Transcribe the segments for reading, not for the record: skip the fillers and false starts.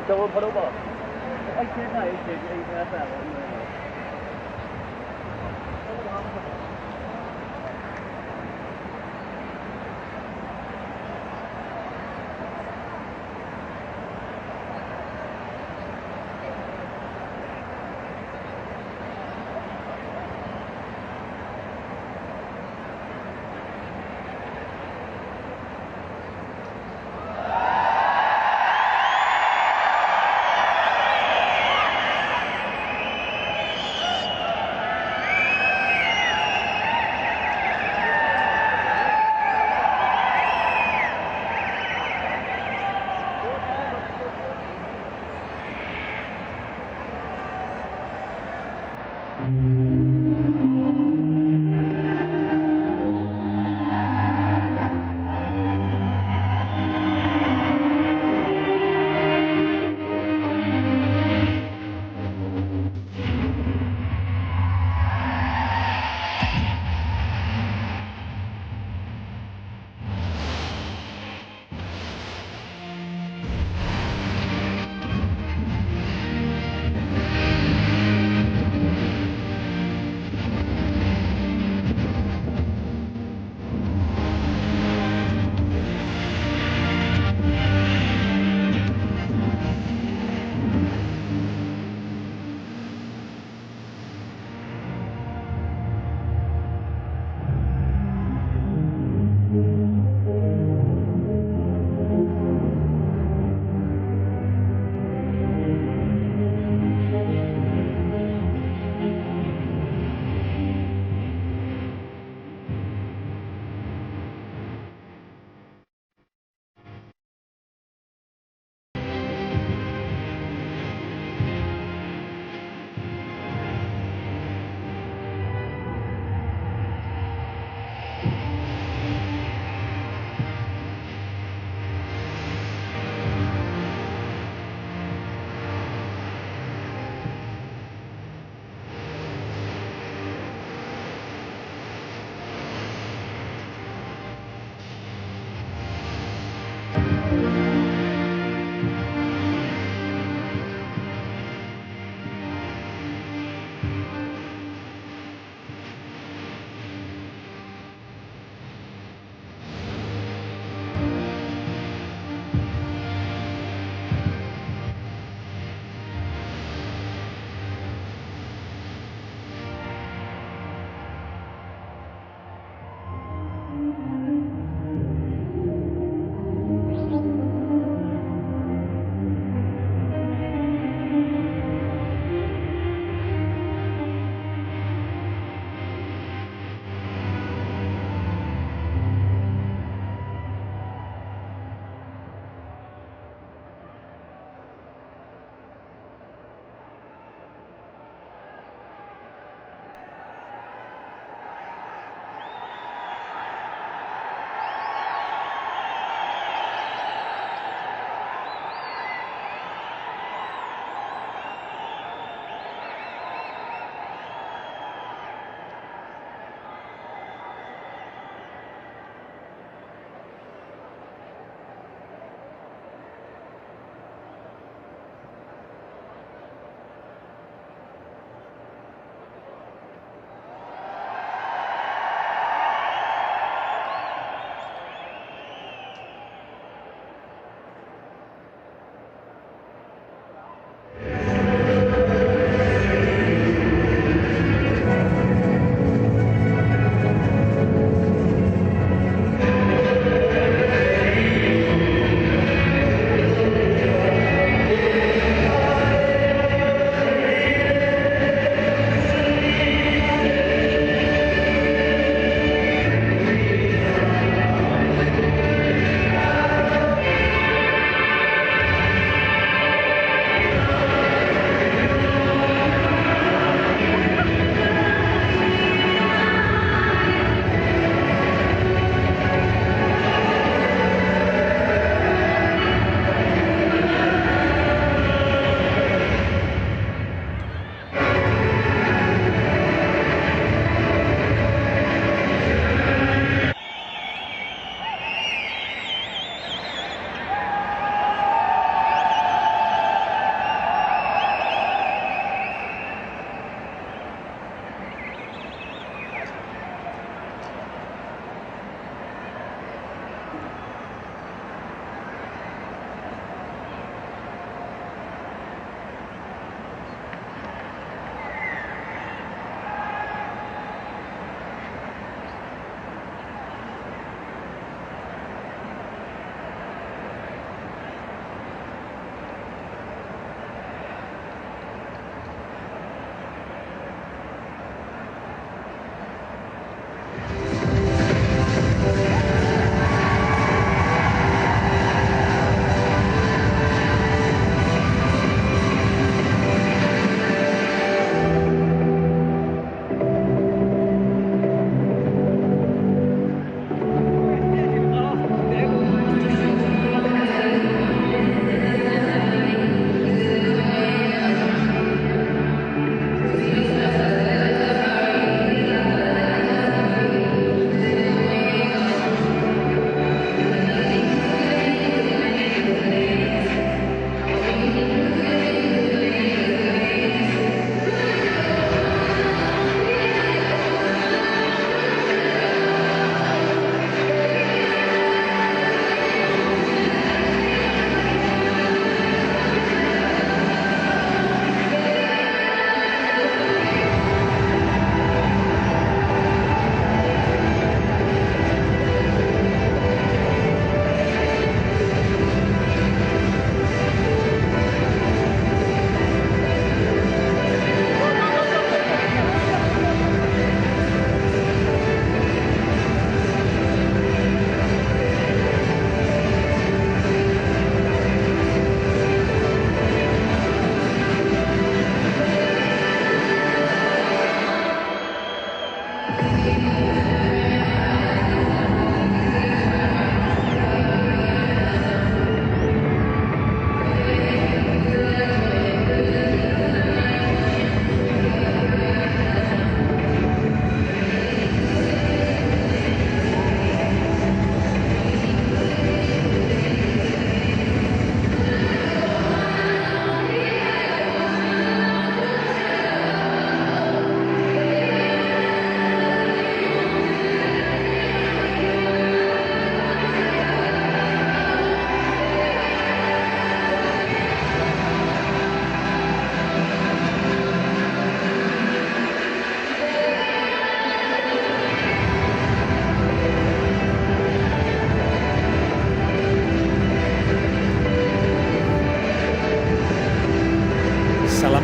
double pedal ball. I can't hide it. You have that one.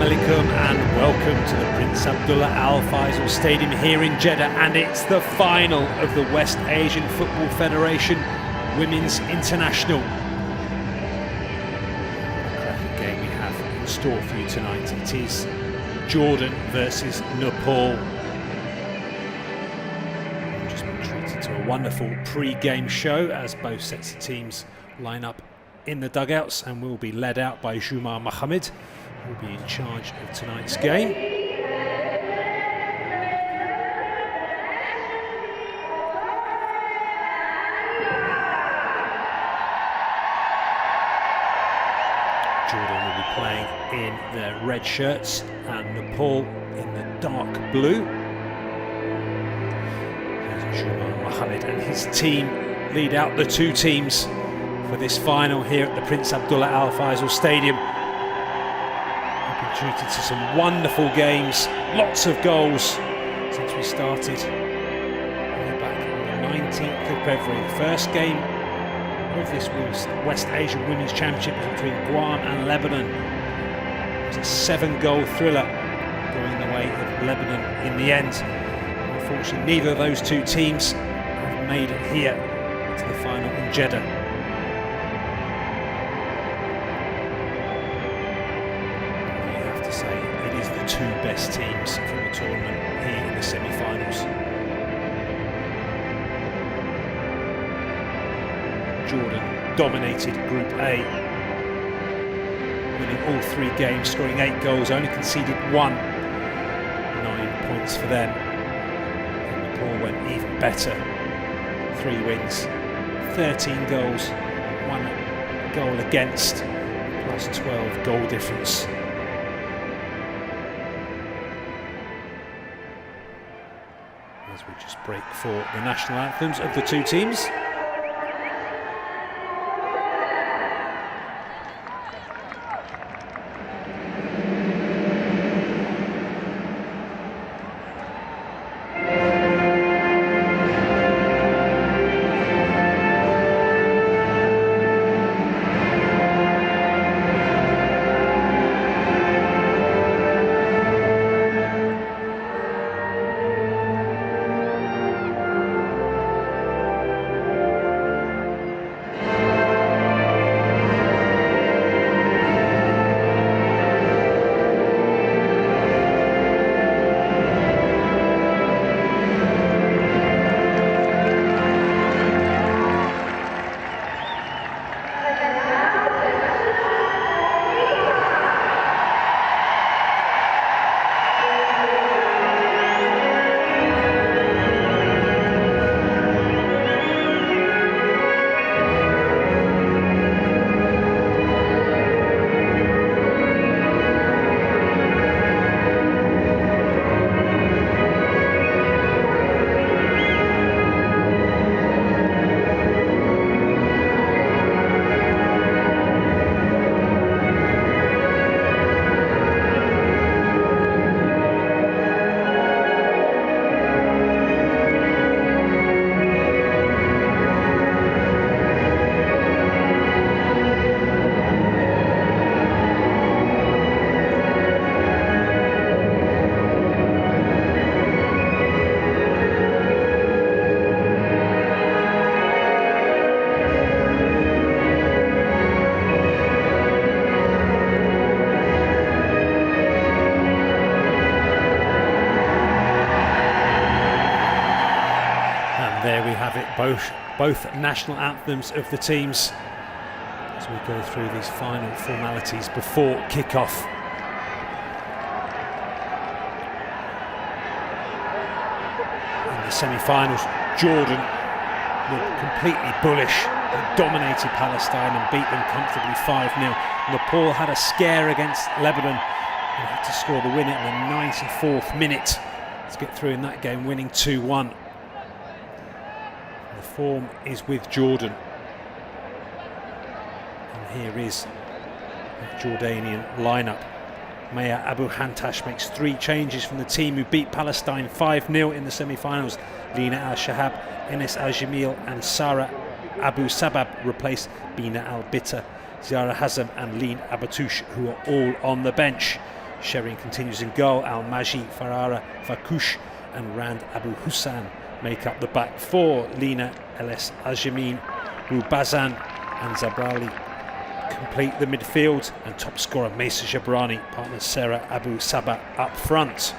Assalamu alaikum and welcome to the Prince Abdullah Al Faisal Stadium here in Jeddah, and it's the final of the West Asian Football Federation Women's International. What a cracking game we have in store for you tonight. It is Jordan versus Nepal. We've just been treated to a wonderful pre-game show as both sets of teams line up in the dugouts, and will be led out by Juma Mohammed, who will be in charge of tonight's game. Jordan will be playing in their red shirts and Nepal in the dark blue. As Juma Mohammed and his team lead out the two teams for this final here at the Prince Abdullah Al Faisal Stadium. We've been treated to some wonderful games, lots of goals since we started way back on the 19th of February. The first game of this West Asian Women's Championship was between Guam and Lebanon. It was a 7-goal thriller going the way of Lebanon in the end. Unfortunately, neither of those two teams have made it here to the final in Jeddah. Two best teams from the tournament here in the semi-finals. Jordan dominated Group A, winning all 3 games, scoring 8 goals, only conceded 1. 9 points for them. And Nepal went even better. 3 wins, 13 goals, 1 goal against, plus 12 goal difference. As we just break for the national anthems of the two teams. There we have it, both national anthems of the teams as we go through these final formalities before kickoff. In the semi-finals, Jordan were completely bullish. They dominated Palestine and beat them comfortably 5-0. Nepal had a scare against Lebanon and had to score the winner in the 94th minute to get through in that game, winning 2-1. The form is with Jordan, and here is the Jordanian lineup. Maya Abu Hantash makes 3 changes from the team who beat Palestine 5-0 in the semi-finals. Lina Al-Shahab, Enes Al-Jamil and Sarah Abu Sabab replace Bina Al-Bitta, Ziara Hazem and Leen Abatouche, who are all on the bench. Sherin continues in goal. Al-Maji, Farara, Fakush and Rand Abu Hussan make up the back four. Lina, LS Aljamin, Rubazan and Zabrali complete the midfield, and top scorer Mesa Jabrani, partner Sarah Abu Sabah up front.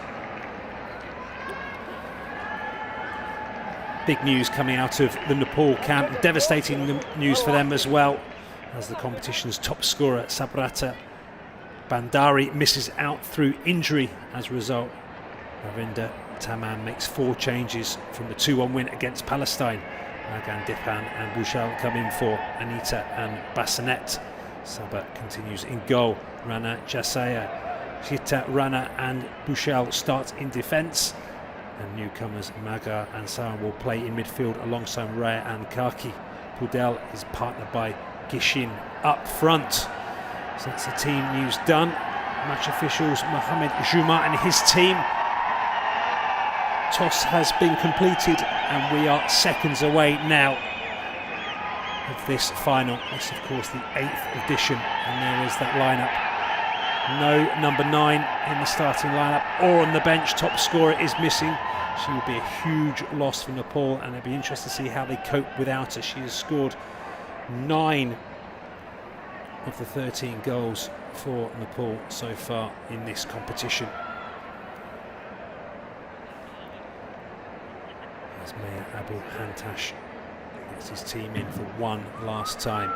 Big news coming out of the Nepal camp, devastating news for them as well, as the competition's top scorer Sabrata Bandari misses out through injury. As a result, Ravinder Tamam makes 4 changes from the 2-1 win against Palestine. Magan Dipan and Bouchal come in for Anita and Bassanet. Sabah continues in goal. Rana Jasaya, Shita Rana and Bouchal start in defence. And newcomers Maga and Saran will play in midfield alongside Raya and Kaki. Pudel is partnered by Gishin up front. So that's the team news done. Match officials Mohamed Juma and his team. Toss has been completed and we are seconds away now of this final. This of course the 8th edition, and there is that lineup. No number 9 in the starting lineup or on the bench. Top scorer is missing. She will be a huge loss for Nepal, and it'll be interesting to see how they cope without her. She has scored 9 of the 13 goals for Nepal so far in this competition. As Mayor Abu Hantash gets his team in for one last time.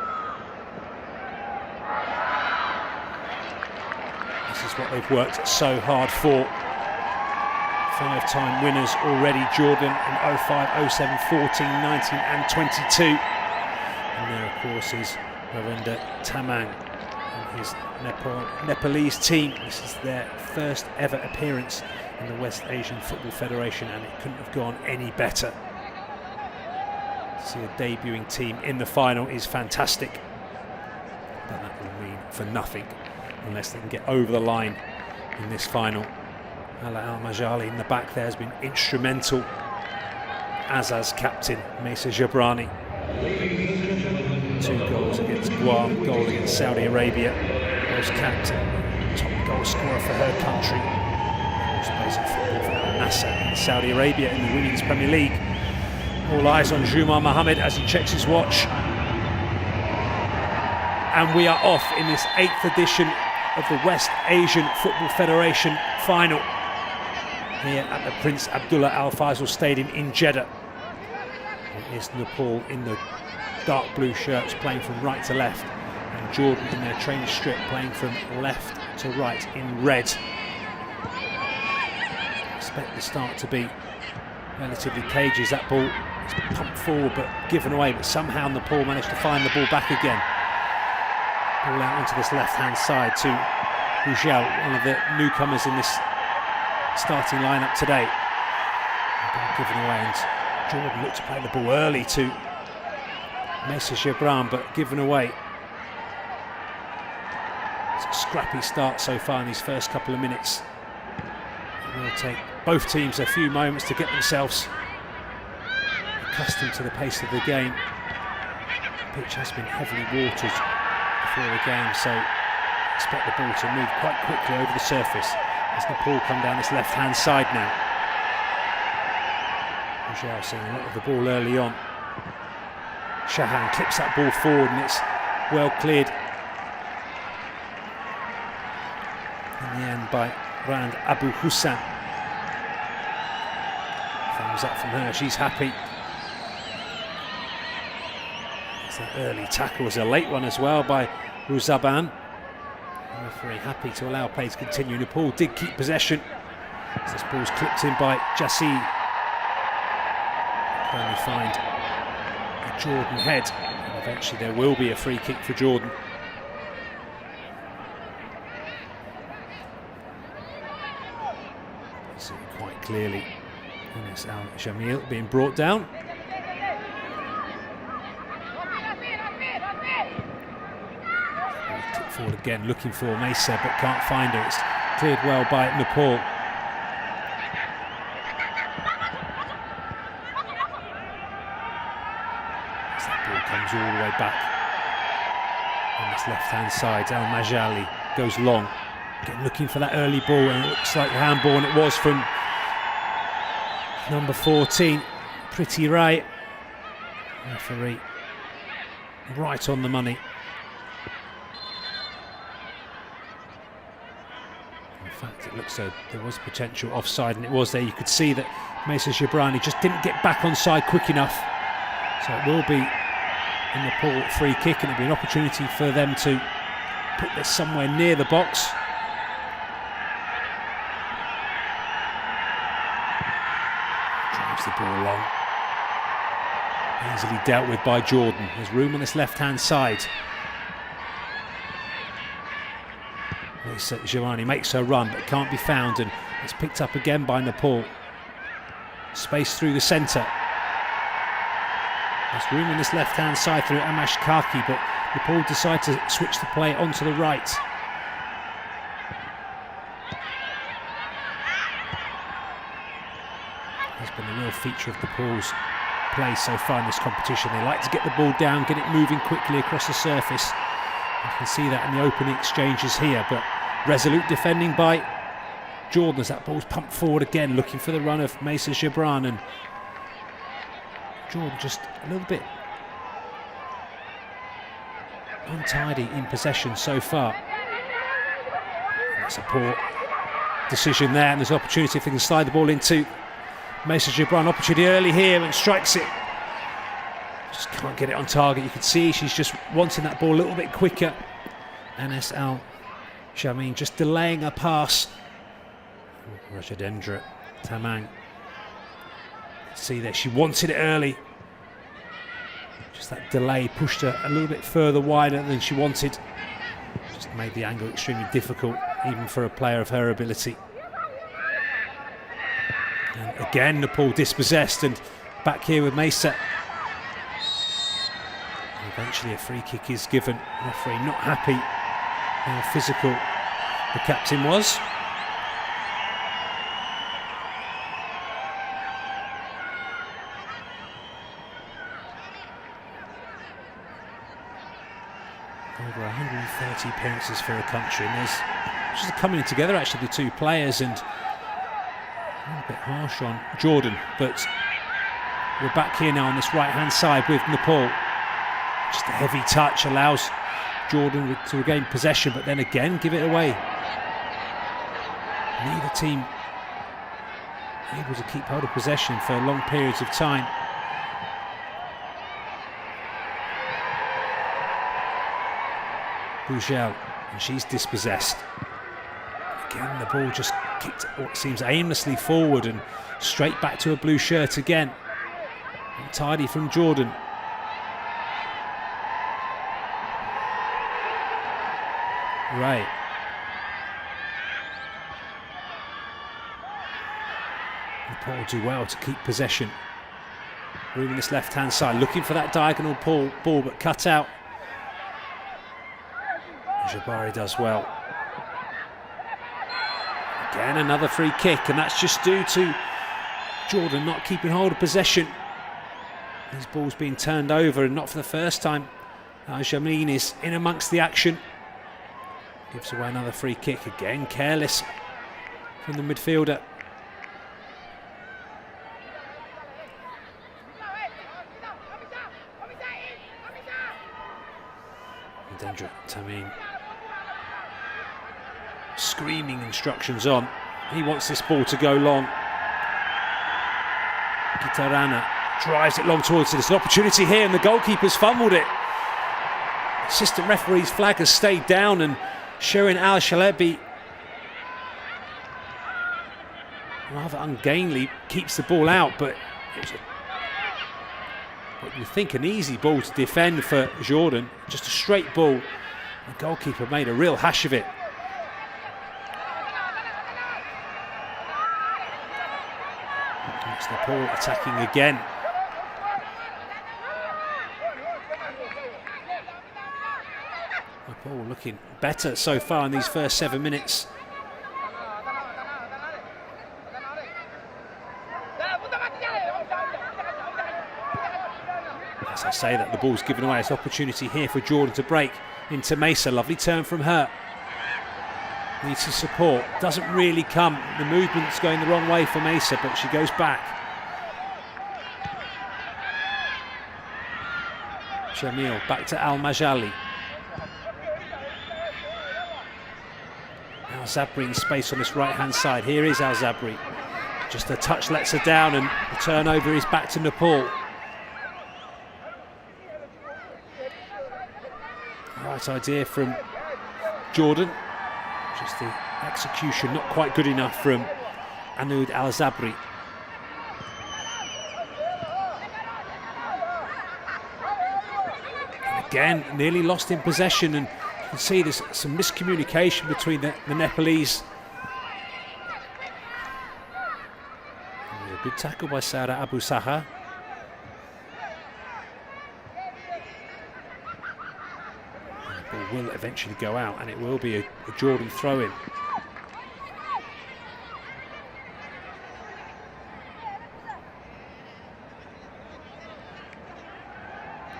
This is what they've worked so hard for. 5-time winners already, Jordan in 05, 07, 14, 19 and 22. And there of course is Ravinder Tamang and his Nepalese team. This is their first ever appearance in the West Asian Football Federation, and it couldn't have gone any better. To see a debuting team in the final is fantastic, but that will mean for nothing unless they can get over the line in this final. Ala Al-Majali in the back there has been instrumental, as has captain Mesa Jabrani. 2 goals against Guam, goal against Saudi Arabia. Was captain, top goal scorer for her country. Also plays football for Al Nassr in Saudi Arabia in the Women's Premier League. All eyes on Juma Mohammed as he checks his watch. And we are off in this 8th edition of the West Asian Football Federation final here at the Prince Abdullah Al Faisal Stadium in Jeddah. It is Nepal in the dark blue shirts playing from right to left, and Jordan in their training strip playing from left to right in red. Expect the start to be relatively cagey as that ball is pumped forward but given away, but somehow Nepal managed to find the ball back again. Ball out onto this left-hand side to Bouchal, one of the newcomers in this starting lineup today. Ball given away, and Jordan looked to play the ball early to Mesa Jabran, but given away. It's a scrappy start so far in these first couple of minutes. It will take both teams a few moments to get themselves accustomed to the pace of the game. The pitch has been heavily watered before the game, so expect the ball to move quite quickly over the surface as Nepal come down this left-hand side now. Bouchal seeing a lot of the ball early on. Shahan clips that ball forward and it's well cleared in the end by Rand Abu Hussan. Thumbs up from her, she's happy. That early tackle was a late one as well by Ruzaban. Very happy to allow play to continue. Nepal did keep possession. As this ball's clipped in by Jassi. Can only find a Jordan head, and eventually there will be a free kick for Jordan. You see it quite clearly. And it's Al Jamil being brought down. Forward again, looking for Mesa, but can't find her. It's cleared well by Nepal. As that ball comes all the way back on this left-hand side, Al-Majali goes long. Again, looking for that early ball, and it looks like a handball, and it was from number 14, Pretty Ray. Referee right on the money. In fact, it looks like there was potential offside, and it was there. You could see that Mesa Gibrani just didn't get back on side quick enough. So it will be a Nepal free kick, and it'll be an opportunity for them to put this somewhere near the box. Drives the ball long. Easily dealt with by Jordan. There's room on this left-hand side. Giovanni makes her run, but can't be found, and it's picked up again by Nepal. Space through the centre. There's room on this left-hand side through Amash Kaki, but Nepal decide to switch the play onto the right. Has been a real feature of Nepal's play so far in this competition. They like to get the ball down, get it moving quickly across the surface. You can see that in the opening exchanges here, but resolute defending by Jordan as that ball's pumped forward again, looking for the run of Mesa Gibran, and Jordan just a little bit untidy in possession so far. That's a poor decision there, and there's an opportunity if they can slide the ball into Mesa Gibran. Opportunity early here, and strikes it. Just can't get it on target. You can see she's just wanting that ball a little bit quicker. Anas Al Shamin just delaying a pass. Rajadendra Tamang. See there, she wanted it early. Just that delay pushed her a little bit further wider than she wanted. Just made the angle extremely difficult, even for a player of her ability. And again, Nepal dispossessed, and back here with Mesa. And eventually a free kick is given. The referee not happy how physical the captain was. Over 130 appearances for a country, and there's just coming together actually, the two players, and a little bit harsh on Jordan, but we're back here now on this right hand side with Nepal. Just a heavy touch allows Jordan to regain possession, but then again give it away. Neither team able to keep hold of possession for long periods of time. Bujel, and she's dispossessed. Again, the ball just kicked what seems aimlessly forward and straight back to a blue shirt again. Untidy from Jordan. Right. Nepal do well to keep possession. Room on this left-hand side, looking for that diagonal ball, but cut out. Jabari does well. Again, another free kick, and that's just due to Jordan not keeping hold of possession. These balls being turned over, and not for the first time. Jamin is in amongst the action. Gives away another free kick again. Careless from the midfielder. Dendra Tamim screaming instructions on. He wants this ball to go long. Gitarana drives it long towards it. There's an opportunity here, and the goalkeeper's fumbled it. Assistant referee's flag has stayed down, and Shirin Al Shalebi rather ungainly keeps the ball out, but it was what you think an easy ball to defend for Jordan. Just a straight ball. The goalkeeper made a real hash of it. It's Nepal attacking again. Nepal looking better so far in these first 7 minutes. As I say that, the ball's given away. It's an opportunity here for Jordan to break into Mesa. Lovely turn from her. needs some support. Doesn't really come. The movement's going the wrong way for Mesa, but she goes back. Jamil back to Al-Majali. Al-Zabri in space on this right-hand side. Here is Al-Zabri. Just a touch lets her down, and the turnover is back to Nepal. Right idea from Jordan. Just the execution not quite good enough from Anoud Al-Zabri. Again, nearly lost in possession, and you can see there's some miscommunication between the Nepalese. A good tackle by Sarah Abu Saha. The ball will eventually go out, and it will be a Jordan throw-in.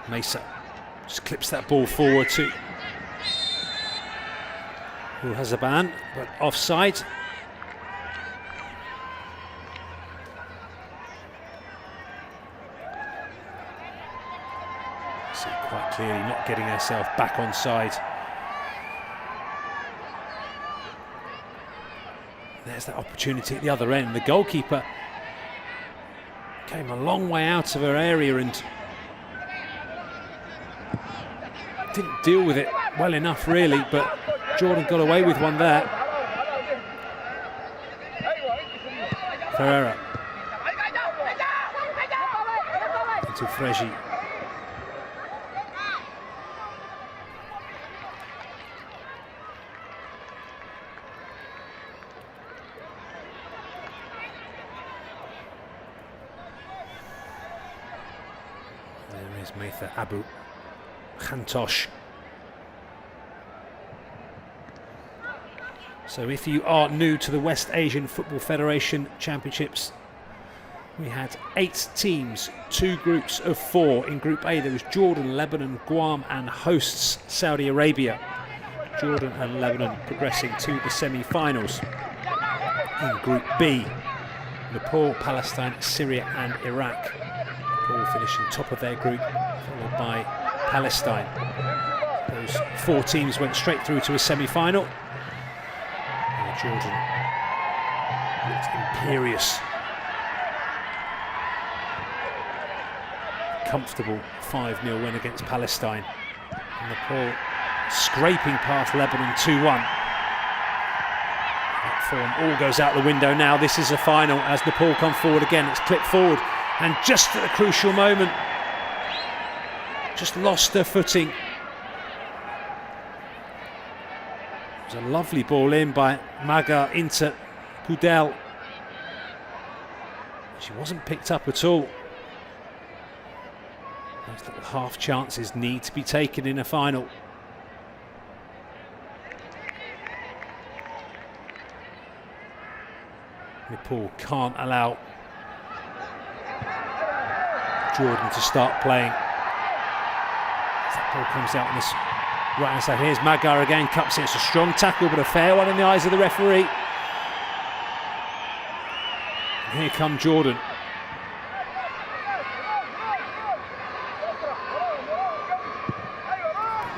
Mesa just clips that ball forward to who has a ban, but offside. See quite clearly not getting herself back on side. There's that opportunity at the other end. The goalkeeper came a long way out of her area and didn't deal with it well enough, really, but Jordan got away with one there. Ferreira into Fregi. There is Metha Abu Khantosh. So if you are new to the West Asian Football Federation Championships, we had 8 teams, 2 groups of 4. In Group A there was Jordan, Lebanon, Guam and hosts Saudi Arabia. Jordan and Lebanon progressing to the semi-finals. In Group B, Nepal, Palestine, Syria and Iraq. Nepal finishing top of their group, followed by Palestine. Those 4 teams went straight through to a semi-final. Jordan looked imperious. Comfortable 5-0 win against Palestine. And Nepal scraping past Lebanon 2-1. That form all goes out the window now. This is a final as Nepal come forward again. It's clipped forward and just at a crucial moment just lost her footing. It was a lovely ball in by Maga into Pudel. She wasn't picked up at all. Those little half chances need to be taken in a final. Nepal can't allow Jordan to start playing. That ball comes out on this right hand side. Here's Magar again, cups it. It's a strong tackle, but a fair one in the eyes of the referee. And here come Jordan.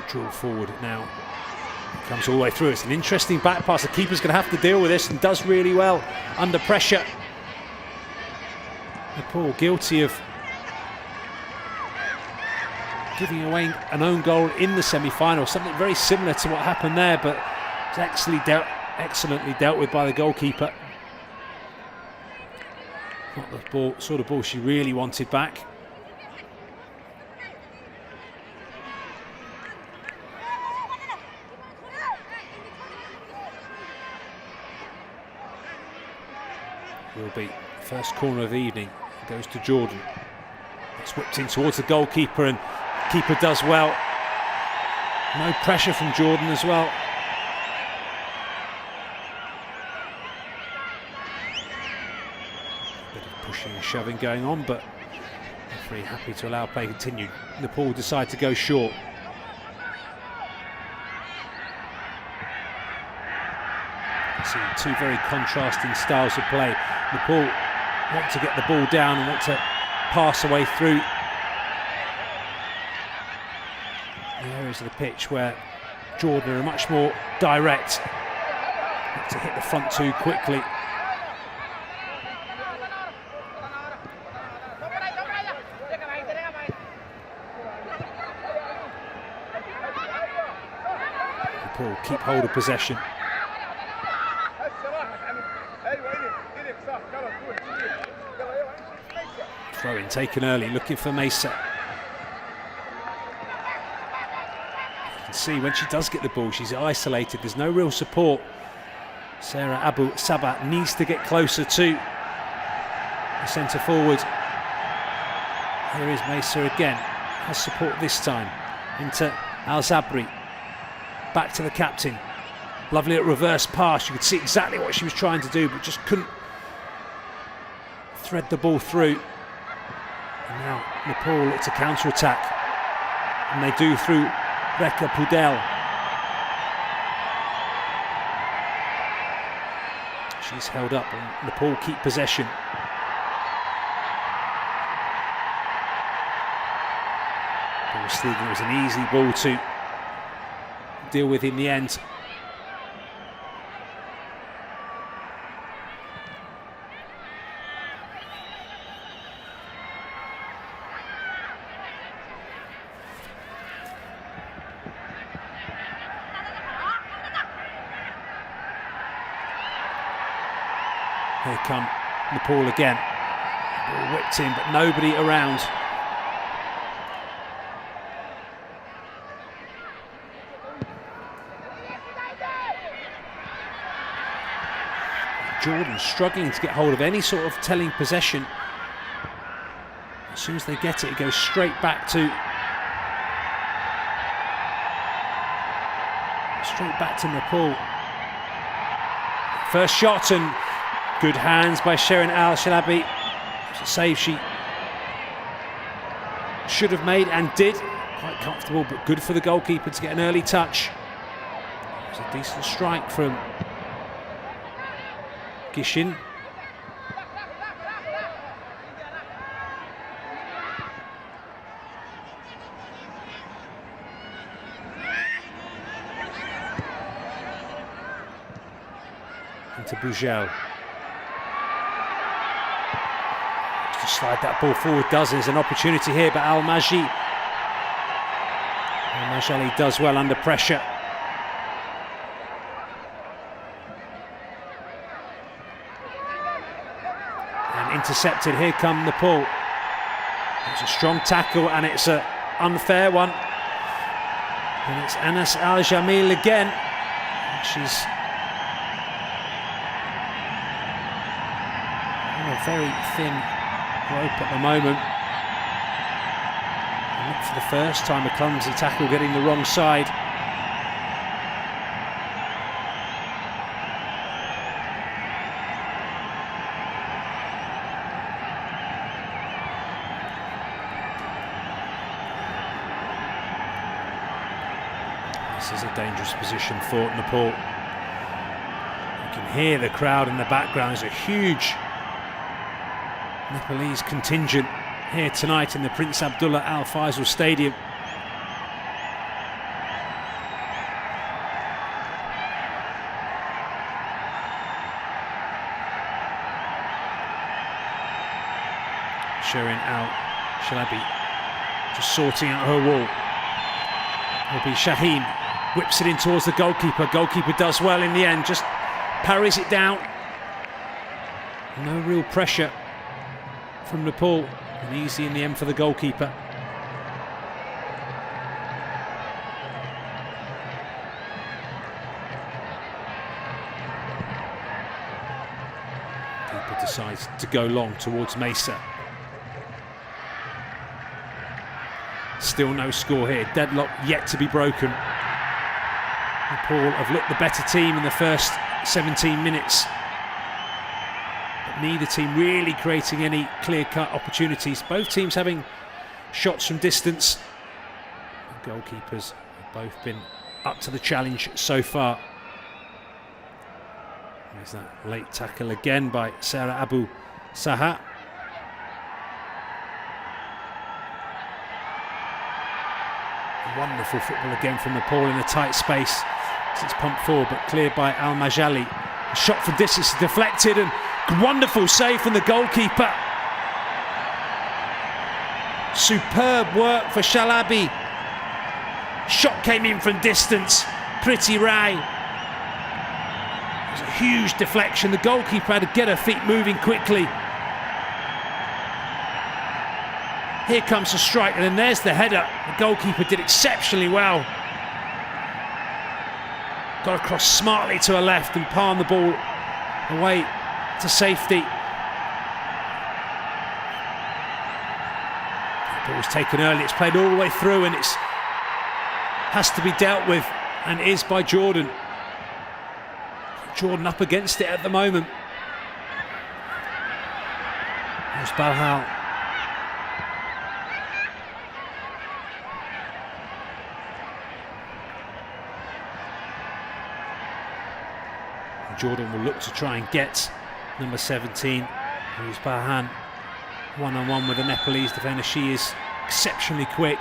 Draw forward now. It comes all the way through. It's an interesting back pass. The keeper's going to have to deal with this and does really well under pressure. Nepal guilty of giving away an own goal in the semi-final, something very similar to what happened there, but it's excellently dealt with by the goalkeeper. Not the sort of ball she really wanted back. Will be first corner of the evening. It goes to Jordan. It's whipped in towards the goalkeeper, and keeper does well. No pressure from Jordan as well. A bit of pushing and shoving going on, but referee happy to allow play continue. Nepal decide to go short. See two very contrasting styles of play. Nepal want to get the ball down and want to pass away through the areas of the pitch where Jordan are much more direct. Want to hit the front two quickly. Nepal keep hold of possession. Throw in taken early, looking for Mesa. You can see when she does get the ball, she's isolated, there's no real support. Sarah Abu Sabah needs to get closer to the centre forward. Here is Mesa again, has support this time, into Al Zabri, back to the captain. Lovely at reverse pass, you could see exactly what she was trying to do, but just couldn't thread the ball through. And now Nepal look to counter-attack, and they do through Rekha Pudel. She's held up and Nepal keep possession. Obviously it was an easy ball to deal with in the end. Here come Nepal again. Ball whipped in, but nobody around. Jordan struggling to get hold of any sort of telling possession. As soon as they get it, it goes straight back to Nepal. First shot and good hands by Sharon Al-Shalabi. It's a save she should have made and did. Quite comfortable, but good for the goalkeeper to get an early touch. It was a decent strike from Gishin. Into Bujel. To slide that ball forward does. There's an opportunity here, but Al-Majali does well under pressure. And intercepted. Here come Nepal. It's a strong tackle and it's an unfair one. And it's Anas Al-Jamil again. She's on a very thin rope at the moment. And not for the first time a clumsy tackle getting the wrong side. This is a dangerous position for Nepal. You can hear the crowd in the background. There's a huge Nepalese contingent here tonight in the Prince Abdullah Al Faisal Stadium. Sharon Al-Shalabi just sorting out her wall. It'll be Shaheen, whips it in towards the goalkeeper. Goalkeeper does well in the end, just parries it down. No real pressure from Nepal, and easy in the end for the goalkeeper. Keeper decides to go long towards Mesa. Still no score here, deadlock yet to be broken. Nepal have looked the better team in the first 17 minutes. But neither team really creating any clear-cut opportunities. Both teams having shots from distance. The goalkeepers have both been up to the challenge so far. There's that late tackle again by Sarah Abu Saha. Wonderful football again from Nepal in a tight space. It's pumped forward but cleared by Al Majali. A shot from distance deflected and wonderful save from the goalkeeper. Superb work for Shalabi. Shot came in from distance. Pretty Rai. It was a huge deflection. The goalkeeper had to get her feet moving quickly. Here comes the strike, and then there's the header. The goalkeeper did exceptionally well. Got across smartly to her left and palmed the ball away to safety. The ball was taken early. It's played all the way through, and it has to be dealt with, and is by Jordan. Jordan up against it at the moment. There's Balhal. Jordan will look to try and get number 17, who's Bahan, one-on-one with the Nepalese defender. She is exceptionally quick.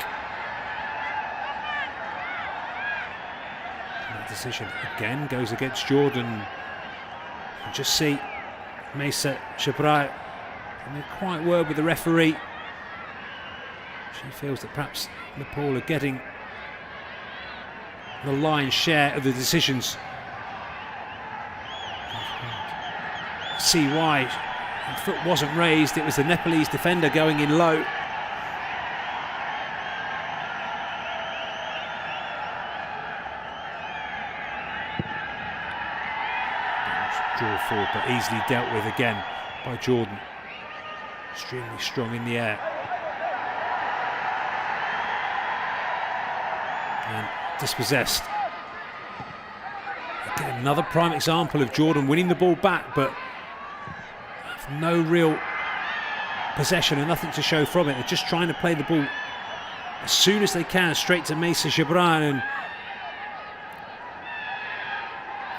And that decision again goes against Jordan. You just see Mesa Shabrai having a quiet word with the referee. She feels that perhaps Nepal are getting the lion's share of the decisions. See why the foot wasn't raised. It was the Nepalese defender going in low. Draw forward, but easily dealt with again by Jordan. Extremely strong in the air. And dispossessed. Again, another prime example of Jordan winning the ball back, but no real possession and nothing to show from it. They're just trying to play the ball as soon as they can straight to Mesa Jabran, and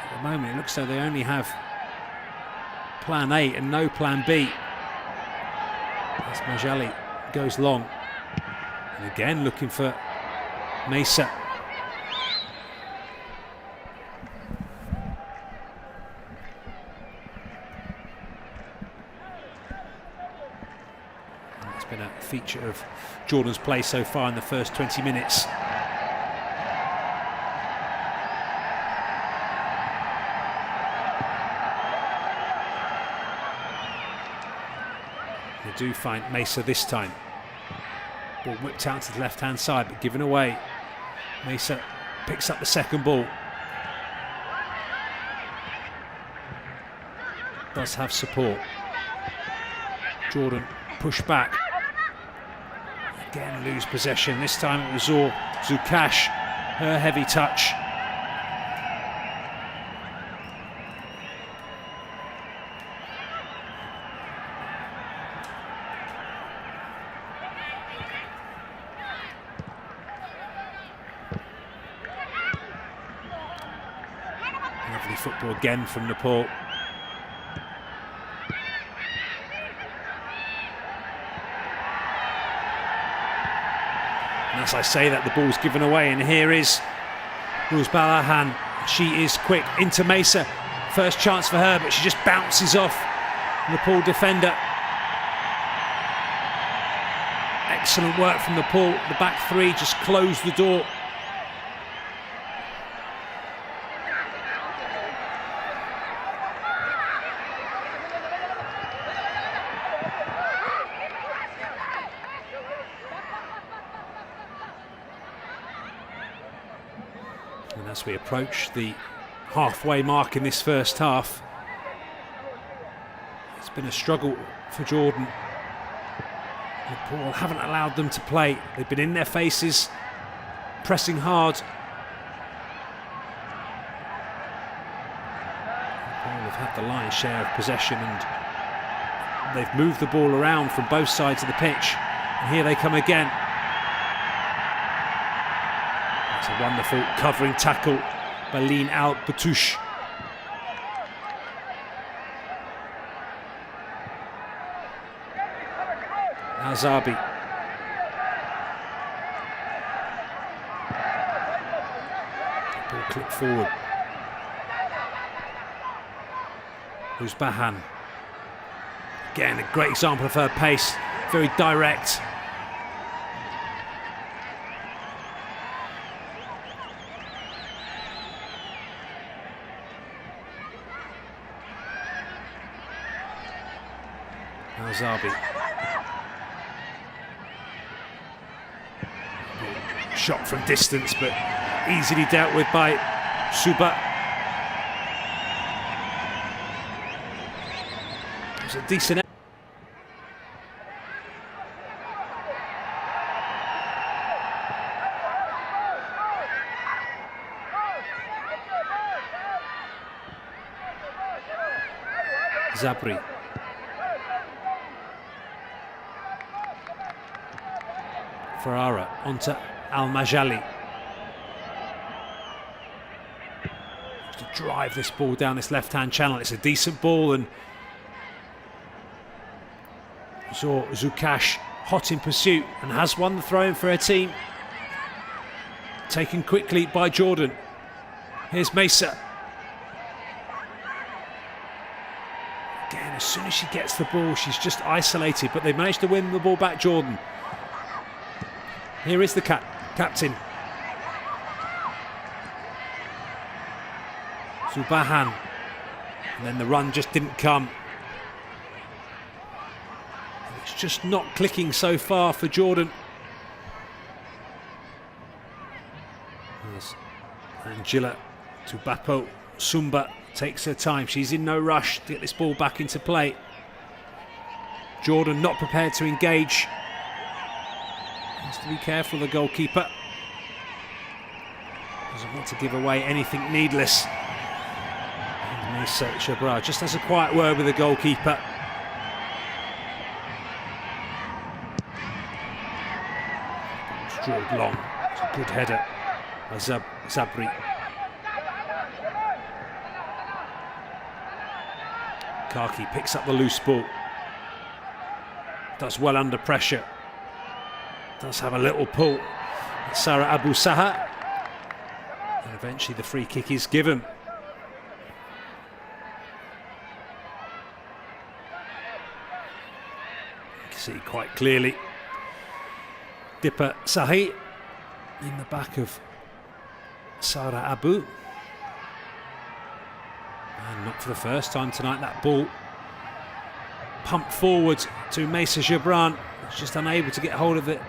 at the moment it looks like they only have plan A and no plan B. As Majali goes long, and again looking for Mesa. Been a feature of Jordan's play so far in the first 20 minutes. They do find Mesa this time. Ball whipped out to the left-hand side, but given away. Mesa picks up the second ball. Does have support. Jordan push back. Again lose possession. This time it was Zukash, her heavy touch. Lovely football again from Nepal. As I say that, the ball's given away, and here is Ruzbalahan. She is quick into Mesa. First chance for her, but she just bounces off Nepal defender. Excellent work from Nepal. The back three just closed the door. And as we approach the halfway mark in this first half, it's been a struggle for Jordan. Nepal haven't allowed them to play. They've been in their faces, pressing hard. Nepal have had the lion's share of possession, and they've moved the ball around from both sides of the pitch. And here they come again. It's a wonderful covering tackle by Leen Al Batouche. Al-Zabi. Ball clip forward. Uzbahan. Again, a great example of her pace. Very direct. Al-Zabi. Shot from distance, but easily dealt with by Suba. It was a decent. Zabri. Ferrara onto Al-Majali. To drive this ball down this left-hand channel. It's a decent ball, and Zukash hot in pursuit and has won the throw-in for her team. Taken quickly by Jordan. Here's Mesa. Again, as soon as she gets the ball, she's just isolated, but they've managed to win the ball back, Jordan. Here is the captain. Zubahan. And then the run just didn't come. It's just not clicking so far for Jordan. As Angela Tubapo Sumba takes her time. She's in no rush to get this ball back into play. Jordan not prepared to engage. Has to be careful, the goalkeeper. Doesn't want to give away anything needless. And Mesa Shabra just has a quiet word with the goalkeeper. It's drilled long. It's a good header by Zabri. Kaki picks up the loose ball. Does well under pressure. Does have a little pull at Sarah Abu Saha. And eventually the free kick is given. You can see quite clearly Dipper Sahi in the back of Sarah Abu. And not for the first time tonight, that ball pumped forward to Mesa Gibran. Just unable to get hold of it.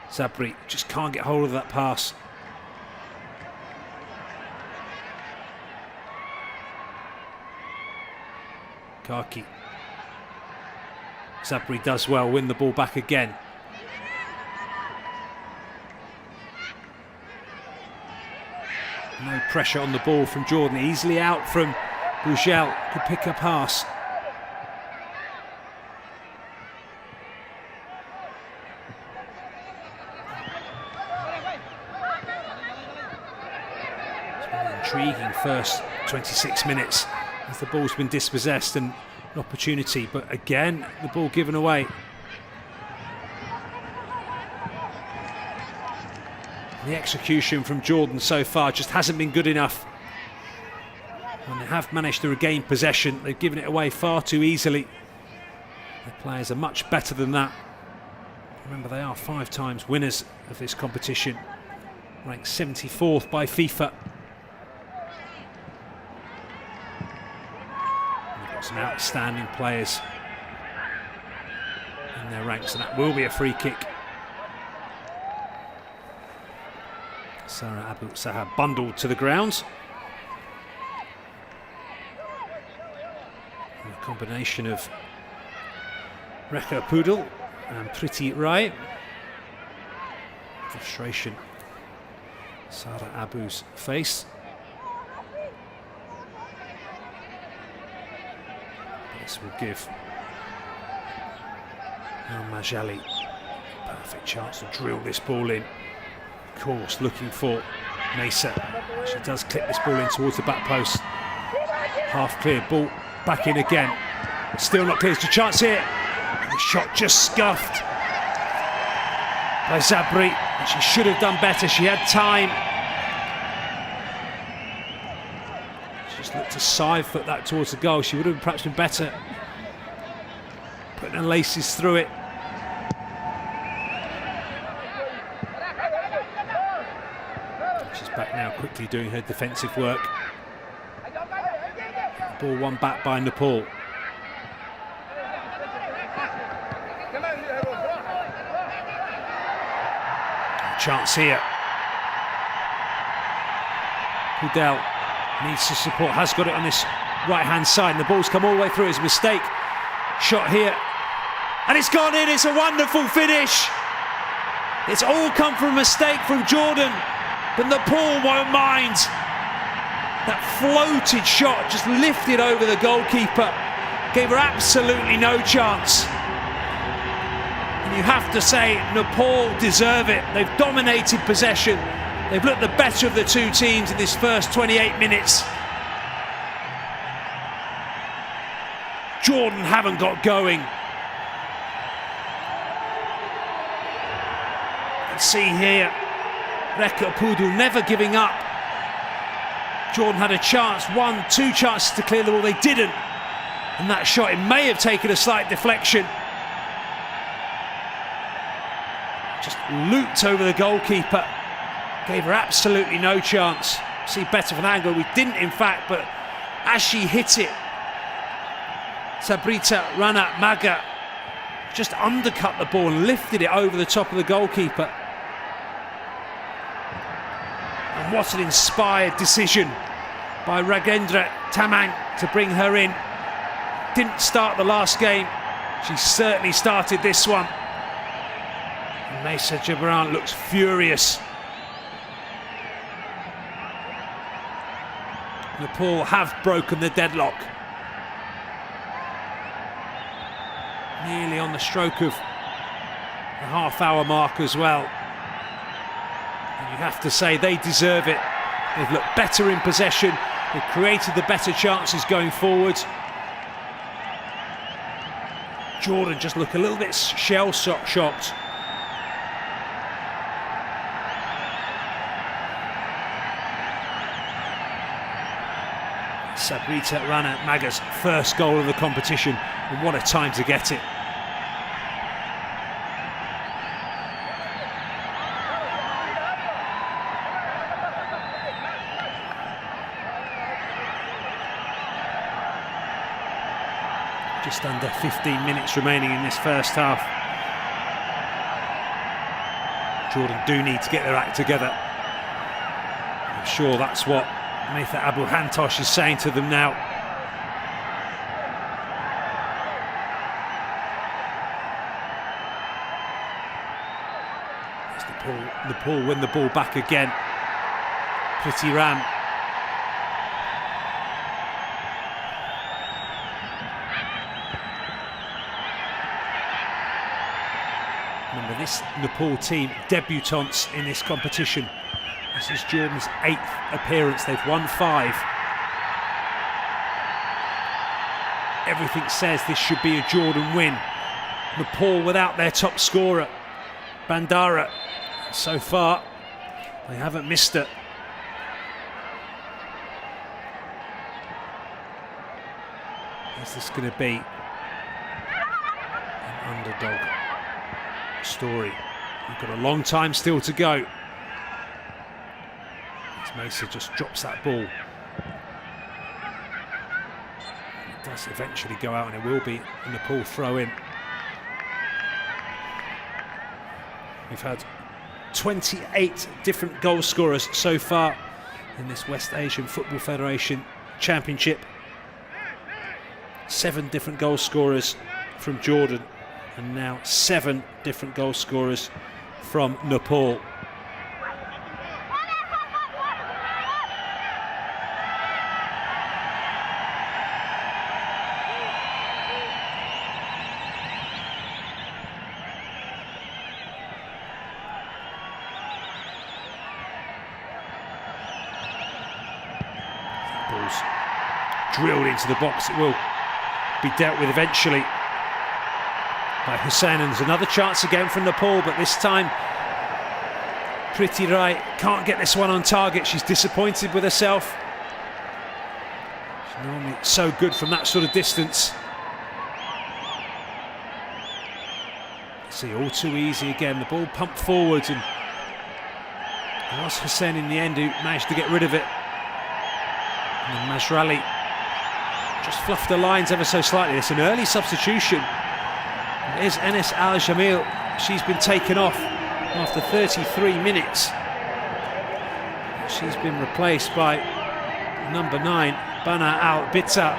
Zabri just can't get hold of that pass. Kaki. Zabri does well, win the ball back again. No pressure on the ball from Jordan. Easily out from Bugel. Could pick a pass. Intriguing first 26 minutes as the ball's been dispossessed and an opportunity, but again the ball given away. The execution from Jordan so far just hasn't been good enough. When they have managed to regain possession, they've given it away far too easily. The players are much better than that. Remember, they are 5 times winners of this competition, ranked 74th by FIFA. Some outstanding players in their ranks, and that will be a free kick. Sarah Abu Saha bundled to the ground. And a combination of Rekha Pudel and Priti Rai. Frustration. Sarah Abu's face. This will give Al-Majali a perfect chance to drill this ball in. Of course, looking for Mesa. She does clip this ball in towards the back post. Half clear, ball back in again. Still not clear to chance here. The shot just scuffed by Zabri, and she should have done better. She had time. She just looked to side foot that towards the goal. She would have perhaps been better putting her laces through it. She's back now, quickly doing her defensive work. Ball won back by Nepal. Chance here. Pudel needs to support, has got it on this right hand side, and the ball's come all the way through. His mistake. Shot here, and it's gone in. It's a wonderful finish. It's all come from a mistake from Jordan, but Nepal won't mind. That floated shot just lifted over the goalkeeper, gave her absolutely no chance. And you have to say, Nepal deserve it. They've dominated possession. They've looked the better of the two teams in this first 28 minutes. Jordan haven't got going. You can see here, Reka Pudel never giving up. Jordan had a chance, one, two chances to clear the ball, they didn't. And that shot, it may have taken a slight deflection. Just looped over the goalkeeper, gave her absolutely no chance. See better from the angle, we didn't in fact, but as she hit it, Sabrita Rana Maga just undercut the ball and lifted it over the top of the goalkeeper. And what an inspired decision by Ragendra Tamang to bring her in. Didn't start the last game, she certainly started this one. And Mesa Jabran looks furious. Nepal have broken the deadlock. Nearly on the stroke of the half-hour mark as well. And you have to say they deserve it. They've looked better in possession. They've created the better chances going forward. Jordan just look a little bit shell-shocked. Sabrita Rana Maga's first goal of the competition, and what a time to get it. Just under 15 minutes remaining in this first half. Jordan do need to get their act together. I'm sure that's what Metha Abu Hantosh is saying to them now. As Nepal win the ball back again. Priti Ram. Remember, this Nepal team, debutants in this competition. This is Jordan's 8th appearance. They've won 5. Everything says this should be a Jordan win. Nepal without their top scorer, Bandara. So far, they haven't missed it. Is this going to be an underdog story? We've got a long time still to go. Mesa just drops that ball. It does eventually go out, and it will be a Nepal throw in. We've had 28 different goal scorers so far in this West Asian Football Federation Championship. 7 different goal scorers from Jordan, and now 7 different goal scorers from Nepal. Drilled into the box, it will be dealt with eventually by Hussain. And there's another chance again from Nepal, but this time Priti Rai can't get this one on target. She's disappointed with herself. She's normally so good from that sort of distance. See, all too easy again. The ball pumped forwards, and it was Hussain in the end who managed to get rid of it. And then Masrali just fluffed the lines ever so slightly. It's an early substitution. There's Enes Al Jamil. She's been taken off after 33 minutes. She's been replaced by number 9, Bana Al Bitta.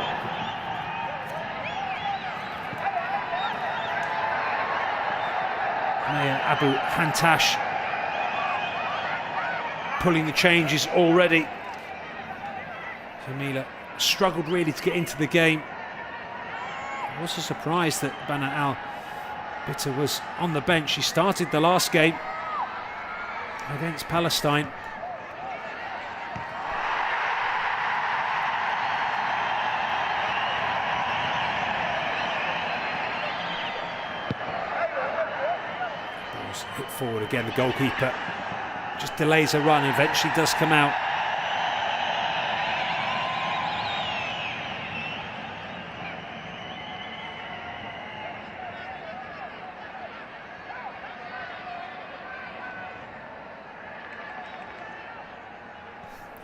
Maya Abu Hantash pulling the changes already. Jamila struggled really to get into the game. I was surprised that Bana Al Bitta was on the bench. She started the last game against Palestine. Ball's hit forward again. The goalkeeper just delays a run, eventually does come out.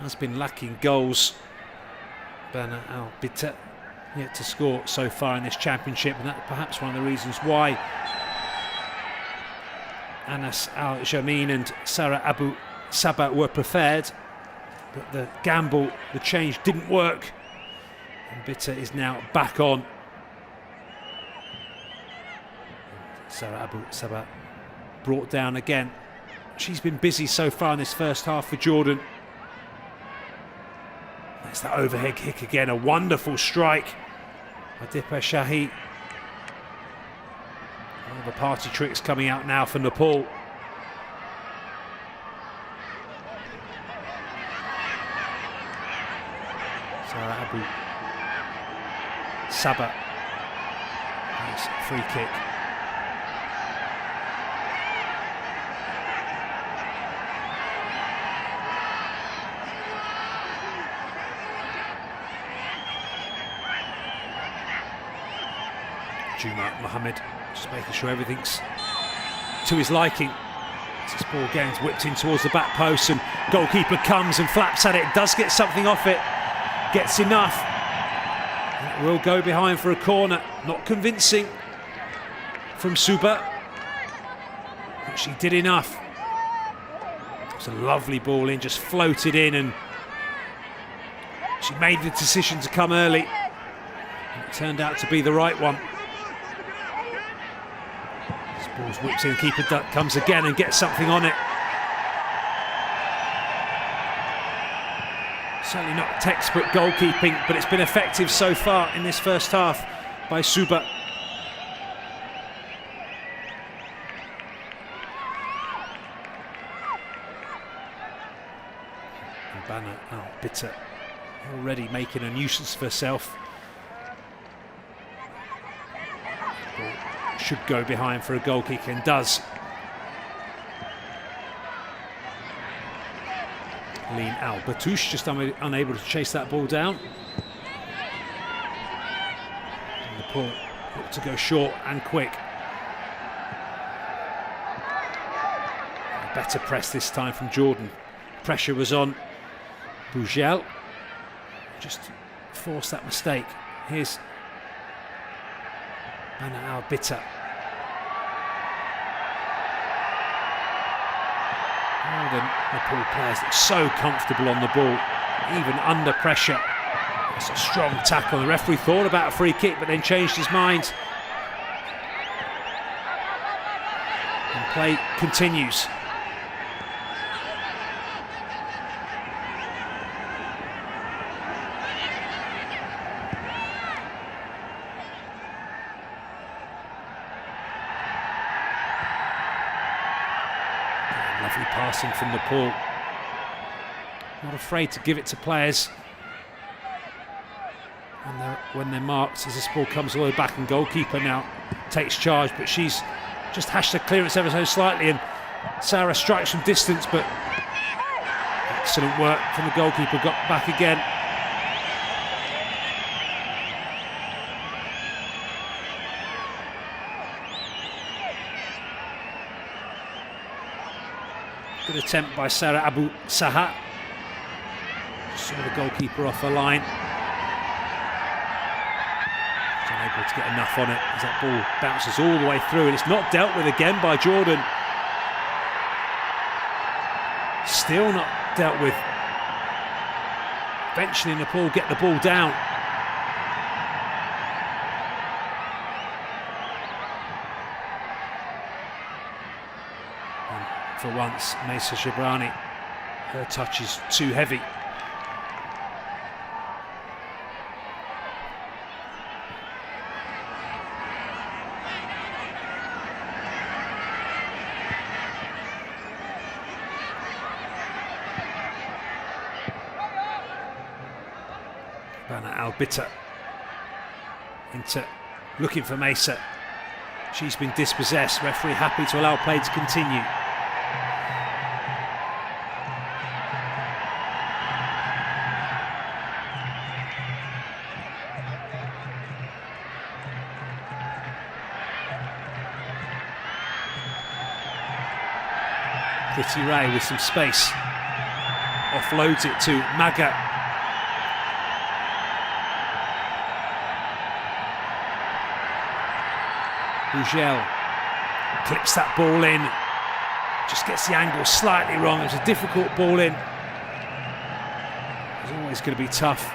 Has been lacking goals. Bana Al Bitta yet to score so far in this championship, and that's perhaps one of the reasons why Anas Al Jamin and Sarah Abu Sabah were preferred. But the gamble, the change didn't work, and Bitta is now back on. Sarah Abu Sabah brought down again. She's been busy so far in this first half for Jordan. That's that overhead kick again, a wonderful strike by Dipa Shahi. All the party tricks coming out now for Nepal. Sarah Abu Sabah. Nice free kick. Juma Mohammed just making sure everything's to his liking. As this ball again is whipped in towards the back post, and goalkeeper comes and flaps at it, does get something off it, gets enough. It will go behind for a corner. Not convincing from Suba, but she did enough. It's a lovely ball in, just floated in, and she made the decision to come early. And it turned out to be the right one. Ball's whipped in, keeper comes again and gets something on it. Certainly not textbook goalkeeping, but it's been effective so far in this first half by Suba. And Bana Al Bitta already making a nuisance of herself. Should go behind for a goal kick, and does. Lean Al Batouche just unable to chase that ball down. And Nepal look to go short and quick. A better press this time from Jordan. Pressure was on Bougel. Just forced that mistake. Here's Bana Al Bitta. Oh, the Nepal players look so comfortable on the ball, even under pressure. It's a strong tackle. The referee thought about a free kick, but then changed his mind. And play continues. Lovely passing from Nepal. Not afraid to give it to players. when they're marked, as this ball comes all the way back, and goalkeeper now takes charge, but she's just hashed the clearance ever so slightly, and Sarah strikes from distance, but excellent work from the goalkeeper, got back again. Good attempt by Sarah Abu Saha. Saw the goalkeeper off the line. She's unable to get enough on it as that ball bounces all the way through, and it's not dealt with again by Jordan. Still not dealt with. Eventually Nepal get the ball down. And for once, Mesa Shibrani, her touch is too heavy. Albita into looking for Mesa. She's been dispossessed. Referee happy to allow play to continue. Pretty Ray with some space. Offloads it to Maga. Bugel clips that ball in, just gets the angle slightly wrong. It's a difficult ball in. It's always going to be tough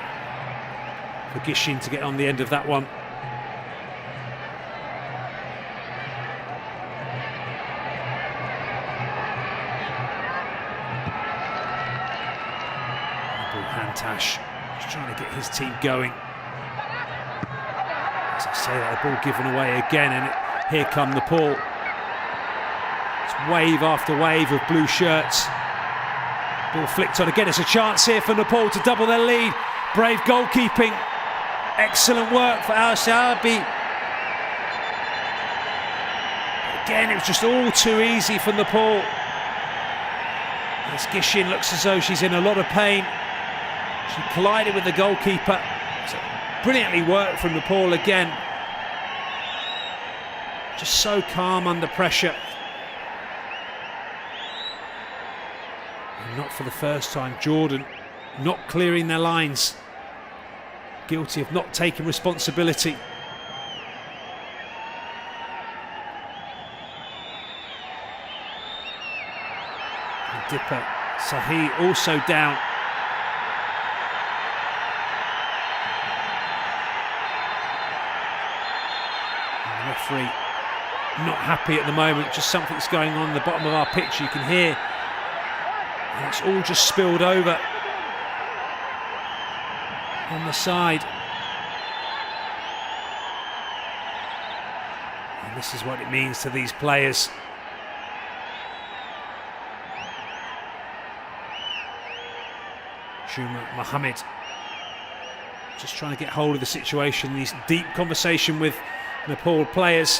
for Gishin to get on the end of that one. Hantash is trying to get his team going. As I say that, the ball given away again, and here come Nepal. It's wave after wave of blue shirts. Ball flicked on again. It's a chance here for Nepal to double their lead. Brave goalkeeping. Excellent work for Al-Shaabi. Again, it was just all too easy for Nepal. As Gishin looks as though she's in a lot of pain. She collided with the goalkeeper. So brilliantly worked from Nepal again. Just so calm under pressure. And not for the first time, Jordan not clearing their lines. Guilty of not taking responsibility. And Dipper Sahi also down. And the referee not happy at the moment, just something's going on the bottom of our pitch, you can hear. And it's all just spilled over on the side. And this is what it means to these players. Shuma Mohammed just trying to get hold of the situation. These deep conversation with Nepal players.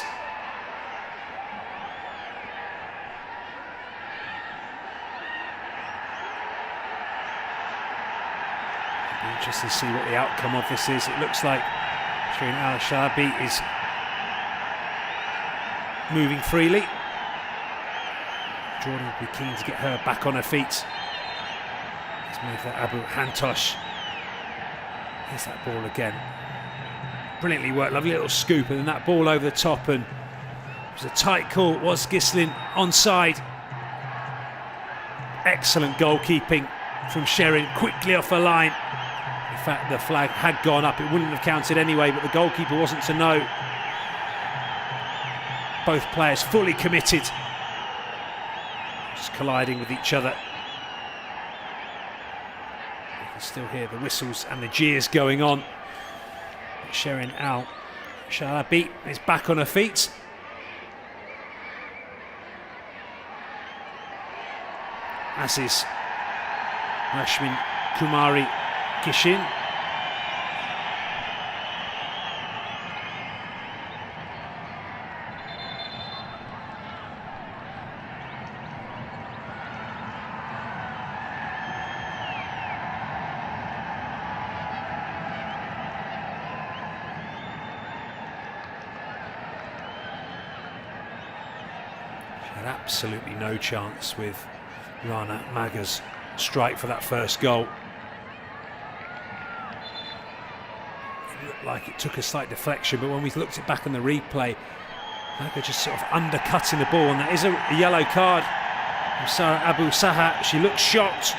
Interesting to see what the outcome of this is. It looks like Shirin Al-Shaabi is moving freely. Jordan will be keen to get her back on her feet. Let's move that Abu Hantosh. Here's that ball again. Brilliantly worked, lovely little scoop, and then that ball over the top, and it was a tight call. Was Gislin onside? Excellent goalkeeping from Sherin, quickly off the line. In fact, the flag had gone up, it wouldn't have counted anyway, but the goalkeeper wasn't to know. Both players fully committed, just colliding with each other. You can still hear the whistles and the jeers going on. Shirin Al-Shaabi is back on her feet. As is Rashmin Kumari Gishin. Had absolutely no chance with Rana Maga's strike for that first goal. It looked like it took a slight deflection, but when we looked it back on the replay, Maga just sort of undercutting the ball, and that is a yellow card from Sarah Abu Saha. She looks shocked.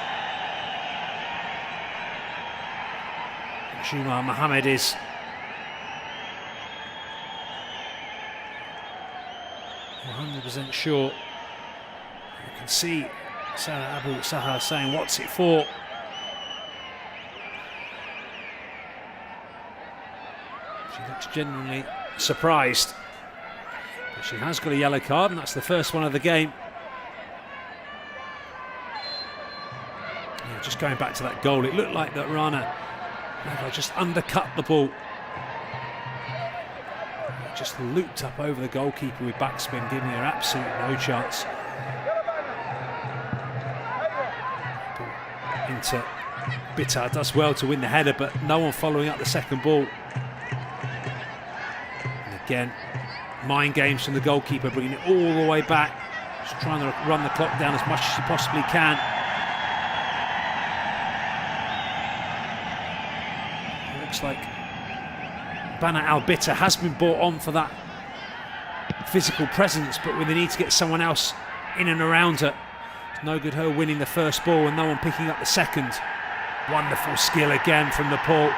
Shumar Mohammed is. %, sure. You can see Sarah Abu Saha saying, "What's it for?" She looks genuinely surprised. But she has got a yellow card, and that's the first one of the game. Yeah, just going back to that goal, it looked like that Rana just undercut the ball. Just looped up over the goalkeeper with backspin, giving her absolutely no chance. Into Bitar, does well to win the header, but no one following up the second ball. And again, mind games from the goalkeeper, bringing it all the way back, just trying to run the clock down as much as she possibly can. It looks like Bana Al-Bitta has been brought on for that physical presence, but when they need to get someone else in and around her, it's no good her winning the first ball and no one picking up the second. Wonderful skill again from Nepal.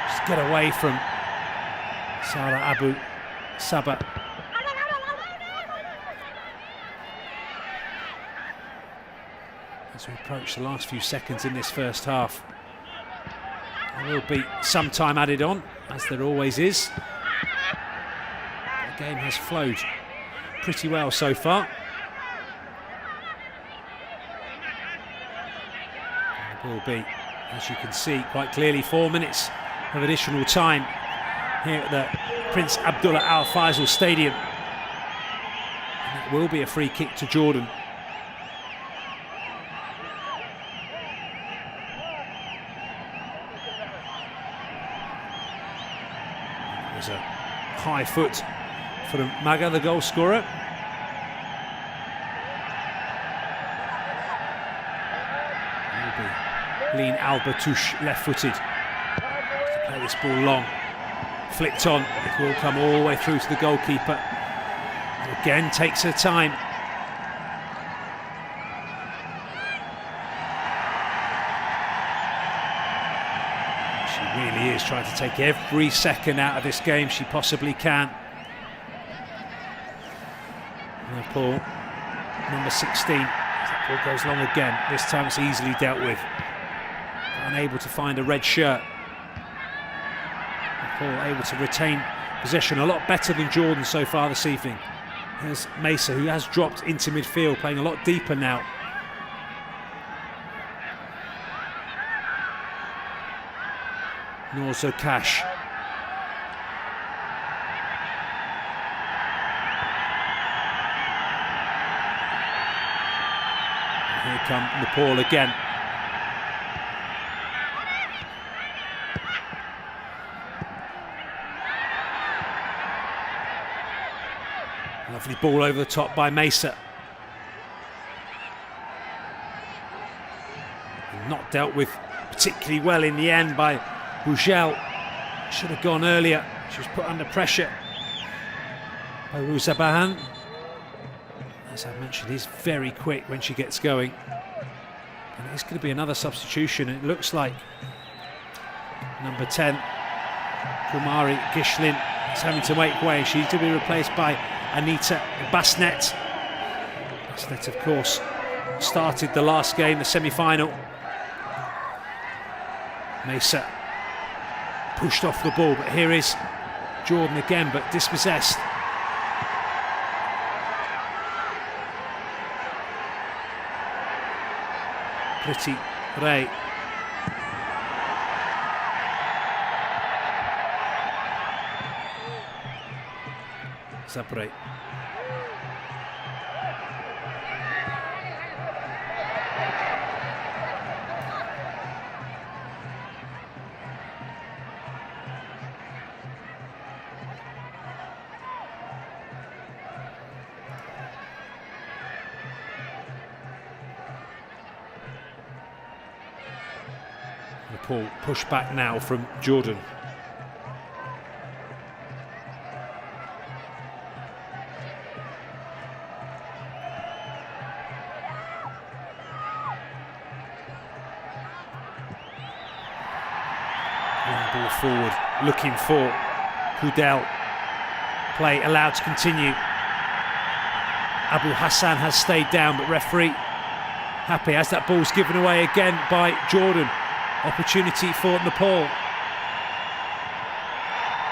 Just get away from Sarah Abu Saha. As we approach the last few seconds in this first half, there will be some time added on, as there always is. The game has flowed pretty well so far. There will be, as you can see quite clearly, 4 minutes of additional time here at the Prince Abdullah Al Faisal Stadium. And it will be a free kick to Jordan. A high foot for Maga, the goal scorer. Lean Al-Batouche, left-footed. Play this ball long, flicked on. It will come all the way through to the goalkeeper. Again, takes her time. Really is trying to take every second out of this game she possibly can. Nepal, number 16. That ball goes long again. This time it's easily dealt with. Unable to find a red shirt. Nepal able to retain possession a lot better than Jordan so far this evening. There's Mesa, who has dropped into midfield, playing a lot deeper now. Norzo Cash. Here come Nepal again. Lovely ball over the top by Mesa. Not dealt with particularly well in the end by Bougel. Should have gone earlier. She was put under pressure by Ruzabahan. As I mentioned, he's very quick when she gets going. And it's going to be another substitution. It looks like number 10, Kumari Gishlin, is having to make way. She's to be replaced by Anita Basnet. Basnet, of course, started the last game, the semi-final. Mesa pushed off the ball, but here is Jordan again, but dispossessed. Pretty Ray. Zabre. Nepal push back now from Jordan. Long ball forward, looking for Hudel. Play allowed to continue. Abu Hassan has stayed down, but referee happy as that ball's given away again by Jordan. Opportunity for Nepal.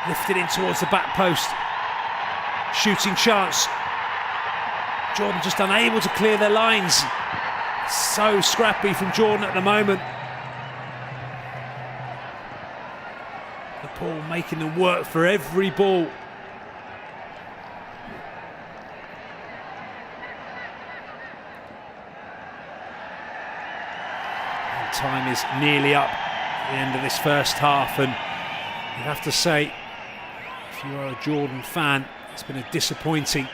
Lifted in towards the back post. Shooting chance. Jordan just unable to clear their lines. So scrappy from Jordan at the moment. Nepal making them work for every ball. Time is nearly up at the end of this first half, and you have to say, if you are a Jordan fan, it's been a disappointing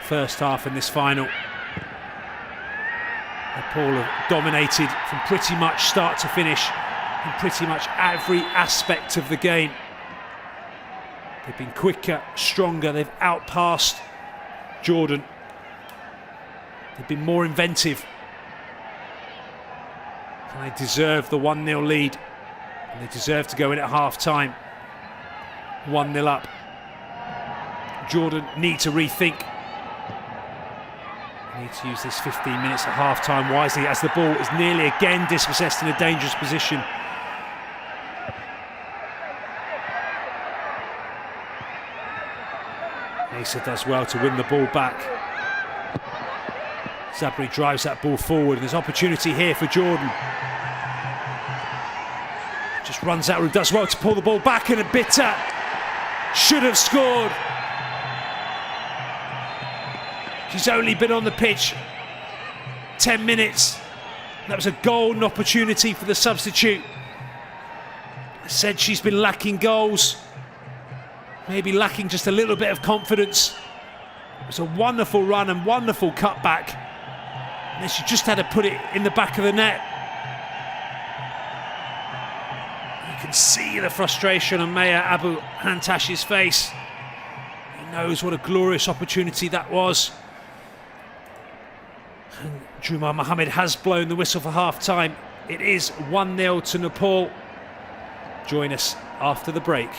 first half in this final. Nepal have dominated from pretty much start to finish in pretty much every aspect of the game. They've been quicker, stronger, they've outpassed Jordan. They've been more inventive. And they deserve the 1-0 lead, and they deserve to go in at half-time 1-0 up. Jordan need to rethink. Need to use this 15 minutes at half-time wisely, as the ball is nearly again dispossessed in a dangerous position. Asa does well to win the ball back. Zabri drives that ball forward, and there's opportunity here for Jordan. Just runs out, does well to pull the ball back, and a bitter should have scored. She's only been on the pitch 10 minutes. That was a golden opportunity for the substitute. I said she's been lacking goals, maybe lacking just a little bit of confidence. It was a wonderful run and wonderful cutback. And then she just had to put it in the back of the net. You can see the frustration on Maya Abu Hantash's face. He knows what a glorious opportunity that was. And Jumar Mohammed has blown the whistle for half-time. It is 1-0 to Nepal. Join us after the break.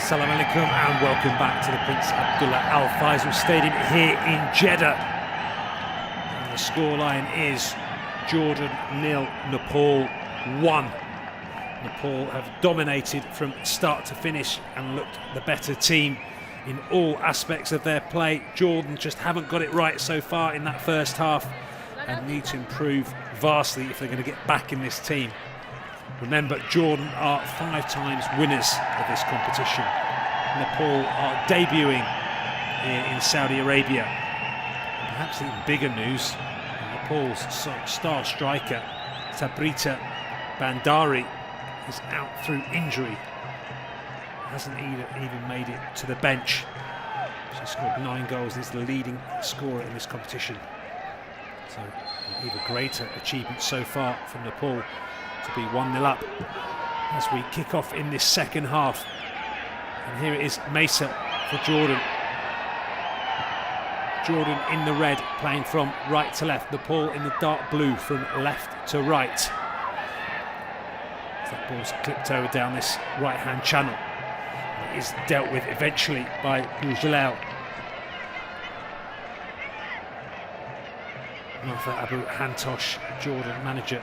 Assalamu alaikum and welcome back to the Prince Abdullah Al Faisal Stadium here in Jeddah. And the scoreline is Jordan 0, Nepal 1. Nepal have dominated from start to finish and looked the better team in all aspects of their play. Jordan just haven't got it right so far in that first half and need to improve vastly if they're going to get back in this team. Remember, Jordan are 5 times winners of this competition. Nepal are debuting in Saudi Arabia. Perhaps even bigger news, Nepal's star striker, Sabrita Bandari, is out through injury. Hasn't even made it to the bench. She scored 9 goals and is the leading scorer in this competition. So, an even greater achievement so far from Nepal to be 1-0 up as we kick off in this second half. And here it is, Mesa for Jordan. Jordan in the red, playing from right to left. Nepal in the dark blue, from left to right. That ball's clipped over down this right-hand channel. It is dealt with eventually by Boujalal. Martha Abu Hantosh, Jordan manager,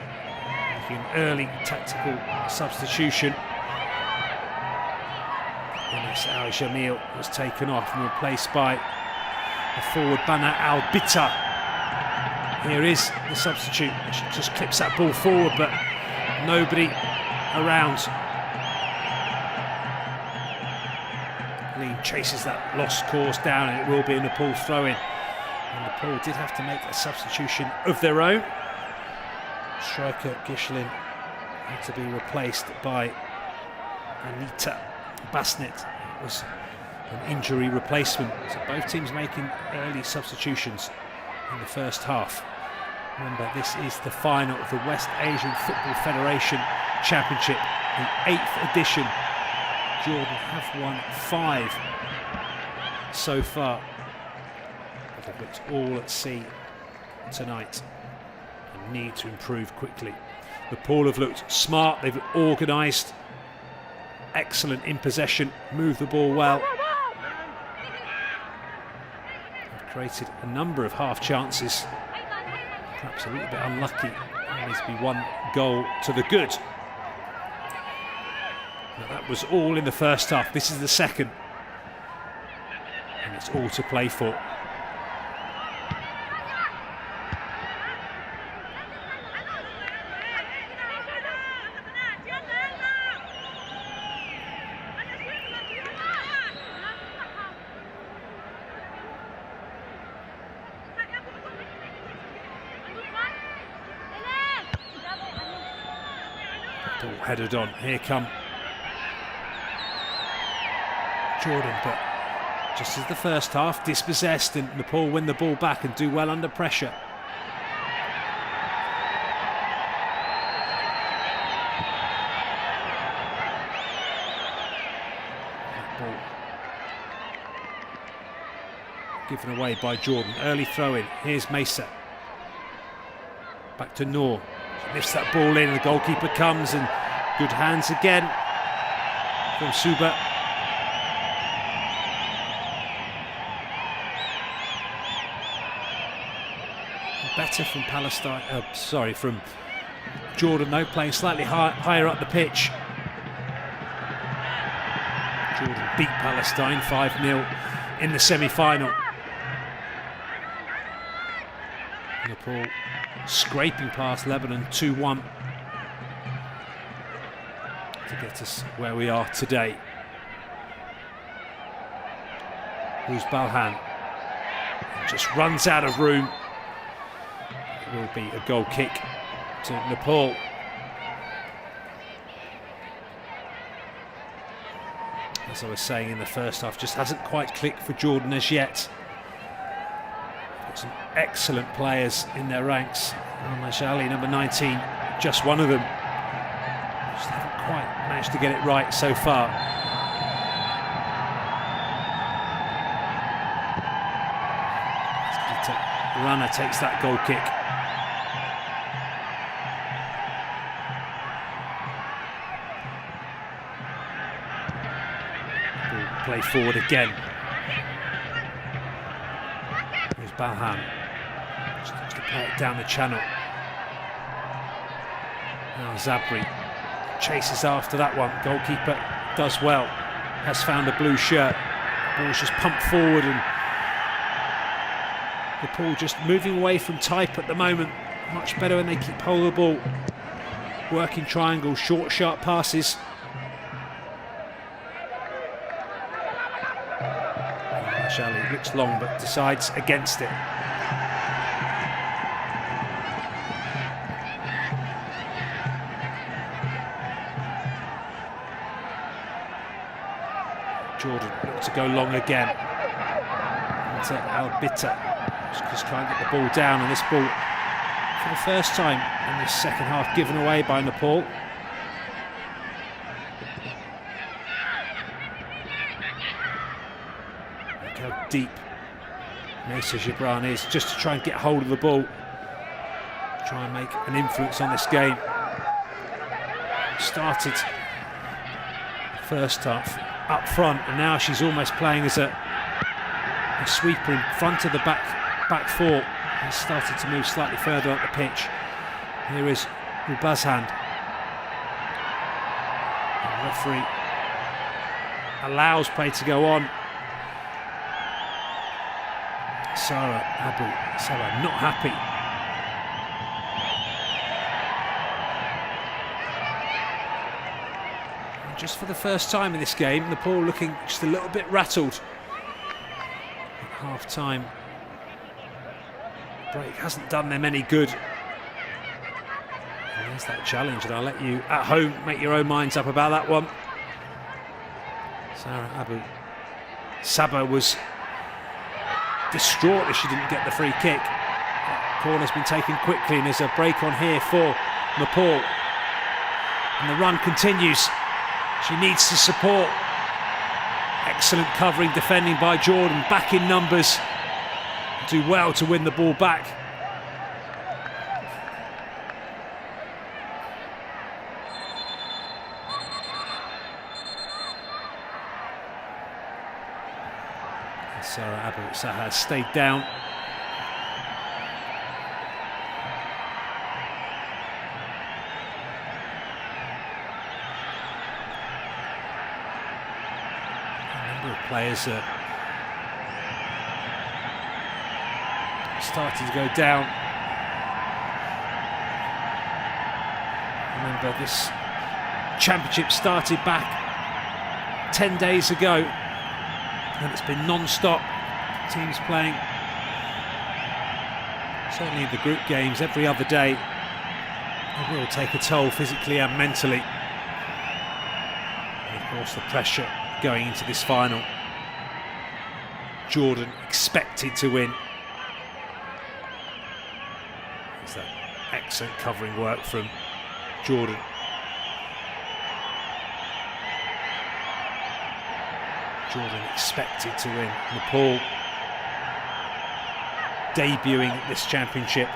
making an early tactical substitution. Enes Al Jamil was taken off and replaced by the forward Bana Al Bitta. Here is the substitute. She just clips that ball forward, but nobody around. Lee chases that lost course down, and it will be a Nepal throw-in. And Nepal did have to make a substitution of their own. Striker Gishlin had to be replaced by Anita Basnet. It was an injury replacement. So both teams making early substitutions in the first half. Remember, this is the final of the West Asian Football Federation Championship, the 8th edition. Jordan have won 5 so far. But they've looked all at sea tonight and need to improve quickly. Nepal have looked smart, they've organised, excellent in possession, moved the ball well. They've created a number of half chances. Perhaps a little bit unlucky. There needs to be 1 goal to the good. But that was all in the first half. This is the second. And it's all to play for. Ball headed on. Here come Jordan, but just as the first half, dispossessed, and Nepal win the ball back and do well under pressure. That ball given away by Jordan. Early throw in. Here's Mesa. Back to Noor. Lifts that ball in, and the goalkeeper comes and Good hands again from Suba. Better from from Jordan though, playing slightly higher up the pitch. Jordan beat Palestine 5-0 in the semi-final. Nepal scraping past Lebanon 2-1 to get us where we are today. Who's Balhan? Just runs out of room. It will be a goal kick to Nepal. As I was saying in the first half, just hasn't quite clicked for Jordan as yet. Got some excellent players in their ranks. Mashali, number 19, just one of them. Just haven't quite managed to get it right so far. Runner takes that goal kick. Play forward again. Here's Balhan. Just looks to play it down the channel. Now Zabri chases after that one. Goalkeeper does well. Has found a blue shirt. Ball's just pumped forward, and Nepal just moving away from type at the moment. Much better when they keep hold of the ball. Working triangles, short, sharp passes. Shali looks long but decides against it. Jordan looks to go long again. To Albita. Just try and get the ball down, and this ball for the first time in this second half given away by Nepal. Look how deep Mesa Gibran is, just to try and get hold of the ball, try and make an influence on this game. Started the first half up front, and now she's almost playing as a sweeper in front of the back four. Has started to move slightly further up the pitch. Here is Rubazhand. The referee allows play to go on. Sarah not happy. And just for the first time in this game, Nepal looking just a little bit rattled at half time. Break hasn't done them any good. And there's that challenge, and I'll let you at home make your own minds up about that one. Sarah Abu Saba was distraught as she didn't get the free kick. That corner's been taken quickly, and there's a break on here for Nepal. And the run continues. She needs to support. Excellent covering, defending by Jordan, back in numbers. Do well to win the ball back. Sarah Abu Saha stayed down. A number of players starting to go down. Remember, this championship started back 10 days ago, and it's been non-stop. Teams playing, certainly in the group games, every other day. It will take a toll physically and mentally. And of course, the pressure going into this final. Jordan expected to win. There's that excellent covering work from Jordan. Jordan expected to win. Nepal debuting at this championship,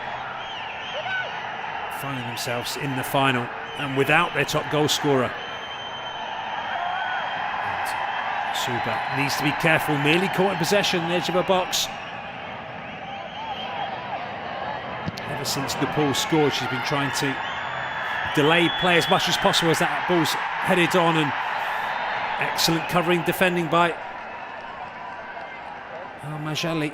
finding themselves in the final and without their top goal scorer. Suba needs to be careful, nearly caught in possession, the edge of a box. Ever since Nepal scored, she's been trying to delay play as much as possible as that ball's headed on, and excellent covering defending by Majali.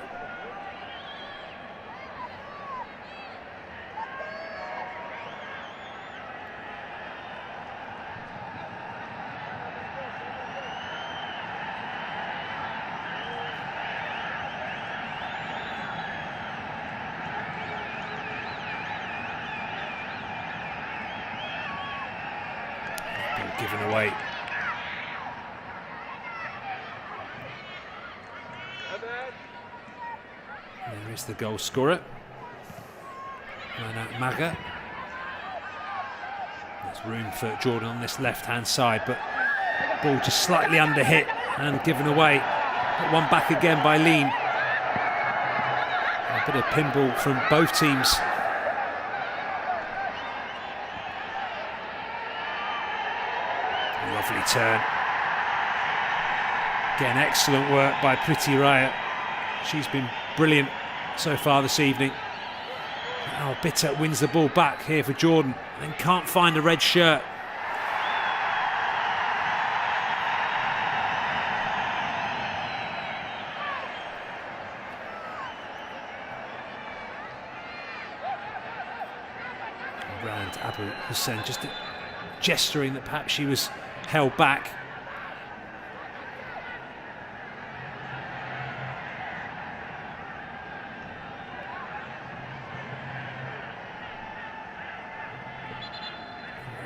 Given away. There is the goal scorer, Mana Maga. There's room for Jordan on this left-hand side, but ball just slightly under hit and given away. But one back again by Lean. A bit of pinball from both teams. Lovely turn. Again, excellent work by Priti Raya. She's been brilliant so far this evening. Bitter wins the ball back here for Jordan and can't find a red shirt. Around Abu Hussein, just gesturing that perhaps she was held back.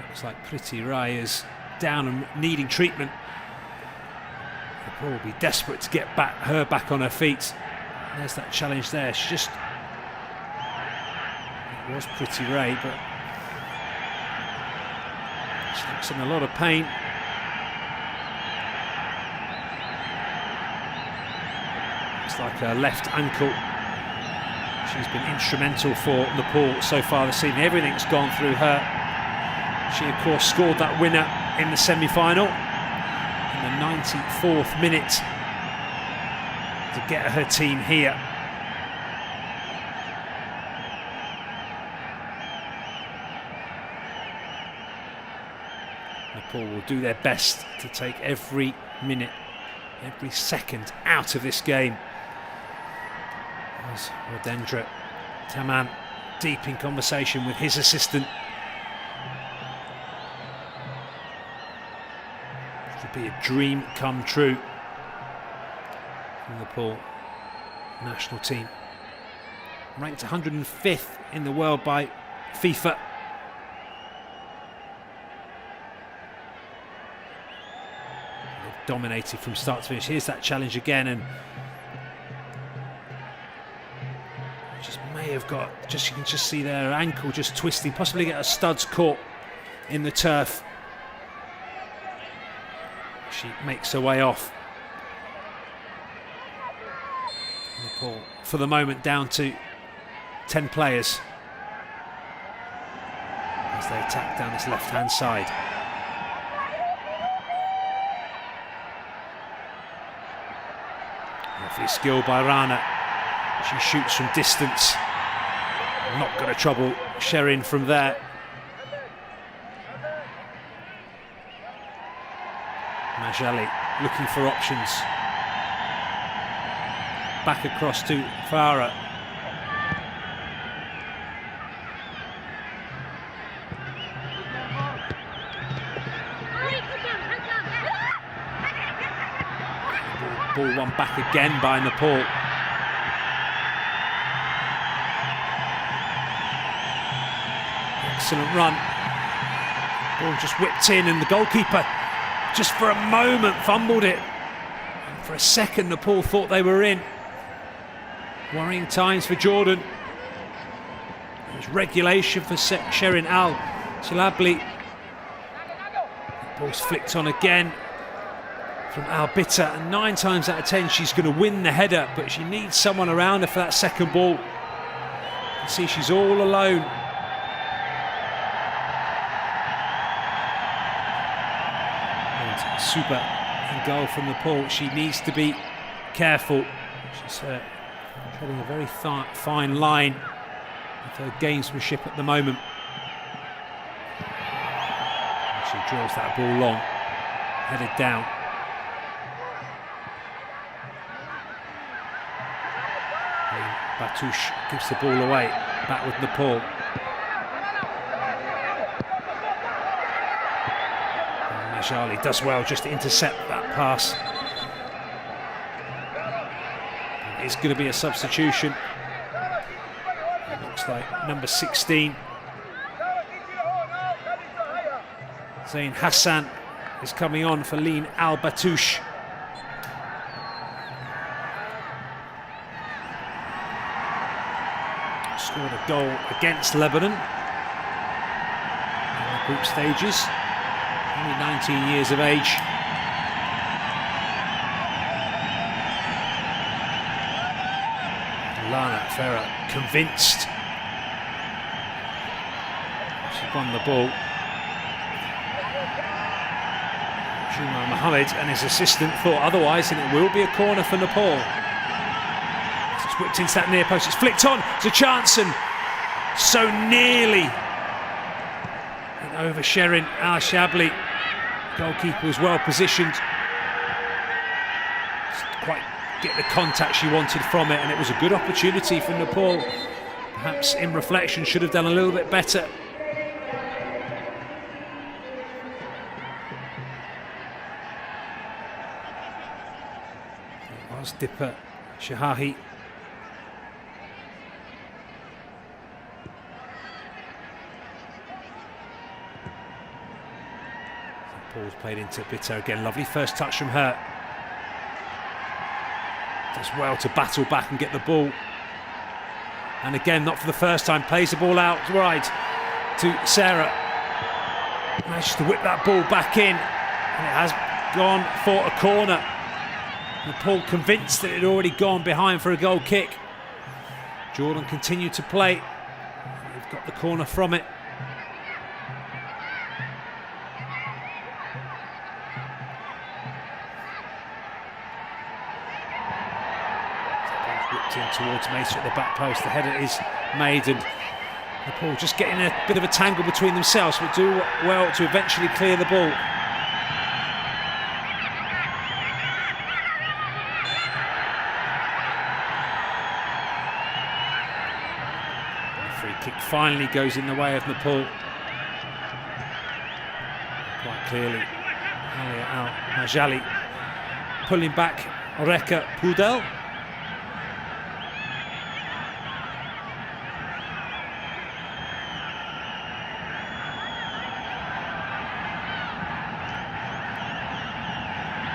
Looks like Priti Raya's down and needing treatment. The ball will be desperate to get her back on her feet. There's that challenge there. She just, it was Priti Raya, but she looks in a lot of pain. It's like her left ankle. She's been instrumental for Nepal so far this evening. Everything's gone through her. She, of course, scored that winner in the semi-final in the 94th minute to get her team here. Nepal will do their best to take every minute, every second out of this game. As Rodendra Taman deep in conversation with his assistant. It would be a dream come true from the Nepal national team. Ranked 105th in the world by FIFA. They've dominated from start to finish. Here's that challenge again, and just may have got, just you can just see their ankle just twisting, possibly get her studs caught in the turf. She makes her way off. Nepal, for the moment, down to 10 players as they attack down this left-hand side. Lovely skill by Rana. She shoots from distance. Not going to trouble Sherin from there. Majali looking for options. Back across to Farah. Ball won back again by Nepal. Excellent run. Ball just whipped in, and the goalkeeper just for a moment fumbled it. And for a second Nepal thought they were in. Worrying times for Jordan. There's regulation for Sherin Al Chilabli. Ball's flicked on again from Al Bitter, and 9 times out of 10 she's going to win the header, but she needs someone around her for that second ball. You can see she's all alone. And Super in goal from Nepal. She needs to be careful. She's treading a very fine line with her gamesmanship at the moment. And she draws that ball long, headed down. And Batouche gives the ball away, back with Nepal. Majali does well just to intercept that pass. It's going to be a substitution. It looks like number 16, Zain Hassan, is coming on for Leen Al Batouche. Scored a goal against Lebanon in the group stages. Only 19 years of age. Lana Ferrer convinced. She won the ball. Jumar Mohammed and his assistant thought otherwise, and it will be a corner for Nepal. It's whipped into that near post. It's flicked on. It's a chance, and so nearly. And over Sherin Al Shabli. Goalkeeper was well positioned. Didn't quite get the contact she wanted from it, and it was a good opportunity for Nepal. Perhaps in reflection should have done a little bit better. It was Dipper Shahahi. Ball's played into Bitter again. Lovely first touch from her. Does well to battle back and get the ball. And again, not for the first time, plays the ball out wide to Sarah. Manages to whip that ball back in. And it has gone for a corner. Nepal convinced that it had already gone behind for a goal kick. Jordan continued to play. They've got the corner from it. In towards Mesa at the back post. The header is made, and Nepal just getting a bit of a tangle between themselves, but do well to eventually clear the ball. The free kick finally goes in the way of Nepal. Quite clearly, Alia Al Majali pulling back Oreka Pudel.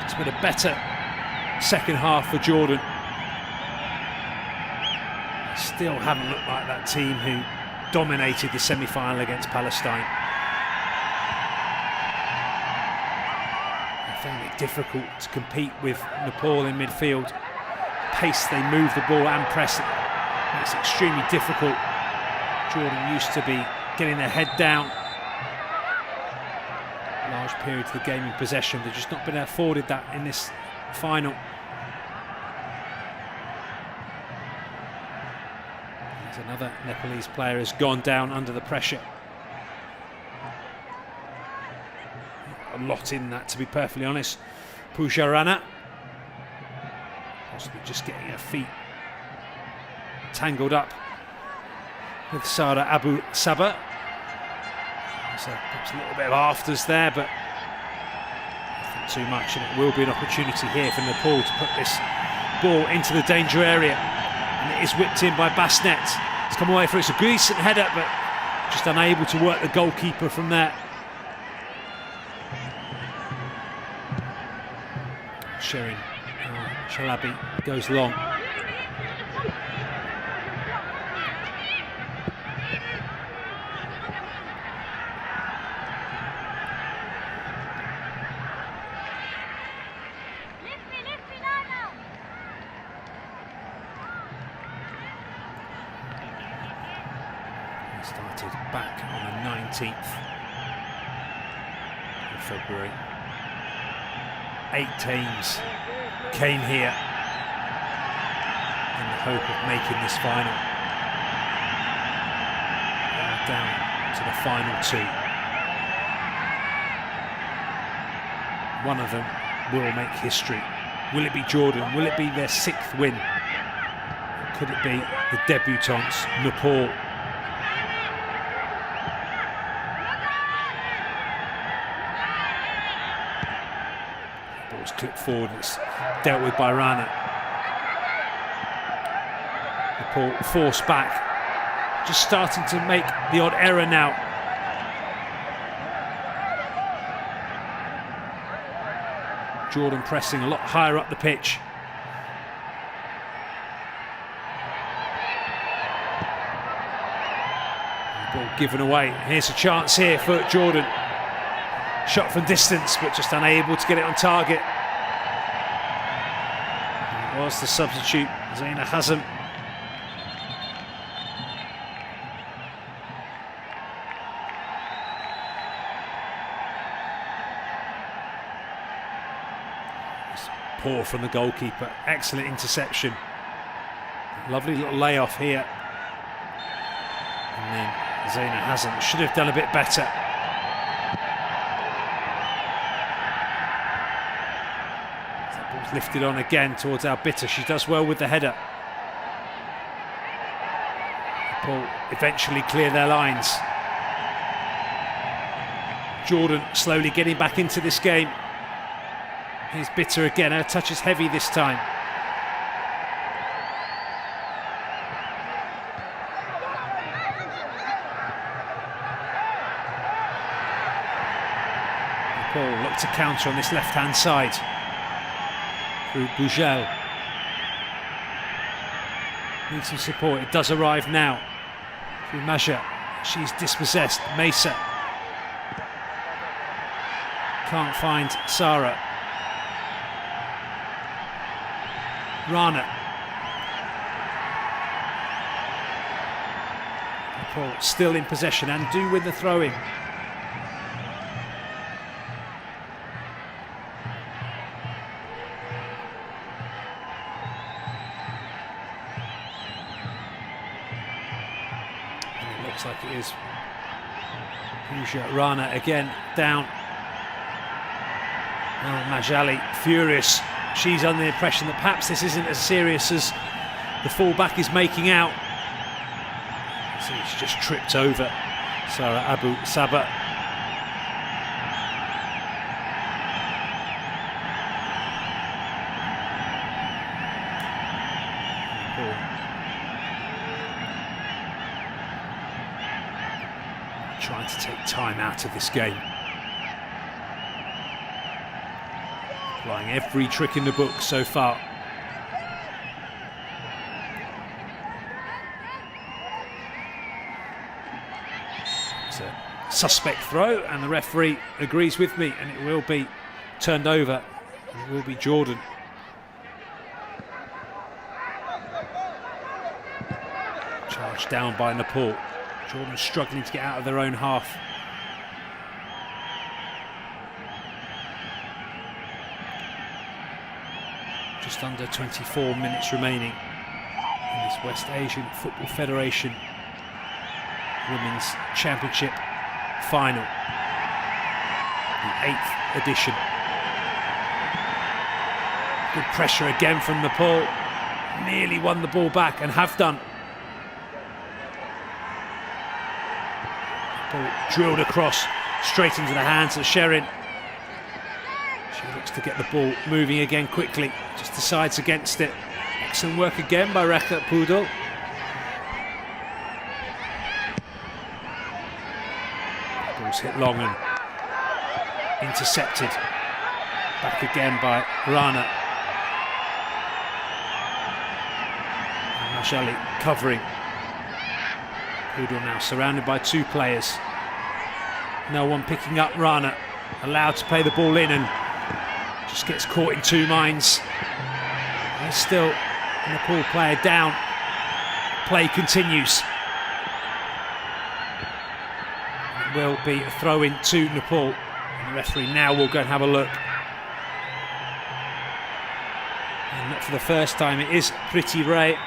It's been a better second half for Jordan. They still haven't looked like that team who dominated the semi-final against Palestine. They found it difficult to compete with Nepal in midfield. Pace they move the ball and press it makes it extremely difficult. Jordan used to be getting their head down. Large periods of the game in possession. They've just not been afforded that in this final. There's another Nepalese player has gone down under the pressure. A lot in that, to be perfectly honest. Pooja Rana possibly just getting her feet tangled up with Sara Abu Sabah. So perhaps a little bit of afters there, but nothing too much, and it will be an opportunity here for Nepal to put this ball into the danger area, and it is whipped in by Basnet. It's come away for it's a decent header, but just unable to work the goalkeeper from there. Sherin Shalabi goes long. Started back on the 19th of February. 8 teams came here in the hope of making this final. Now down to the final 2. One of them will make history. Will it be Jordan? Will it be their 6th win? Or could it be the debutants, Nepal? The ball's clipped forward, it's dealt with by Rana. Nepal forced back, just starting to make the odd error now. Jordan pressing a lot higher up the pitch. The ball given away. Here's a chance here for Jordan. Shot from distance, but just unable to get it on target. And it was the substitute, Zaina Hazem. Poor from the goalkeeper, excellent interception. Lovely little layoff here. And then Zaina Hazem should have done a bit better. That ball's lifted on again towards Albita. She does well with the header. Nepal eventually clear their lines. Jordan slowly getting back into this game. Here's Bitter again, her touch is heavy this time. Nepal look to counter on this left-hand side through Bougel. Needs some support, it does arrive now through Maja. She's dispossessed, Mesa. Can't find Sarah. Rana. Nepal still in possession and do win the throw-in. And it looks like it is Pooja. Rana again down. Oh, Majali furious. She's under the impression that perhaps this isn't as serious as the fullback is making out. So she's just tripped over Sarah Abu Sabah. Trying to take time out of this game. Applying every trick in the book so far. It's a suspect throw and the referee agrees with me and it will be turned over. It will be Jordan. Charged down by Nepal. Jordan struggling to get out of their own half. Just under 24 minutes remaining in this West Asian Football Federation Women's Championship final, the 8th edition. Good pressure again from Nepal. Nearly won the ball back and have done. Ball drilled across straight into the hands of Sherin. She looks to get the ball moving again quickly, just decides against it. Excellent work again by Rekha Pudel. Ball's hit long and intercepted. Back again by Rana. And Majali covering. Pudel now surrounded by 2 players. No one picking up Rana. Allowed to play the ball in and just gets caught in 2 minds. There's still a Nepal player down. Play continues. It will be a throw in to Nepal. And the referee now will go and have a look. And not for the first time, it is Pretty Ray.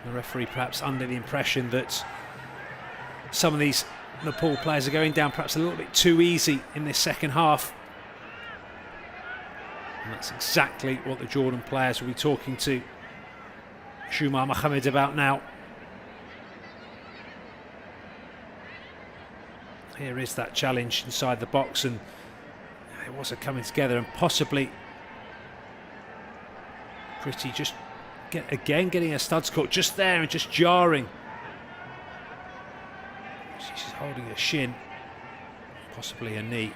The referee perhaps under the impression that some of these Nepal players are going down perhaps a little bit too easy in this second half. And that's exactly what the Jordan players will be talking to Shumar Mohammed about now. Here is that challenge inside the box, and it wasn't coming together, and possibly Pretty just getting a studs caught just there and just jarring. She's holding a shin, possibly a knee,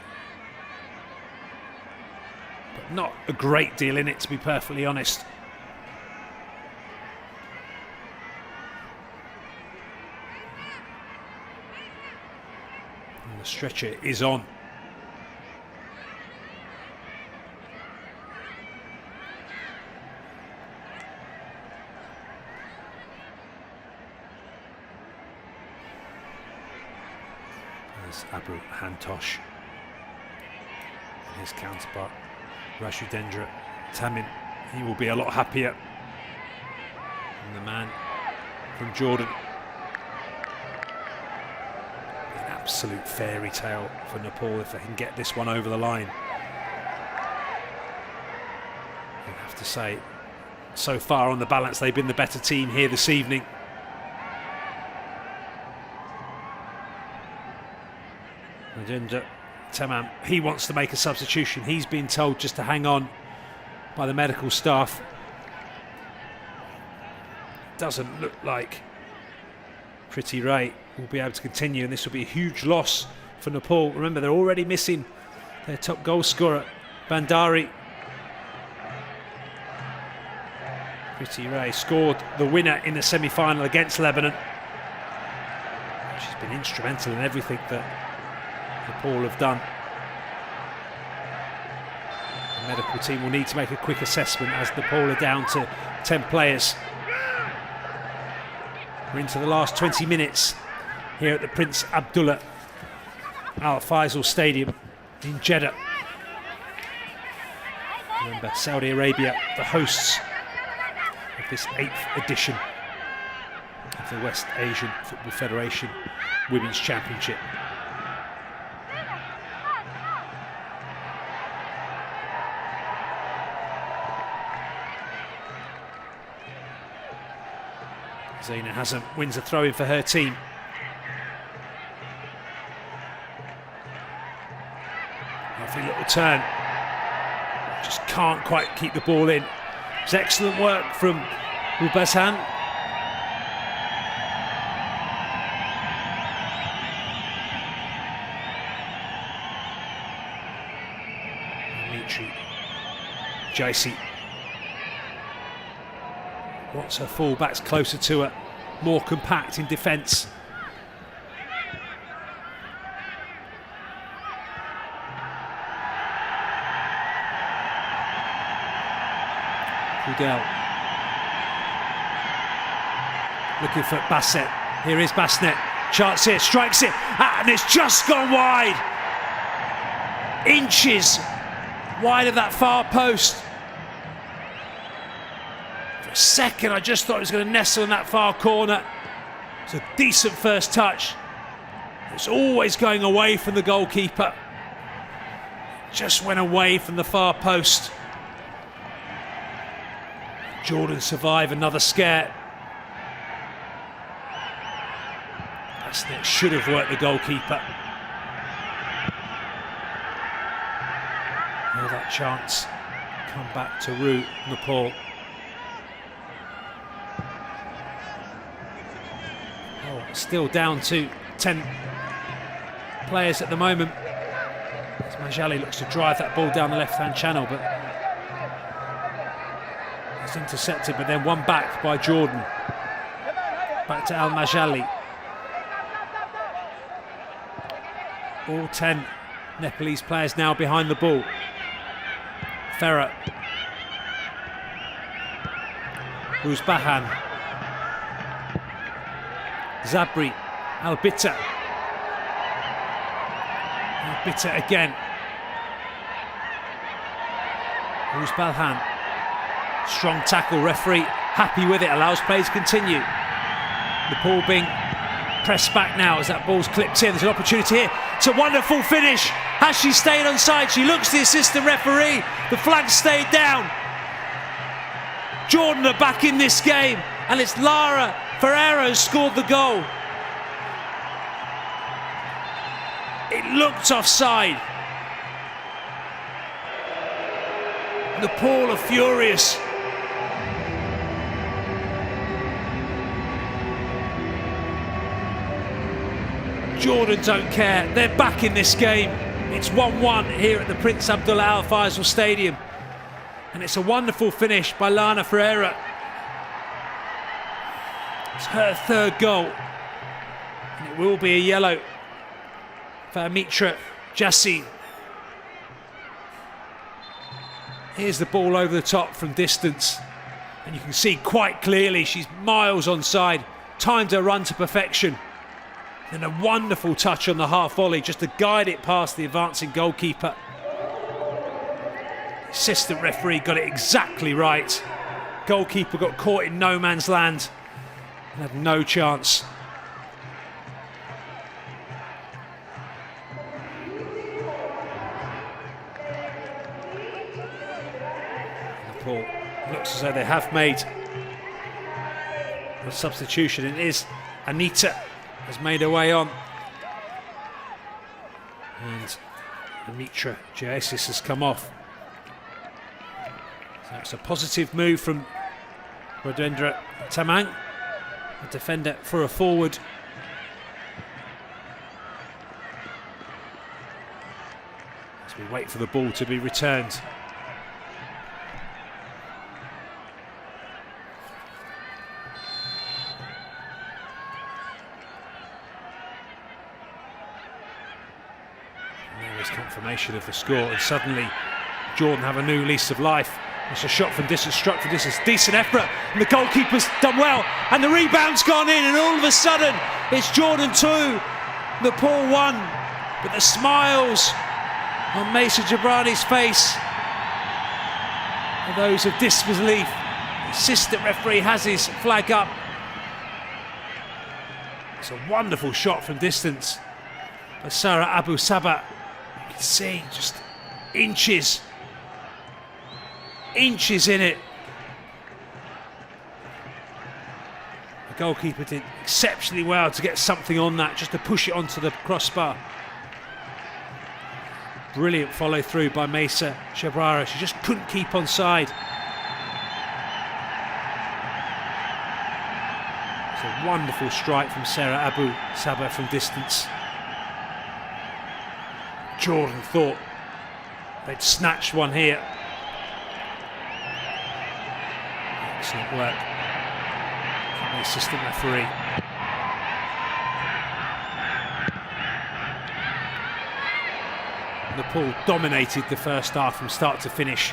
but not a great deal in it, to be perfectly honest. And the stretcher is on. Abu Hantosh and his counterpart Rashidendra Tamim. He will be a lot happier than the man from Jordan. An absolute fairy tale for Nepal if they can get this one over the line. I have to say, so far on the balance, they've been the better team here this evening. And Tamam, he wants to make a substitution. He's been told just to hang on by the medical staff. Doesn't look like Pretty Ray will be able to continue, and this will be a huge loss for Nepal. Remember, they're already missing their top goal scorer, Bandari. Pretty Ray scored the winner in the semi-final against Lebanon. She's been instrumental in everything that Nepal have done. The medical team will need to make a quick assessment as Nepal are down to 10 players. We're into the last 20 minutes here at the Prince Abdullah Al Faisal Stadium in Jeddah. Remember, Saudi Arabia, the hosts of this 8th edition of the West Asian Football Federation Women's Championship. Zaina Hazem wins a throw-in for her team. Lovely little turn. Just can't quite keep the ball in. It's excellent work from Ubazhan. Mitri Jaisi wants her full-backs closer to her, more compact in defence. Udell looking for Bassett. Here is Basnet. Chance here, strikes it, and it's just gone wide. Inches wide of that far post. For a second, I just thought it was going to nestle in that far corner. It's a decent first touch. It's always going away from the goalkeeper. Just went away from the far post. Jordan survive another scare. Basnet should have worked the goalkeeper. Now that chance come back to root Nepal. Oh, still down to 10 players at the moment. As Majali looks to drive that ball down the left-hand channel, but it's intercepted, but then won back by Jordan. Back to Al Majali. All 10 Nepalese players now behind the ball. Farah. Uzbahan. Zabri. Albita. Bitter again. Who's Balhan? Strong tackle, referee happy with it, allows play to continue. Nepal being pressed back now as that ball's clipped in. There's an opportunity here. It's a wonderful finish. Has she stayed on side? She looks to the assistant referee. The flag stayed down. Jordan are back in this game, and it's Lara Ferreira who scored the goal. It looked offside. Nepal are furious. Jordan don't care. They're back in this game. It's 1-1 here at the Prince Abdullah Al Faisal Stadium. And it's a wonderful finish by Lana Ferreira. It's her third goal. And it will be a yellow for Amitra Jassi. Here's the ball over the top from distance. And you can see quite clearly she's miles onside. Timed her run to perfection. And a wonderful touch on the half volley just to guide it past the advancing goalkeeper. Assistant referee got it exactly right. Goalkeeper got caught in no man's land and had no chance. Nepal looks as though they have made a substitution. It is Anita has made her way on. And Amitra Jaesis has come off. So it's a positive move from Rodendra Tamang, a defender for a forward. As we wait for the ball to be returned. Confirmation of the score, and suddenly Jordan have a new lease of life. It's a shot from distance, struck from distance, decent effort, and the goalkeeper's done well, and the rebound's gone in, and all of a sudden it's Jordan 2, Nepal 1. But the smiles on Mesa Jabrani's face are those of disbelief. The assistant referee has his flag up. It's a wonderful shot from distance by Sarah Abu Sabah. See, just inches in it. The goalkeeper did exceptionally well to get something on that, just to push it onto the crossbar. Brilliant follow through by Mesa Shabrara. She just couldn't keep on side. It's a wonderful strike from Sarah Abu Sabah from distance. Jordan thought they'd snatched one here. Excellent work from the assistant referee. Nepal dominated the first half from start to finish.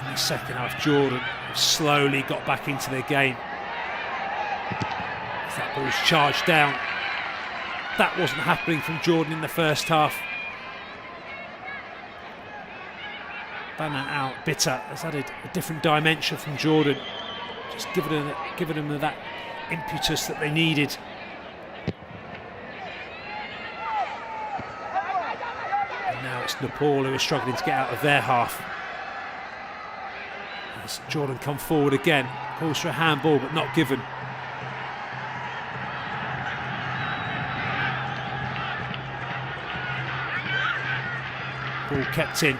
In the second half, Jordan slowly got back into their game. As that ball's charged down. That wasn't happening from Jordan in the first half. Bana out, Bitter has added a different dimension from Jordan. Just giving them that impetus that they needed. And now it's Nepal who are struggling to get out of their half. As Jordan come forward again, calls for a handball but not given. Ball kept in.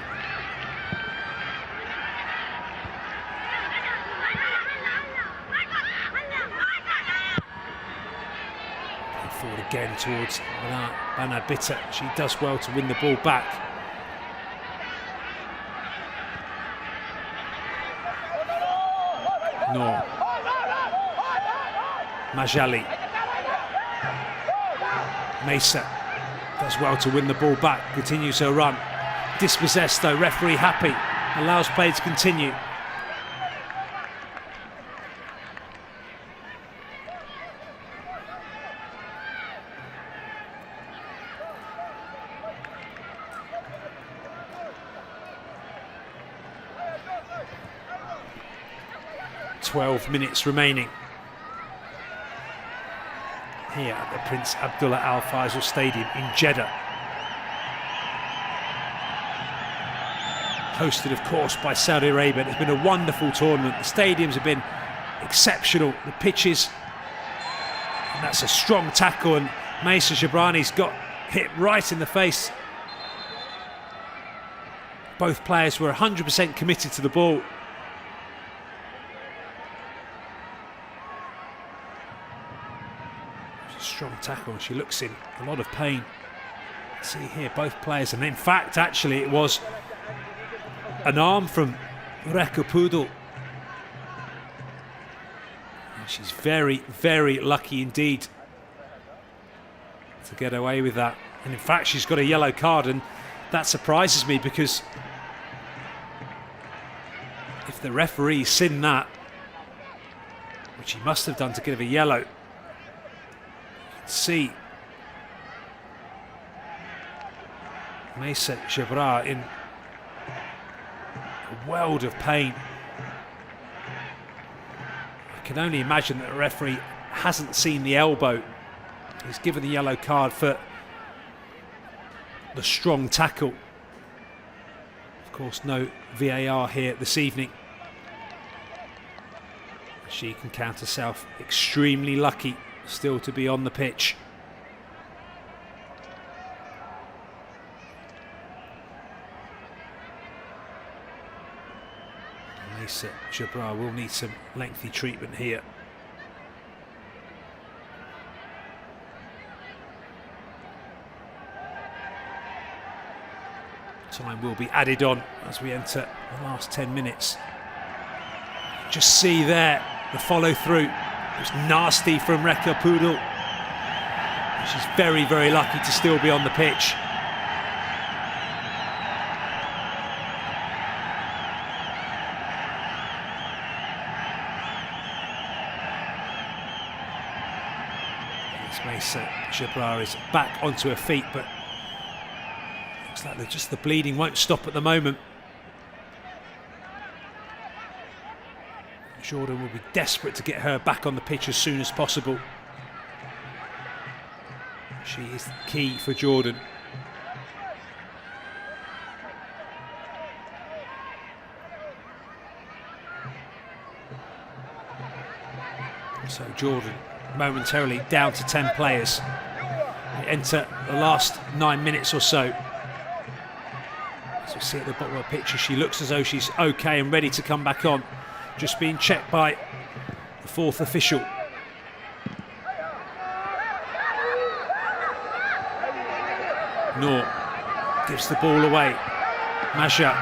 Forward again towards Bana Bitter. She does well to win the ball back. Noor. Majali. Mesa does well to win the ball back. Continues her run. Dispossessed though, referee happy, allows play to continue. 12 minutes remaining here at the Prince Abdullah Al Faisal Stadium in Jeddah. Hosted, of course, by Saudi Arabia. It's been a wonderful tournament. The stadiums have been exceptional. The pitches, and that's a strong tackle, and Maisa Jabrani's got hit right in the face. Both players were 100% committed to the ball. Strong tackle, and she looks in a lot of pain. See here, both players, and in fact, actually, it was an arm from Rekha Pudel. And she's very, very lucky indeed to get away with that. And in fact, she's got a yellow card, and that surprises me, because if the referee seen that, which he must have done to give a yellow, see Maisa Jabra in a world of pain. I can only imagine that the referee hasn't seen the elbow. He's given the yellow card for the strong tackle. Of course, no VAR here this evening. She can count herself extremely lucky still to be on the pitch. Maisa Jabra will need some lengthy treatment here. Time will be added on as we enter the last 10 minutes. Just see there the follow through. It was nasty from Rekha Pudel. She's very, very lucky to still be on the pitch. Maisa Jabra is back onto her feet, but looks like just the bleeding won't stop at the moment. Jordan will be desperate to get her back on the pitch as soon as possible. She is key for Jordan. So Jordan momentarily down to 10 players. They enter the last 9 minutes or so. As we see at the bottom of the picture, she looks as though she's okay and ready to come back on. Just being checked by the fourth official. Noor gives the ball away. Masha.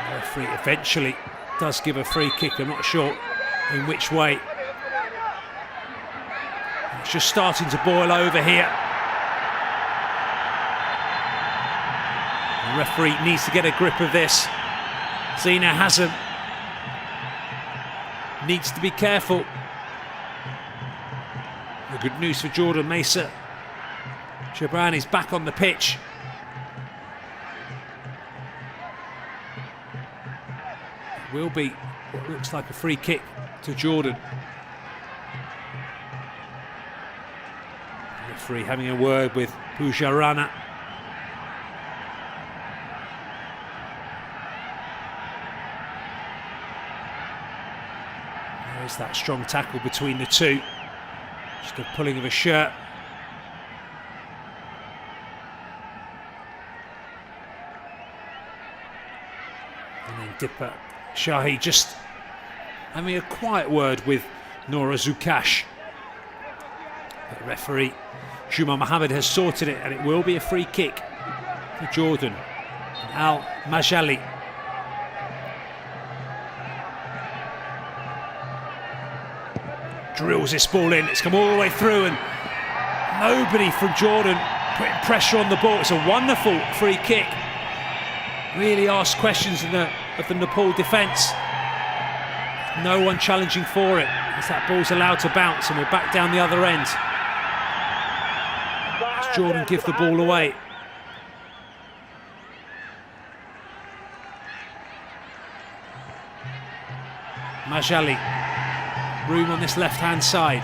The referee eventually does give a free kick. I'm not sure in which way. It's just starting to boil over here. The referee needs to get a grip of this. Zina Hazem needs to be careful. The good news for Jordan, Maisa Jabran is back on the pitch. It will be what looks like a free kick to Jordan. The referee having a word with Pooja Rana. There's that strong tackle between the two. Just a pulling of a shirt. And then Dipper Shahi just having a quiet word with Nora Zukash. The referee, Juma Mohammed, has sorted it, and it will be a free kick for Jordan. Al Majali. Drills this ball in, it's come all the way through, and nobody from Jordan putting pressure on the ball. It's a wonderful free kick. Really asks questions of the Nepal defence. No one challenging for it as that ball's allowed to bounce, and we're back down the other end. As Jordan give the ball away. Majali. Room on this left-hand side.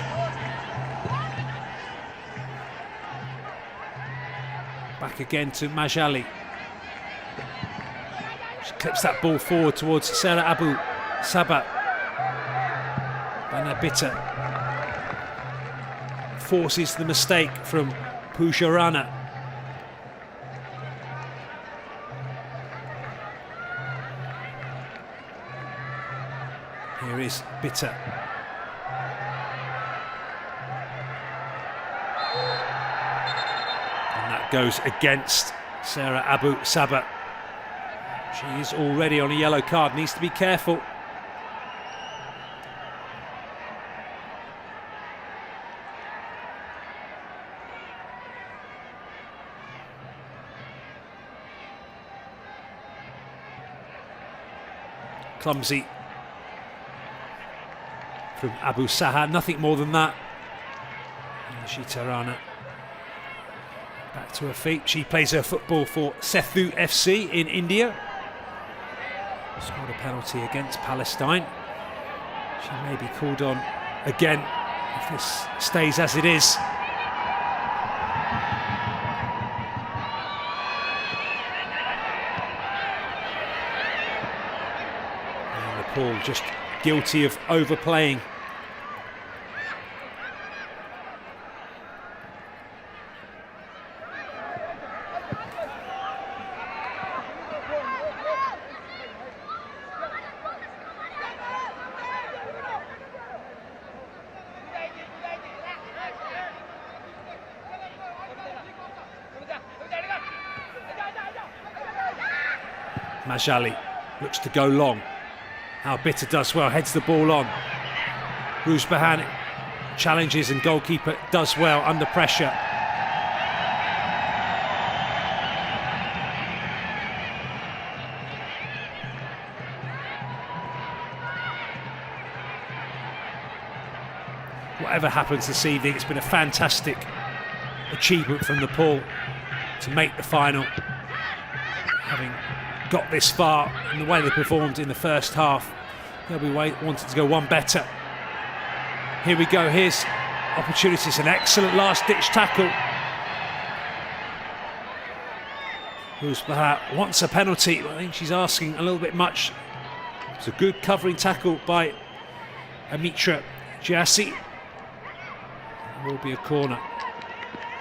Back again to Majali. She clips that ball forward towards Sarah Abu Sabah. Bitter forces the mistake from Pujarana. Here is Bitter. And that goes against Sarah Abu Sabah. She is already on a yellow card, needs to be careful. Clumsy from Abu Saha, nothing more than that. Shitarana back to her feet. She plays her football for Sethu FC in India. Scored a penalty against Palestine. She may be called on again if this stays as it is. And Nepal just guilty of overplaying. Majali looks to go long. How Bitter does well, heads the ball on. Ruzbahan challenges and goalkeeper does well under pressure. Whatever happens this evening, it's been a fantastic achievement from Nepal to make the final. Having got this far in the way they performed in the first half, they'll be wanting to go one better. Here we go, here's opportunities, an excellent last-ditch tackle. Ruzbaha wants a penalty, I think she's asking a little bit much. It's a good covering tackle by Amitra Jassi. It will be a corner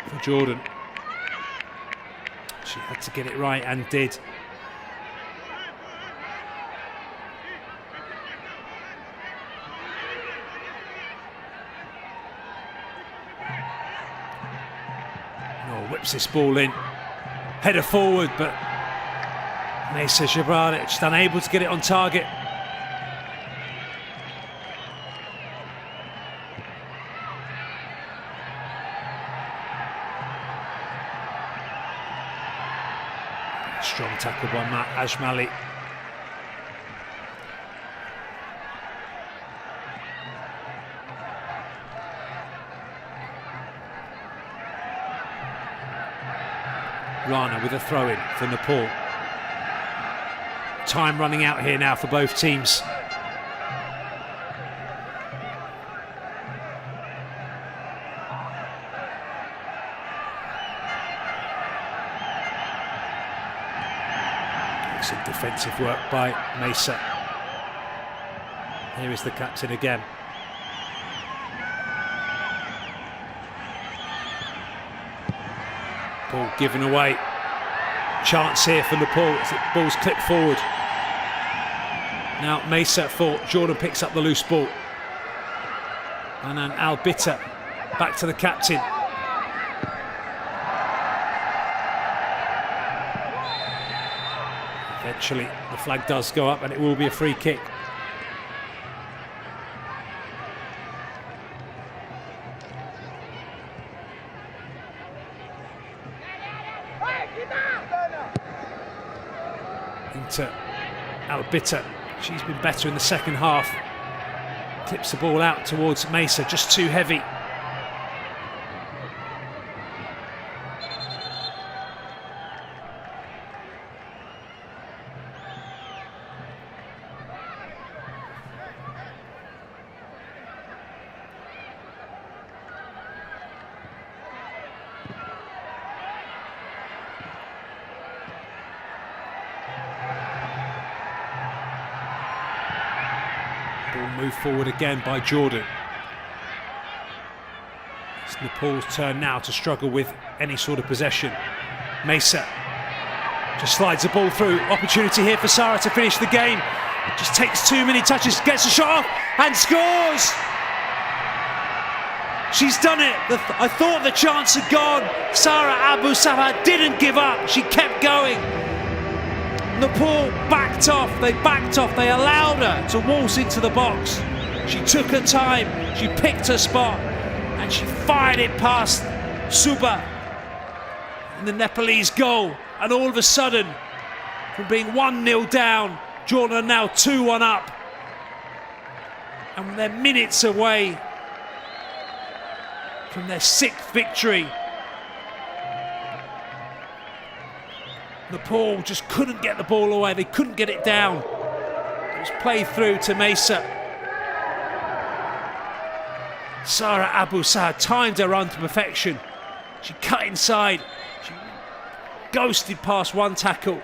for Jordan. She had to get it right and did. Whips this ball in, header forward, but Mesa Jabranic just unable to get it on target. Strong tackle by Matt Ajmali. Rana with a throw-in for Nepal. Time running out here now for both teams. Excellent defensive work by Mesa. Here is the captain again. Ball given away. Chance here for Nepal as the ball's clipped forward. Now Mesa for Jordan picks up the loose ball. And then Al Bitter back to the captain. Eventually the flag does go up and it will be a free kick. Into Al Bitter. She's been better in the second half. Clips the ball out towards Mesa, just too heavy. Move forward again by Jordan. It's Nepal's turn now to struggle with any sort of possession. Mesa just slides the ball through. Opportunity here for Sarah to finish the game. Just takes too many touches, gets a shot off and scores! She's done it. I thought the chance had gone. Sarah Abu Safa didn't give up. She kept going. Nepal backed off. They backed off. They allowed her to waltz into the box. She took her time. She picked her spot. And she fired it past Suba in the Nepalese goal. And all of a sudden, from being 1-0 down, Jordan are now 2-1 up. And they're minutes away from their 6th victory. Nepal just couldn't get the ball away. They couldn't get it down. It was played through to Mesa. Sarah Abu Saad timed her run to perfection. She cut inside. She ghosted past one tackle.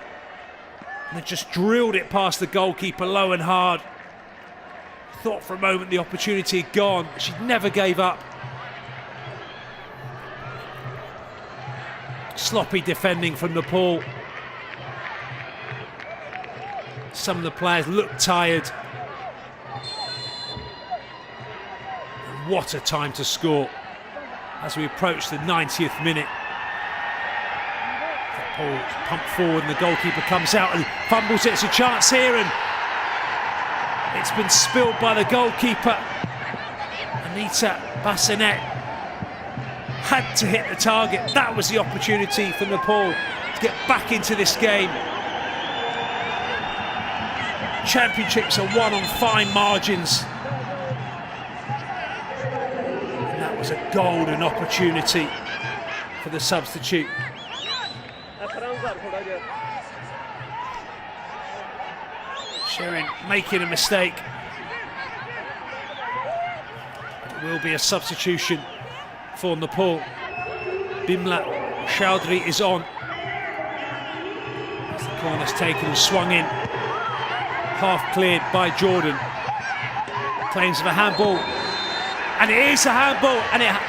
And then just drilled it past the goalkeeper low and hard. Thought for a moment the opportunity had gone. She never gave up. Sloppy defending from Nepal. Some of the players look tired. And what a time to score as we approach the 90th minute. That ball pumped forward and the goalkeeper comes out and fumbles it. It's a chance here and it's been spilled by the goalkeeper. Anita Bassinet had to hit the target. That was the opportunity for Nepal to get back into this game. Championships are won on fine margins. And that was a golden opportunity for the substitute. Sherin making a mistake. It will be a substitution for Nepal. Bimla Chowdhury is on. As the corner's taken and swung in. Half cleared by Jordan. Claims of a handball. And it is a handball. And I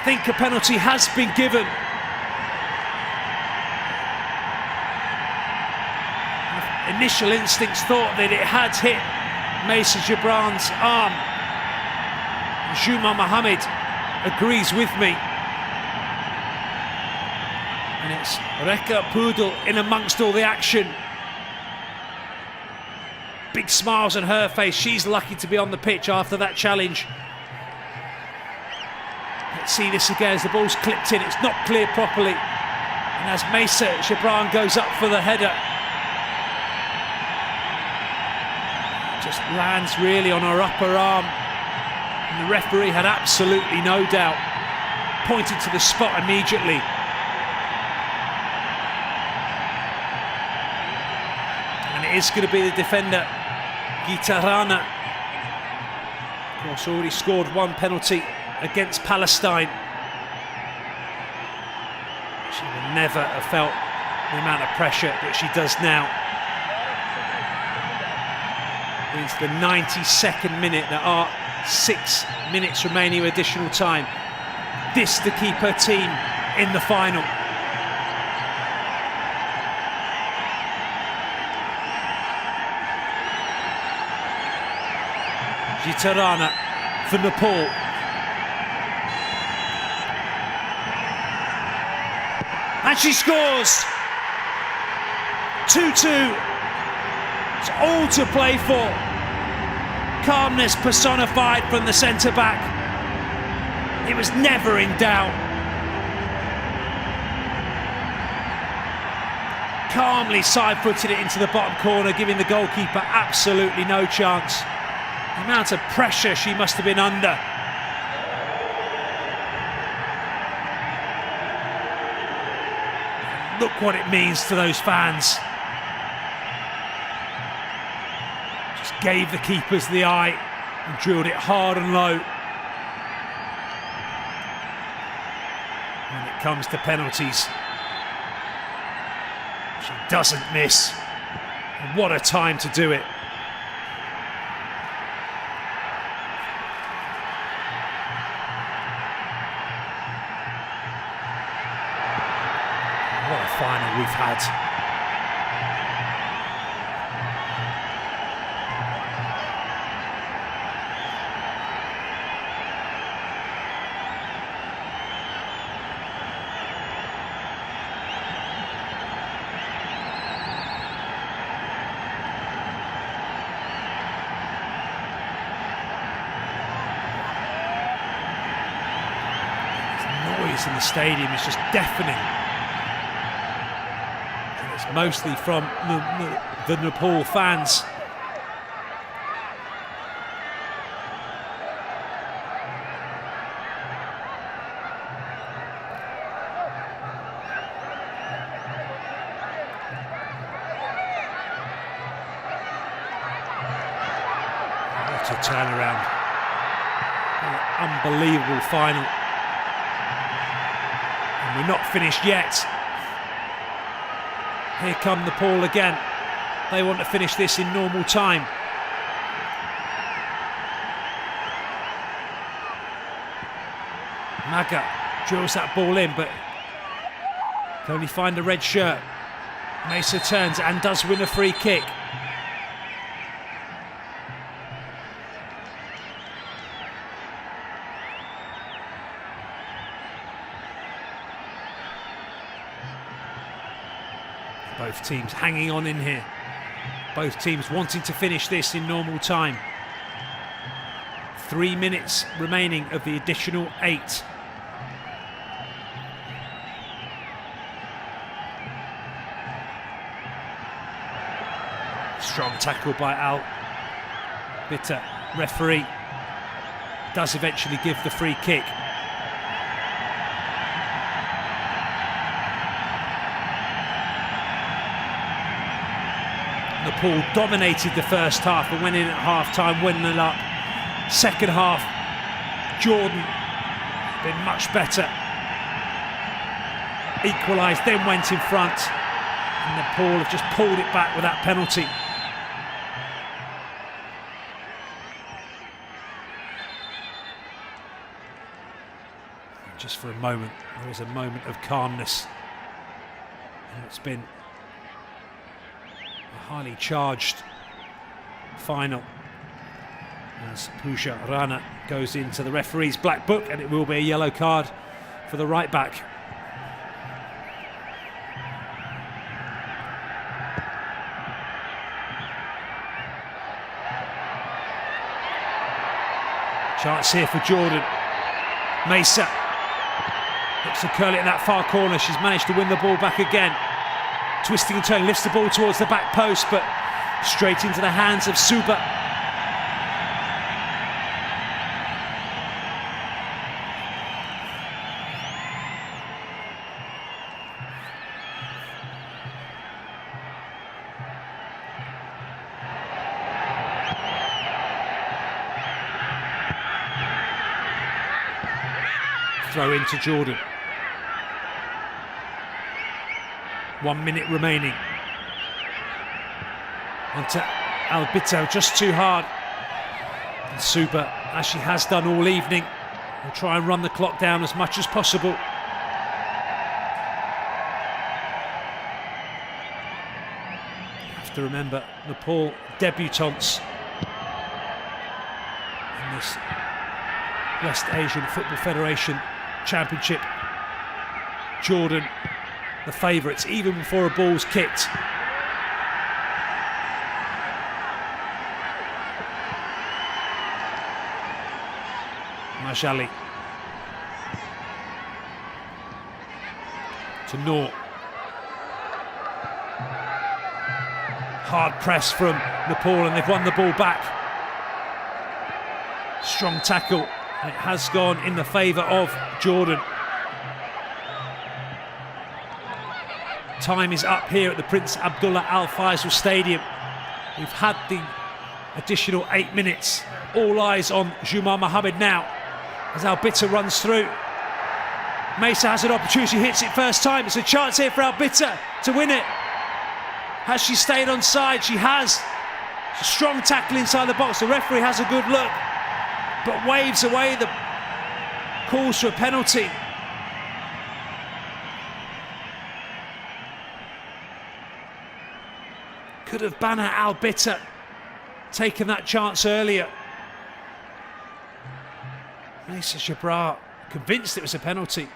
think a penalty has been given. Initial instincts thought that it had hit Mesa Gibran's arm. Juma Mohammed agrees with me. And it's Reka Poodle in amongst all the action. Big smiles on her face. She's lucky to be on the pitch after that challenge. Let's see this again as the ball's clipped in. It's not cleared properly. And as Mesa Gibran goes up for the header, just lands really on her upper arm. And the referee had absolutely no doubt. Pointed to the spot immediately. And it is going to be the defender, Gitarana. Of course, already scored one penalty against Palestine. She would never have felt the amount of pressure that she does now. It's the 92nd minute. There are 6 minutes remaining of additional time. This to keep her team in the final. Gitarana for Nepal. And she scores! 2-2. It's all to play for. Calmness personified from the centre-back. It was never in doubt. Calmly side-footed it into the bottom corner, giving the goalkeeper absolutely no chance. The amount of pressure she must have been under. Look what it means to those fans. Just gave the keepers the eye and drilled it hard and low. When it comes to penalties, she doesn't miss. What a time to do it. What a final we've had. In the stadium is just deafening, and it's mostly from the Nepal fans. What a turnaround. An unbelievable final. We're not finished yet. Here come Nepal again. They want to finish this in normal time. Maga drills that ball in, but can only find a red shirt. Mesa turns and does win a free kick. Both teams hanging on in here. Both teams wanting to finish this in normal time. 3 minutes remaining of the additional 8. Strong tackle by Al Bitter. Referee does eventually give the free kick. Nepal dominated the first half and went in at half-time, winning it up. Second half, Jordan been much better. Equalised, then went in front. And Nepal have just pulled it back with that penalty. Just for a moment, there was a moment of calmness. And it's been a highly charged final as Pusha Rana goes into the referee's black book, and it will be a yellow card for the right back. Chance here for Jordan. Mesa looks to curl it in that far corner. She's managed to win the ball back again. Twisting and turning, lifts the ball towards the back post, but straight into the hands of Suba. Throw into Jordan. 1 minute remaining. Onto Albito, just too hard. And Suba, as she has done all evening, will try and run the clock down as much as possible. You have to remember, Nepal debutants in this West Asian Football Federation Championship. Jordan, the favourites, even before a ball's kicked. Majali to Noor. Hard press from Nepal, and they've won the ball back. Strong tackle. It has gone in the favour of Jordan. Time is up here at the Prince Abdullah Al Faisal Stadium. We've had the additional 8 minutes. All eyes on Jumar Mohammed now as Albita runs through. Mesa has an opportunity, hits it first time. It's a chance here for Albita to win it. Has she stayed on side? She has. It's a strong tackle inside the box. The referee has a good look, but waves away the calls for a penalty. Could have Bana Al-Bitter taken that chance earlier. Maysa Jabrar convinced it was a penalty.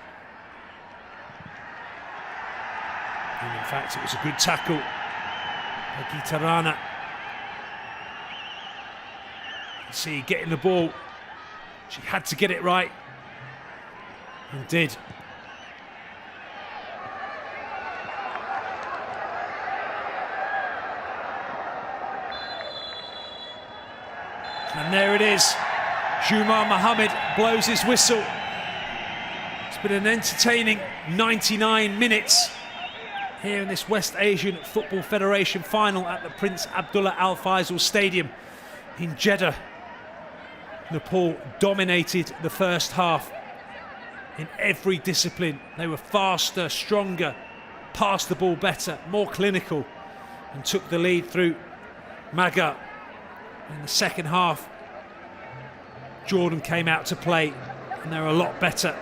And in fact, it was a good tackle by Gitarana. See, getting the ball. She had to get it right. And did. And there it is. Jumar Mohammed blows his whistle. It's been an entertaining 99 minutes here in this West Asian Football Federation final at the Prince Abdullah Al Faisal Stadium in Jeddah. Nepal dominated the first half in every discipline. They were faster, stronger, passed the ball better, more clinical, and took the lead through Maga. In the second half, Jordan came out to play and they were a lot better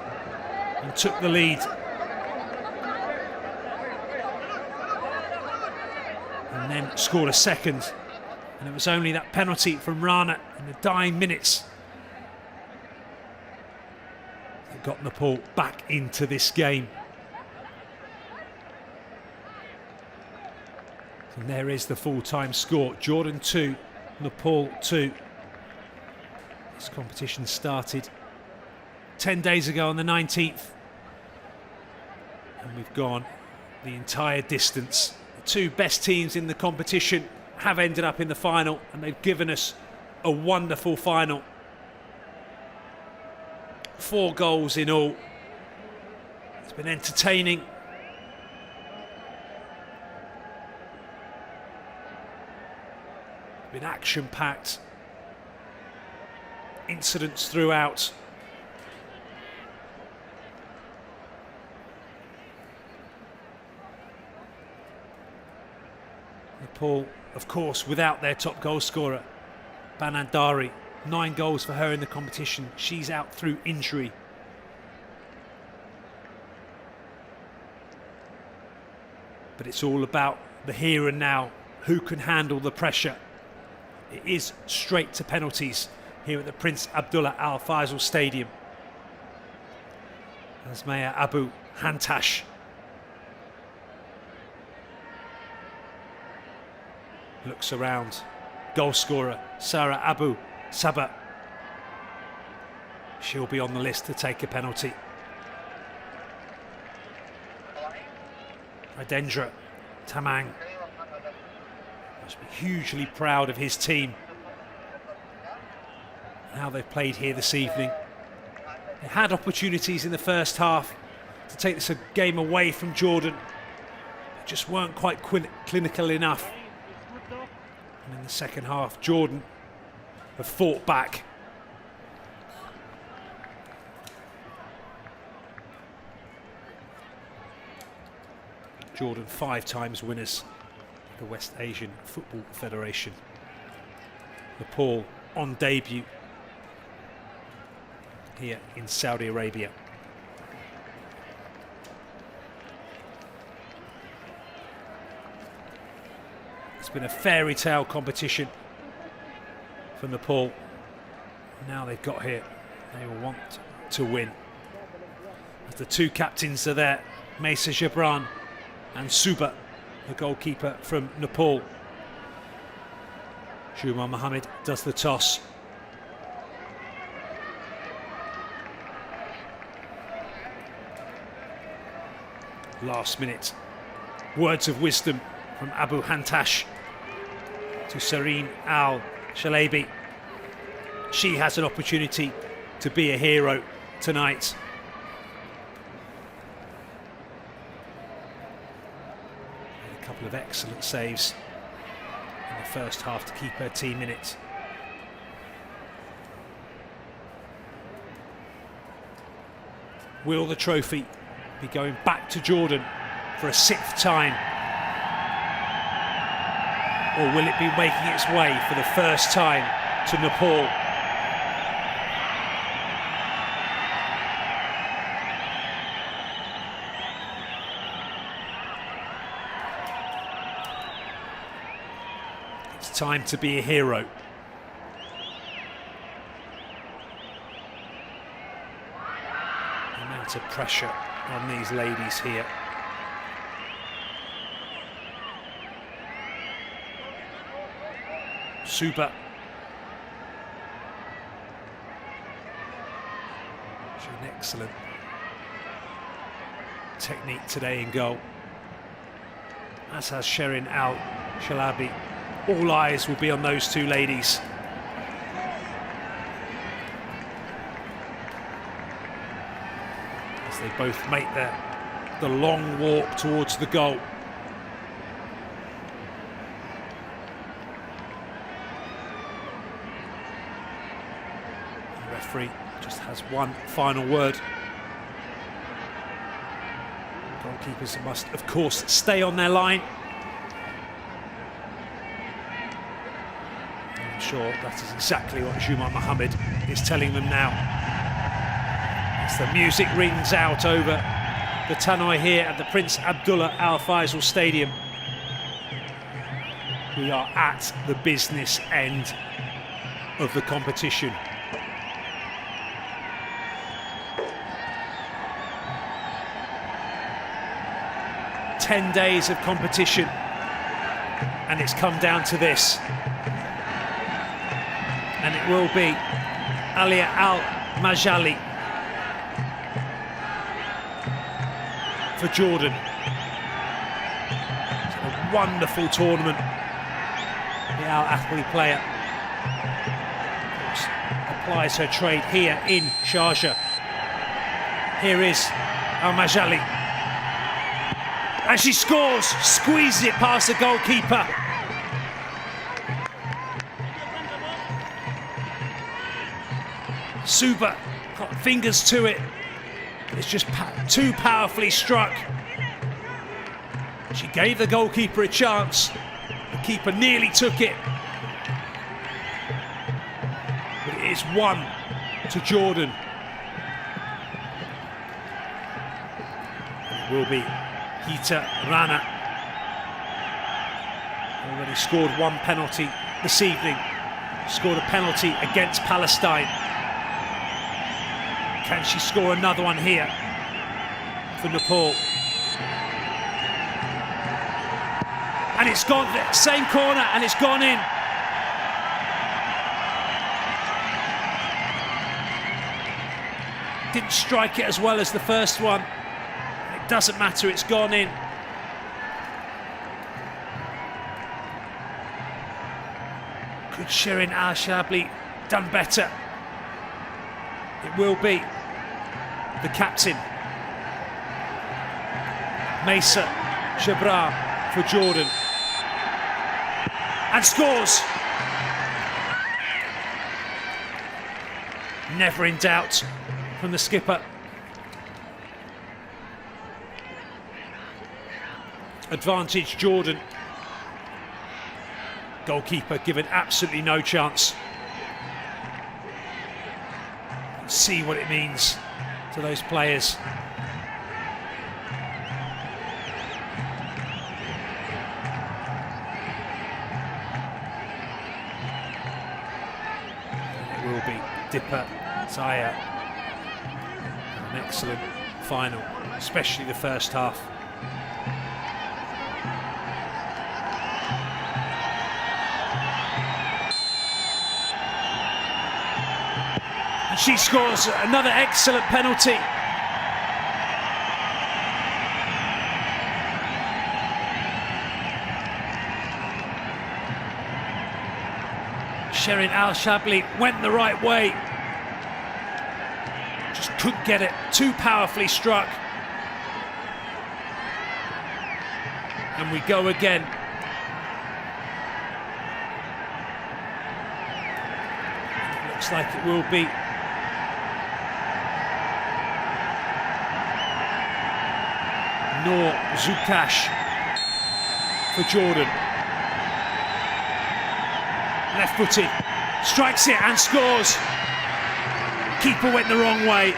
and took the lead. And then scored a second. And it was only that penalty from Rana in the dying minutes that got Nepal back into this game. And there is the full-time score. Jordan 2, Nepal 2. This competition started 10 days ago on the 19th. And we've gone the entire distance. The two best teams in the competition have ended up in the final, and they've given us a wonderful final. 4 goals in all. It's been entertaining. Been action-packed. Incidents throughout. Nepal, of course, without their top goal scorer, Banandari. 9 goals for her in the competition. She's out through injury. But it's all about the here and now. Who can handle the pressure? It is straight to penalties here at the Prince Abdullah Al Faisal Stadium. Asmaya Abu Hantash looks around. Goal scorer Sarah Abu Sabah. She'll be on the list to take a penalty. Radendra Tamang must be hugely proud of his team and how they've played here this evening. They had opportunities in the first half to take this game away from Jordan, but just weren't quite clinical enough. And in the second half, Jordan have fought back. Jordan 5 times winners of the West Asian Football Federation. Nepal on debut here in Saudi Arabia. It's been a fairy tale competition for Nepal. Now they've got here, they will want to win. As the 2 captains are there, Maysa Jabran and Suba, the goalkeeper from Nepal. Jumar Mohammed does the toss. Last minute, words of wisdom from Abu Hantash to Sareen Al-Shalabi. She has an opportunity to be a hero tonight. And a couple of excellent saves in the first half to keep her team in it. Will the trophy be going back to Jordan for a 6th time? Or will it be making its way for the first time to Nepal? It's time to be a hero. The amount of pressure on these ladies here. Super. Showing excellent technique today in goal, as has Sherin Al-Shalabi. All eyes will be on those two ladies. As they both make the long walk towards the goal. The referee just has one final word. Goalkeepers must, of course, stay on their line. I'm sure that is exactly what Juma Mohammed is telling them now. As the music rings out over the tannoy here at the Prince Abdullah Al Faisal Stadium. We are at the business end of the competition. "10 days of competition, and it's come down to this." And it will be Alia Al-Majali for Jordan. It's a wonderful tournament. The Al Ahly player, of course, applies her trade here in Sharjah. Here is Al-Majali. And she scores, squeezes it past the goalkeeper. Suba got fingers to it. It's just too powerfully struck. She gave the goalkeeper a chance. The keeper nearly took it. But it is 1 to Jordan. It will be Hita Rana. Already scored one penalty this evening. Scored a penalty against Palestine. Can she score another one here for Nepal? And it's gone, same corner, and it's gone in. Didn't strike it as well as the first one. It doesn't matter, it's gone in. Could Sherin Al-Shabli done better? It will be the captain, Mesa Jabra, for Jordan. And scores! Never in doubt from the skipper. Advantage Jordan. Goalkeeper given absolutely no chance. See what it means to those players. It will be Dipper Zaya. An excellent final, especially the first half. And she scores another excellent penalty. Sherin Al-Shabli went the right way. Just couldn't get it, too powerfully struck. And we go again. It looks like it will be Noor Zukash for Jordan. Left-footed, strikes it and scores. Keeper went the wrong way.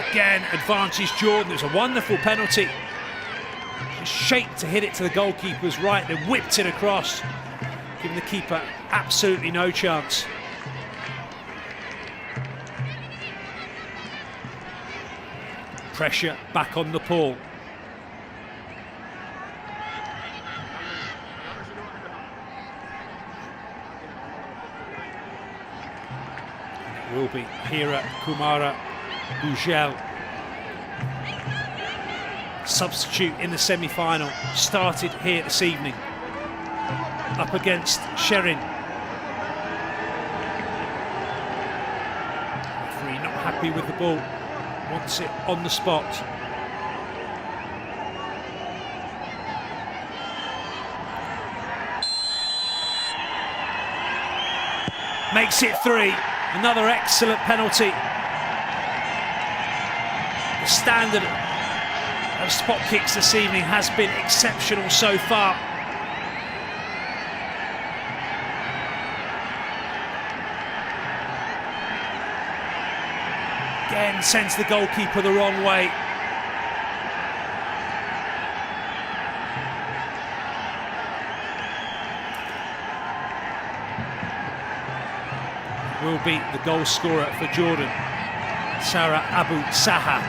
Again, advantage Jordan. It was a wonderful penalty. Just shaped to hit it to the goalkeeper's right, then whipped it across, giving the keeper absolutely no chance. Pressure back on Nepal. It will be Hira Kumara Bujel, substitute in the semi-final, started here this evening, up against Sherin. Referee not happy with the ball, wants it on the spot. Makes it 3, another excellent penalty. The standard of spot kicks this evening has been exceptional so far. Again, sends the goalkeeper the wrong way. Will be the goal scorer for Jordan, Sarah Abu Saha.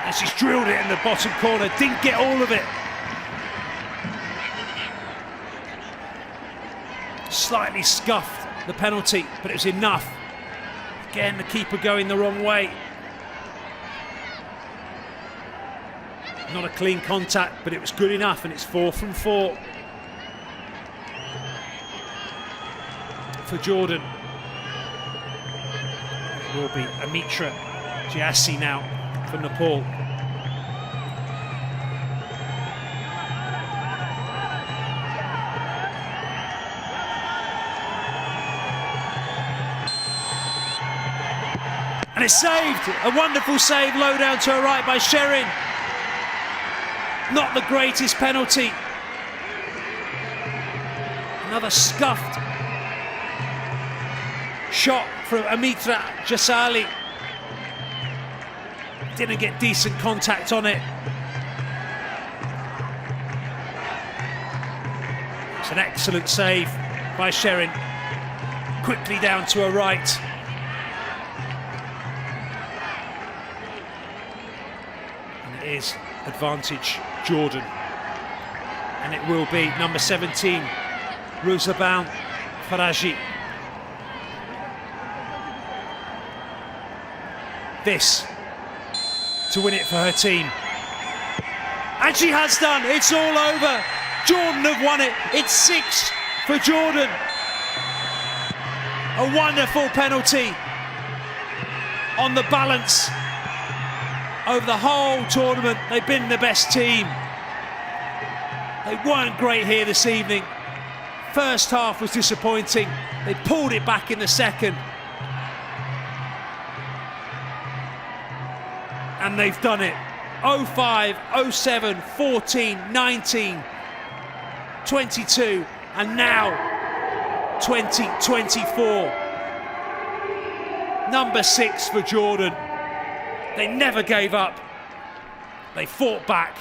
And she's drilled it in the bottom corner, didn't get all of it. Slightly scuffed the penalty, but it was enough. Again, the keeper going the wrong way. Not a clean contact, but it was good enough, and it's 4 from 4 for Jordan. It will be Amitra Jiassi now for Nepal. And it's saved! A wonderful save, low down to her right by Sherin. Not the greatest penalty. Another scuffed shot from Amitra Jasali. Didn't get decent contact on it. It's an excellent save by Sherin. Quickly down to her right. And it is advantage Jordan. And it will be number 17, Ruzaban Faraji. This to win it for her team. And she has done, it's all over. Jordan have won it, it's 6 for Jordan. A wonderful penalty on the balance. Over the whole tournament, they've been the best team. They weren't great here this evening. First half was disappointing. They pulled it back in the second. And they've done it. 05, 07, 14, 19, 22, and now 2024. Number 6 for Jordan. They never gave up. They fought back.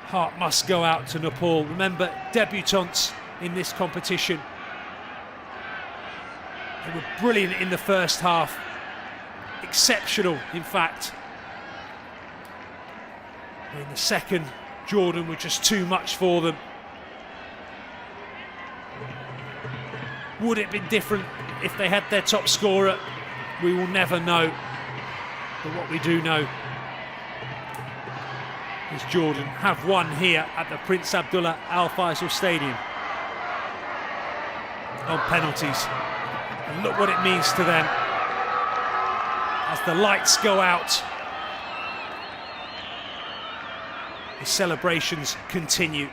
Heart must go out to Nepal. Remember, debutants in this competition. They were brilliant in the first half. Exceptional, in fact. In the second, Jordan were just too much for them. Would it have been different if they had their top scorer? We will never know. But what we do know is Jordan have won here at the Prince Abdullah Al Faisal Stadium on penalties. And look what it means to them as the lights go out. The celebrations continue.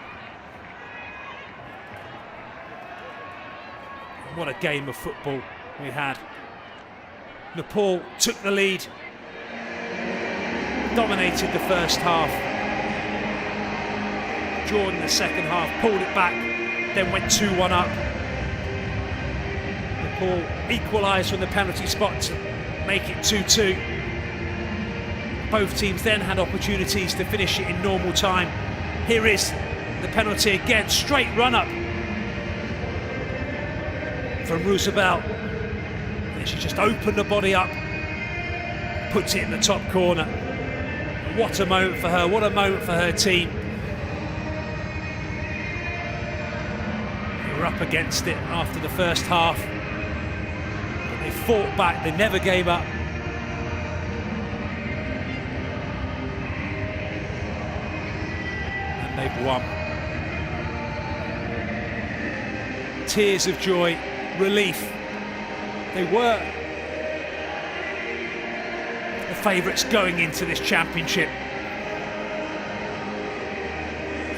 What a game of football we had. Nepal took the lead dominated the first half. Jordan the second half, pulled it back, then went 2-1 up. Nepal equalised from the penalty spot to make it 2-2. Both teams then had opportunities to finish it in normal time. Here is the penalty again, straight run up from Roosevelt. And she just opened the body up, puts it in the top corner. What a moment for her, what a moment for her team. They were up against it after the first half, but they fought back, they never gave up. And they've won. Tears of joy, relief. They were the favourites going into this championship.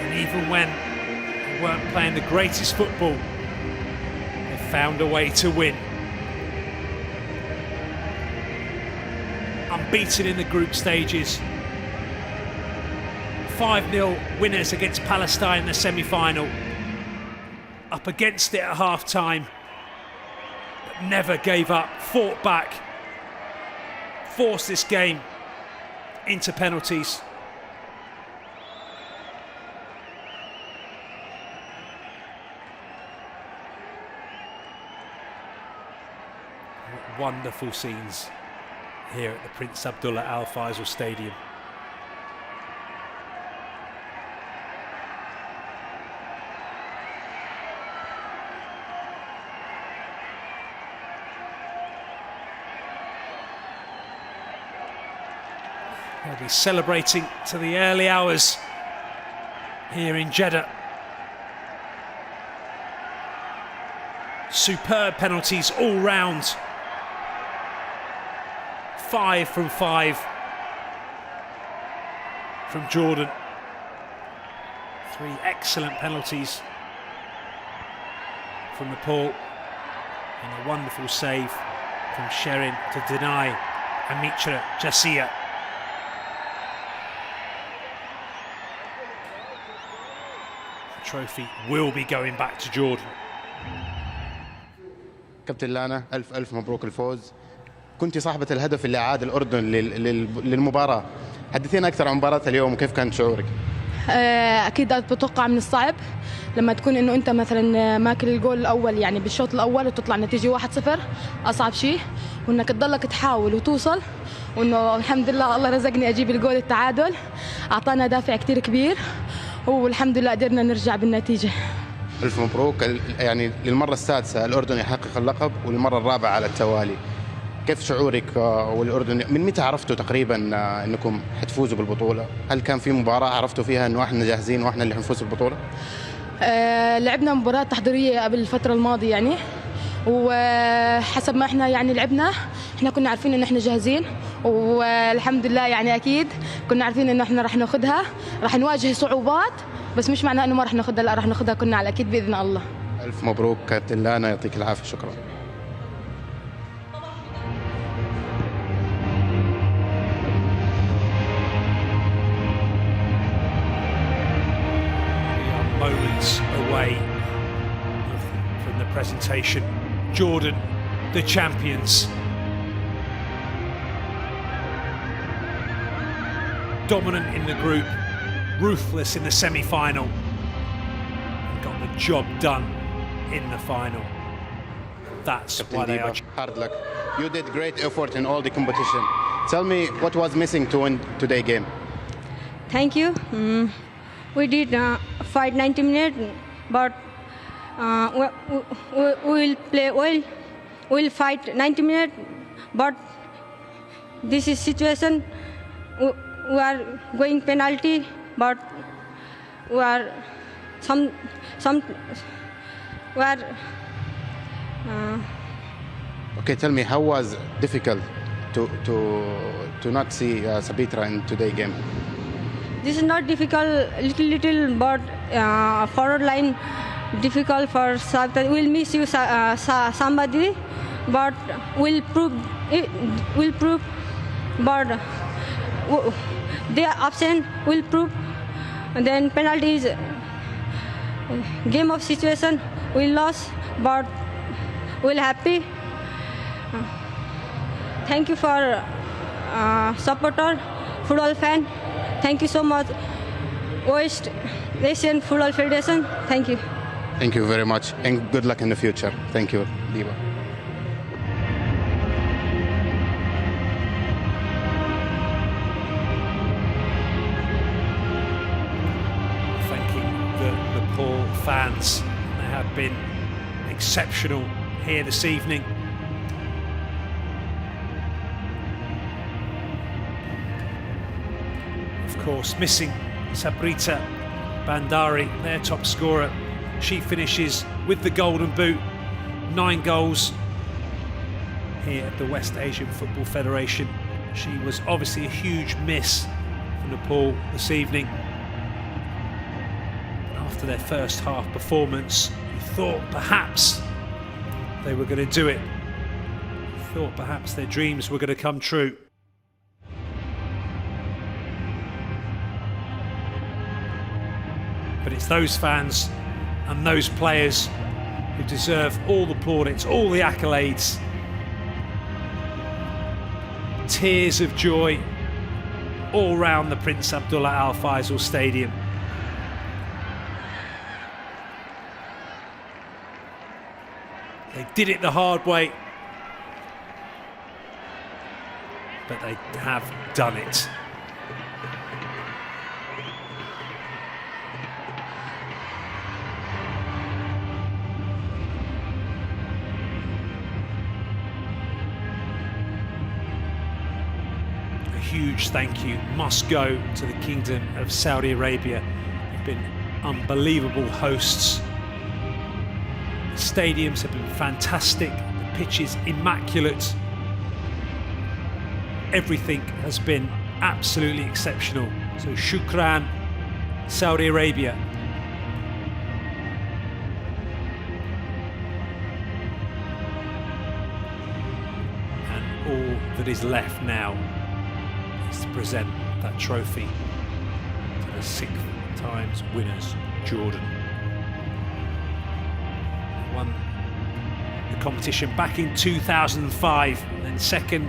And even when they weren't playing the greatest football, they found a way to win. Unbeaten in the group stages. 5-0 winners against Palestine in the semi-final. Up against it at half-time, but never gave up, fought back, forced this game into penalties. What wonderful scenes here at the Prince Abdullah Al Faisal Stadium. They'll be celebrating to the early hours here in Jeddah. Superb penalties all round. 5 from 5 from Jordan. 3 excellent penalties from Nepal. And a wonderful save from Sherin to deny Amitra Jasia. Trophy will be going back to Jordan. كابتن لانا ألف مبروك الفوز. كنت صاحبة الهدف اللي أعاد الأردن للمباراة. حدثينا أكثر عن مباراة اليوم وكيف كان شعورك؟ أكيد بتوقع من الصعب لما تكون إنه أنت مثلا ماكل الجول الأول يعني بالشوط الأول وتطلع نتيجة 1-0 أصعب شيء، وإنك تضلك تحاول وتوصل، وإنه الحمد لله الله رزقني أجيب الجول التعادل، أعطانا دافع كتير كبير والحمد لله قدرنا نرجع بالنتيجة. ألف مبروك. يعني للمرة السادسة الأردن يحقق اللقب وللمرة الرابعة على التوالي. كيف شعورك والأردن؟ من متى عرفتوا تقريبا أنكم حتفوزوا بالبطولة؟ هل كان في مباراة عرفتوا فيها أنه إحنا جاهزين وإحنا اللي حنفوز بالبطولة؟ لعبنا مباراة تحضيرية قبل الفترة الماضية يعني، وحسب ما إحنا يعني لعبنا إحنا كنا عارفين إن إحنا جاهزين، والحمد لله يعني أكيد كنا عارفين إن إحنا راح ناخذها، راح نواجه صعوبات بس مش معناه إنه ما راح ناخذها، لا راح ناخذها كنا على أكيد بإذن الله. ألف مبروك كابتن لانا، يعطيك العافية. شكرا. Moments away from the presentation. Jordan, the champions. Dominant in the group, ruthless in the semi-final. Got the job done in the final. That's why they are. Hard luck. You did great effort in all the competition. Tell me what was missing to win today's game. Thank you. We did fight 90 minutes, but we'll play well. We'll fight 90 minutes, but this is situation. We are going penalty, but we are we are. Okay, tell me how was difficult to not see Sabitra in today's game. This is not difficult, little, but forward line difficult for Sabitra. We'll miss you, somebody, but we'll prove. But their absence will prove. And then penalties, game of situation, we lost, but we're happy. Thank you for supporter, football fan. Thank you so much, West Asian Football Federation. Thank you. Thank you very much, and good luck in the future. Thank you, Diva. Thanking the Nepal fans. They have been exceptional here this evening. Of course, missing Sabrita Bandari, their top scorer. She finishes with the Golden Boot, 9 goals here at the West Asian Football Federation. She was obviously a huge miss for Nepal this evening. After their first half performance, you thought perhaps they were going to do it. You thought perhaps their dreams were going to come true. But it's those fans and those players who deserve all the plaudits, all the accolades. Tears of joy all round the Prince Abdullah Al Faisal Stadium. They did it the hard way, but they have done it. Huge thank you must go to the Kingdom of Saudi Arabia. They've been unbelievable hosts. The stadiums have been fantastic. The pitch is immaculate. Everything has been absolutely exceptional. So shukran, Saudi Arabia. And all that is left now to present that trophy to the 6th times winners, Jordan. They won the competition back in 2005, and then second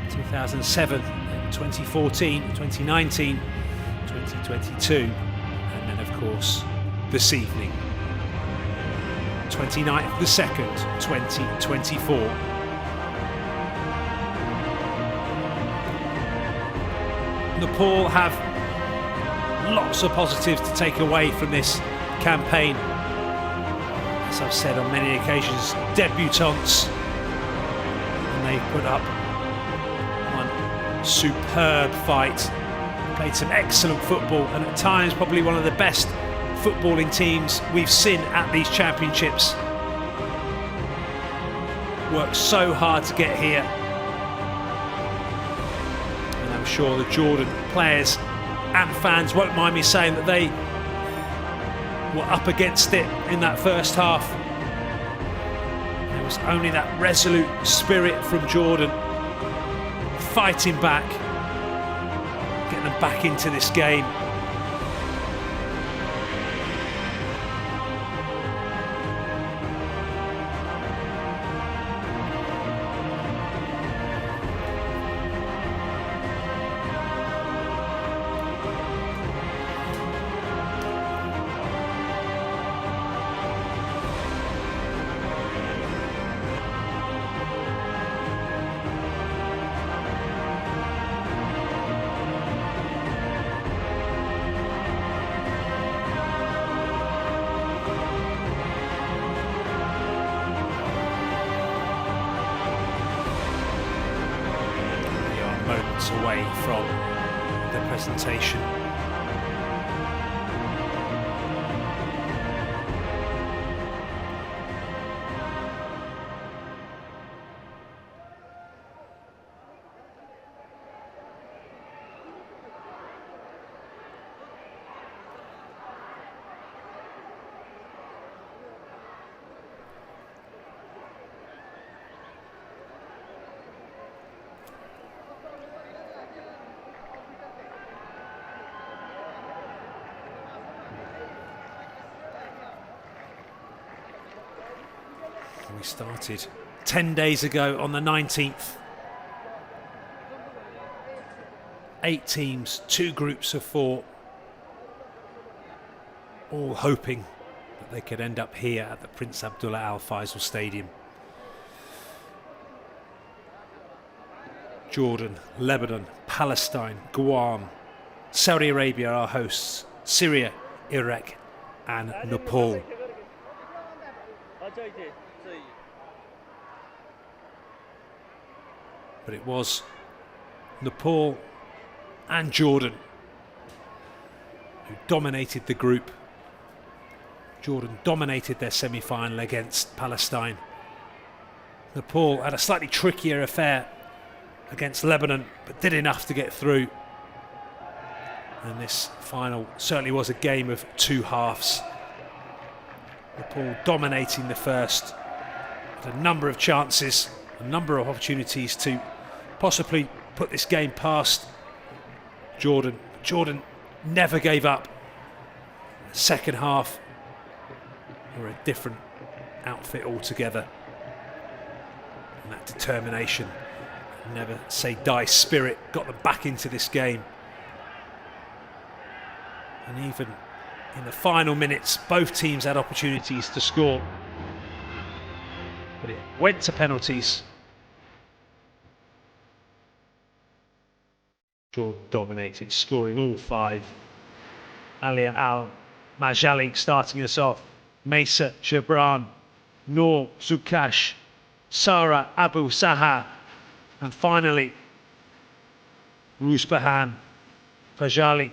2007, then 2014, 2019, 2022, and then of course this evening, 29th of the 2nd, 2024. Nepal have lots of positives to take away from this campaign. As I've said on many occasions, debutantes, and they put up one superb fight, played some excellent football, and at times probably one of the best footballing teams we've seen at these championships. Worked so hard to get here. Sure the Jordan players and fans won't mind me saying that they were up against it in that first half. There was only that resolute spirit from Jordan, fighting back, getting them back into this game. Away from the presentation. We started 10 days ago on the 19th. 8 teams, 2 groups of 4, all hoping that they could end up here at the Prince Abdullah Al Faisal Stadium. Jordan, Lebanon, Palestine, Guam, Saudi Arabia are hosts, Syria, Iraq and Nepal. But it was Nepal and Jordan who dominated the group. Jordan dominated their semi-final against Palestine. Nepal had a slightly trickier affair against Lebanon, but did enough to get through. And this final certainly was a game of 2 halves. Nepal dominating the first, had a number of chances, a number of opportunities to possibly put this game past Jordan. Jordan never gave up. The second half were a different outfit altogether. And that determination, never say die spirit, got them back into this game. And even in the final minutes, both teams had opportunities to score. But it went to penalties. Jordan dominated, scoring all 5. Alia Al-Majali starting us off. Mesa Jabran, Noor Zukash, Sarah Abu Saha, and finally Rusbahan Fajali.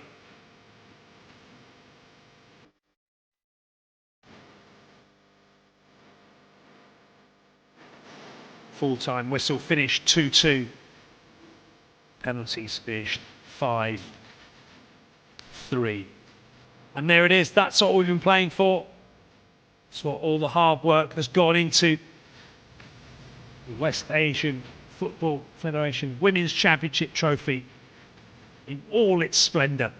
Full-time whistle finished 2-2. Penalties finished 5-3. And there it is, that's what we've been playing for. That's what all the hard work has gone into the West Asian Football Federation Women's Championship Trophy in all its splendour.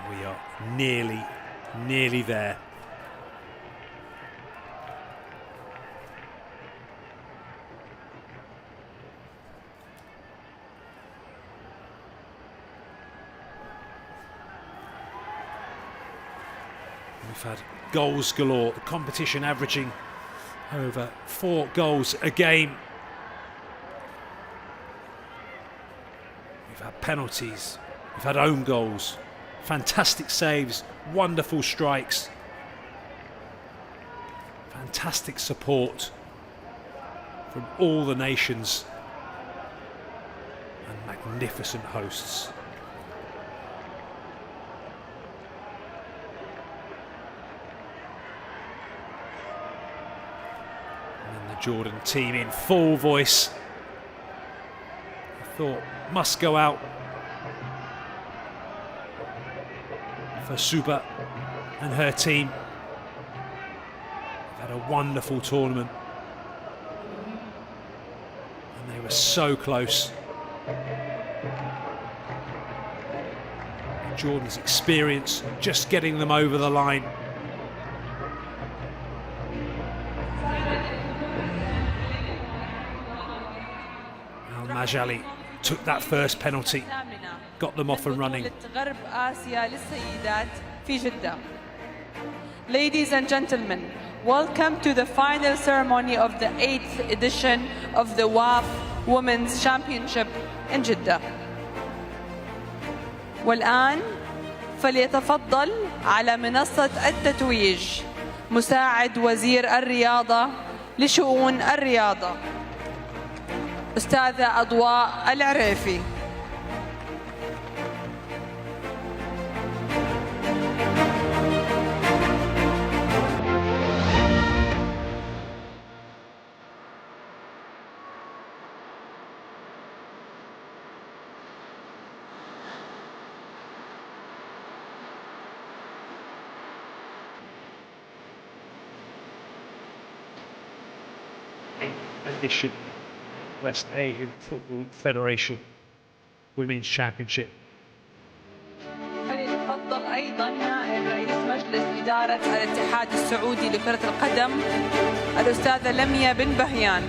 We are nearly there. We've had goals galore, the competition averaging over 4 goals a game. We've had penalties, we've had own goals, fantastic saves, wonderful strikes, fantastic support from all the nations and magnificent hosts. Jordan team in full voice. I thought must go out for Suba and her team. They've had a wonderful tournament and they were so close. Jordan's experience just getting them over the line. Majali took that first penalty, got them off and running. Ladies and gentlemen, welcome to the final ceremony of the 8th edition of the WAFF Women's Championship in Jeddah. والآن فليتفضل على منصة التتويج مساعد وزير الرياضة لشؤون الرياضة أستاذة أضواء العريفي. edition West Asian Football Federation Women's Championship. فليتفضل أيضا نائب رئيس مجلس إدارة الاتحاد السعودي لكرة القدم الأستاذة لميا بن بهيان.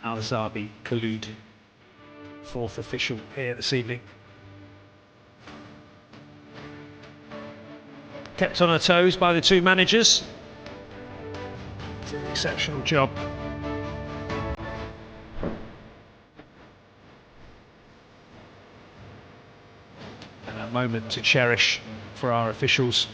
Al-Zabi Khalud, fourth official here this evening. Kept on her toes by the two managers. Exceptional job. And a moment to cherish for our officials.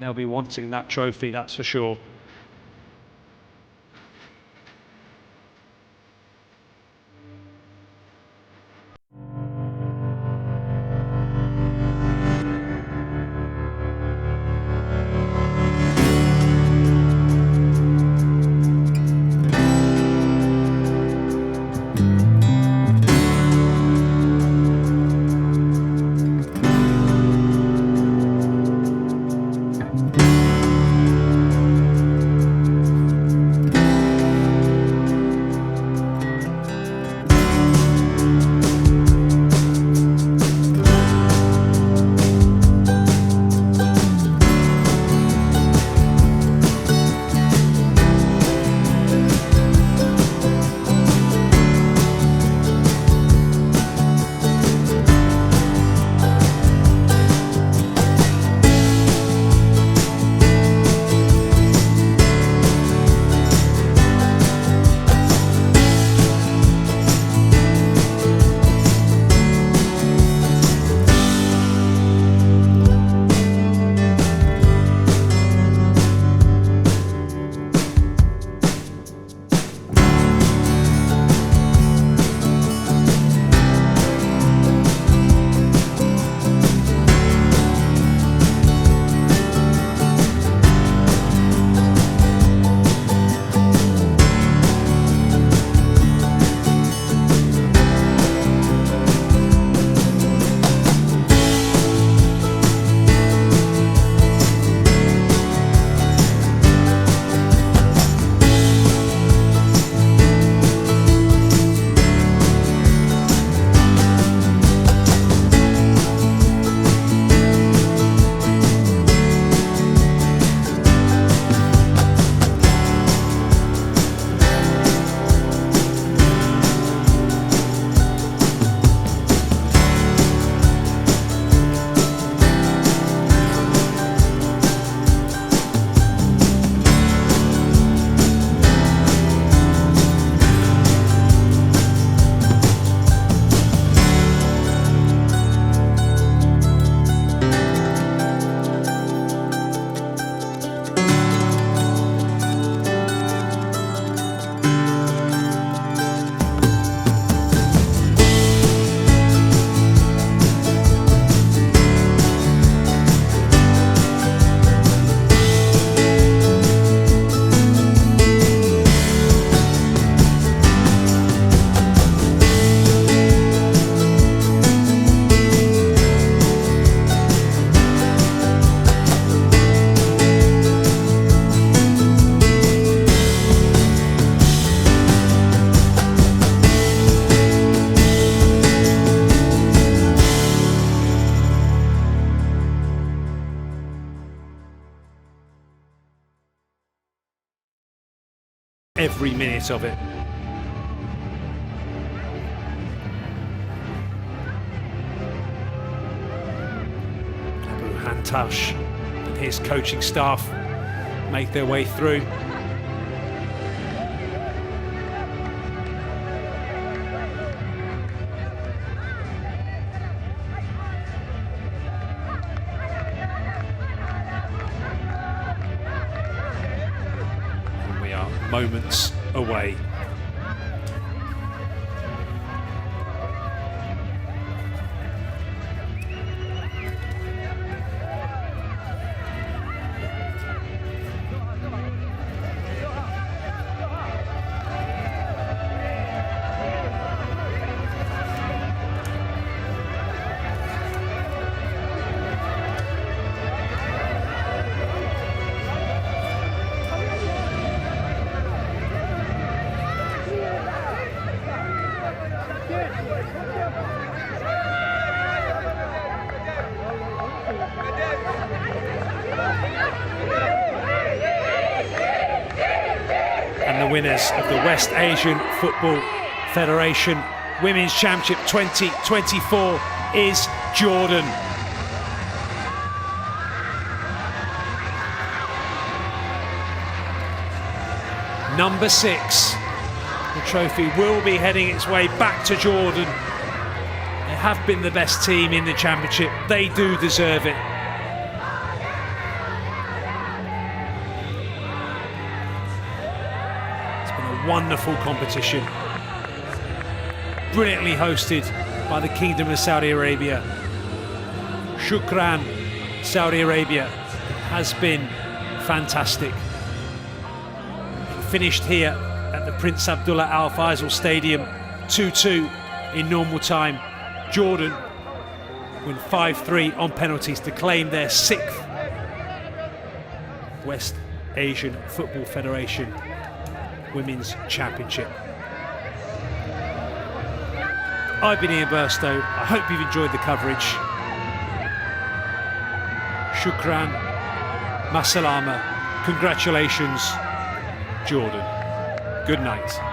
they'll be wanting that trophy, that's for sure. Every minute of it. Abu Hantash and his coaching staff make their way through. And we are moments away. Winners of the West Asian Football Federation Women's Championship 2024 is Jordan. Number 6. The trophy will be heading its way back to Jordan. They have been the best team in the championship. They do deserve it. wonderful competition. Brilliantly hosted by the Kingdom of Saudi Arabia. Shukran, Saudi Arabia. It has been fantastic. It finished here at the Prince Abdullah Al Faisal Stadium, 2-2 in normal time. Jordan win 5-3 on penalties to claim their 6th West Asian Football Federation Women's Championship. I've been Ian Burstow. I hope you've enjoyed the coverage. Shukran, masalama, congratulations, Jordan. Good night.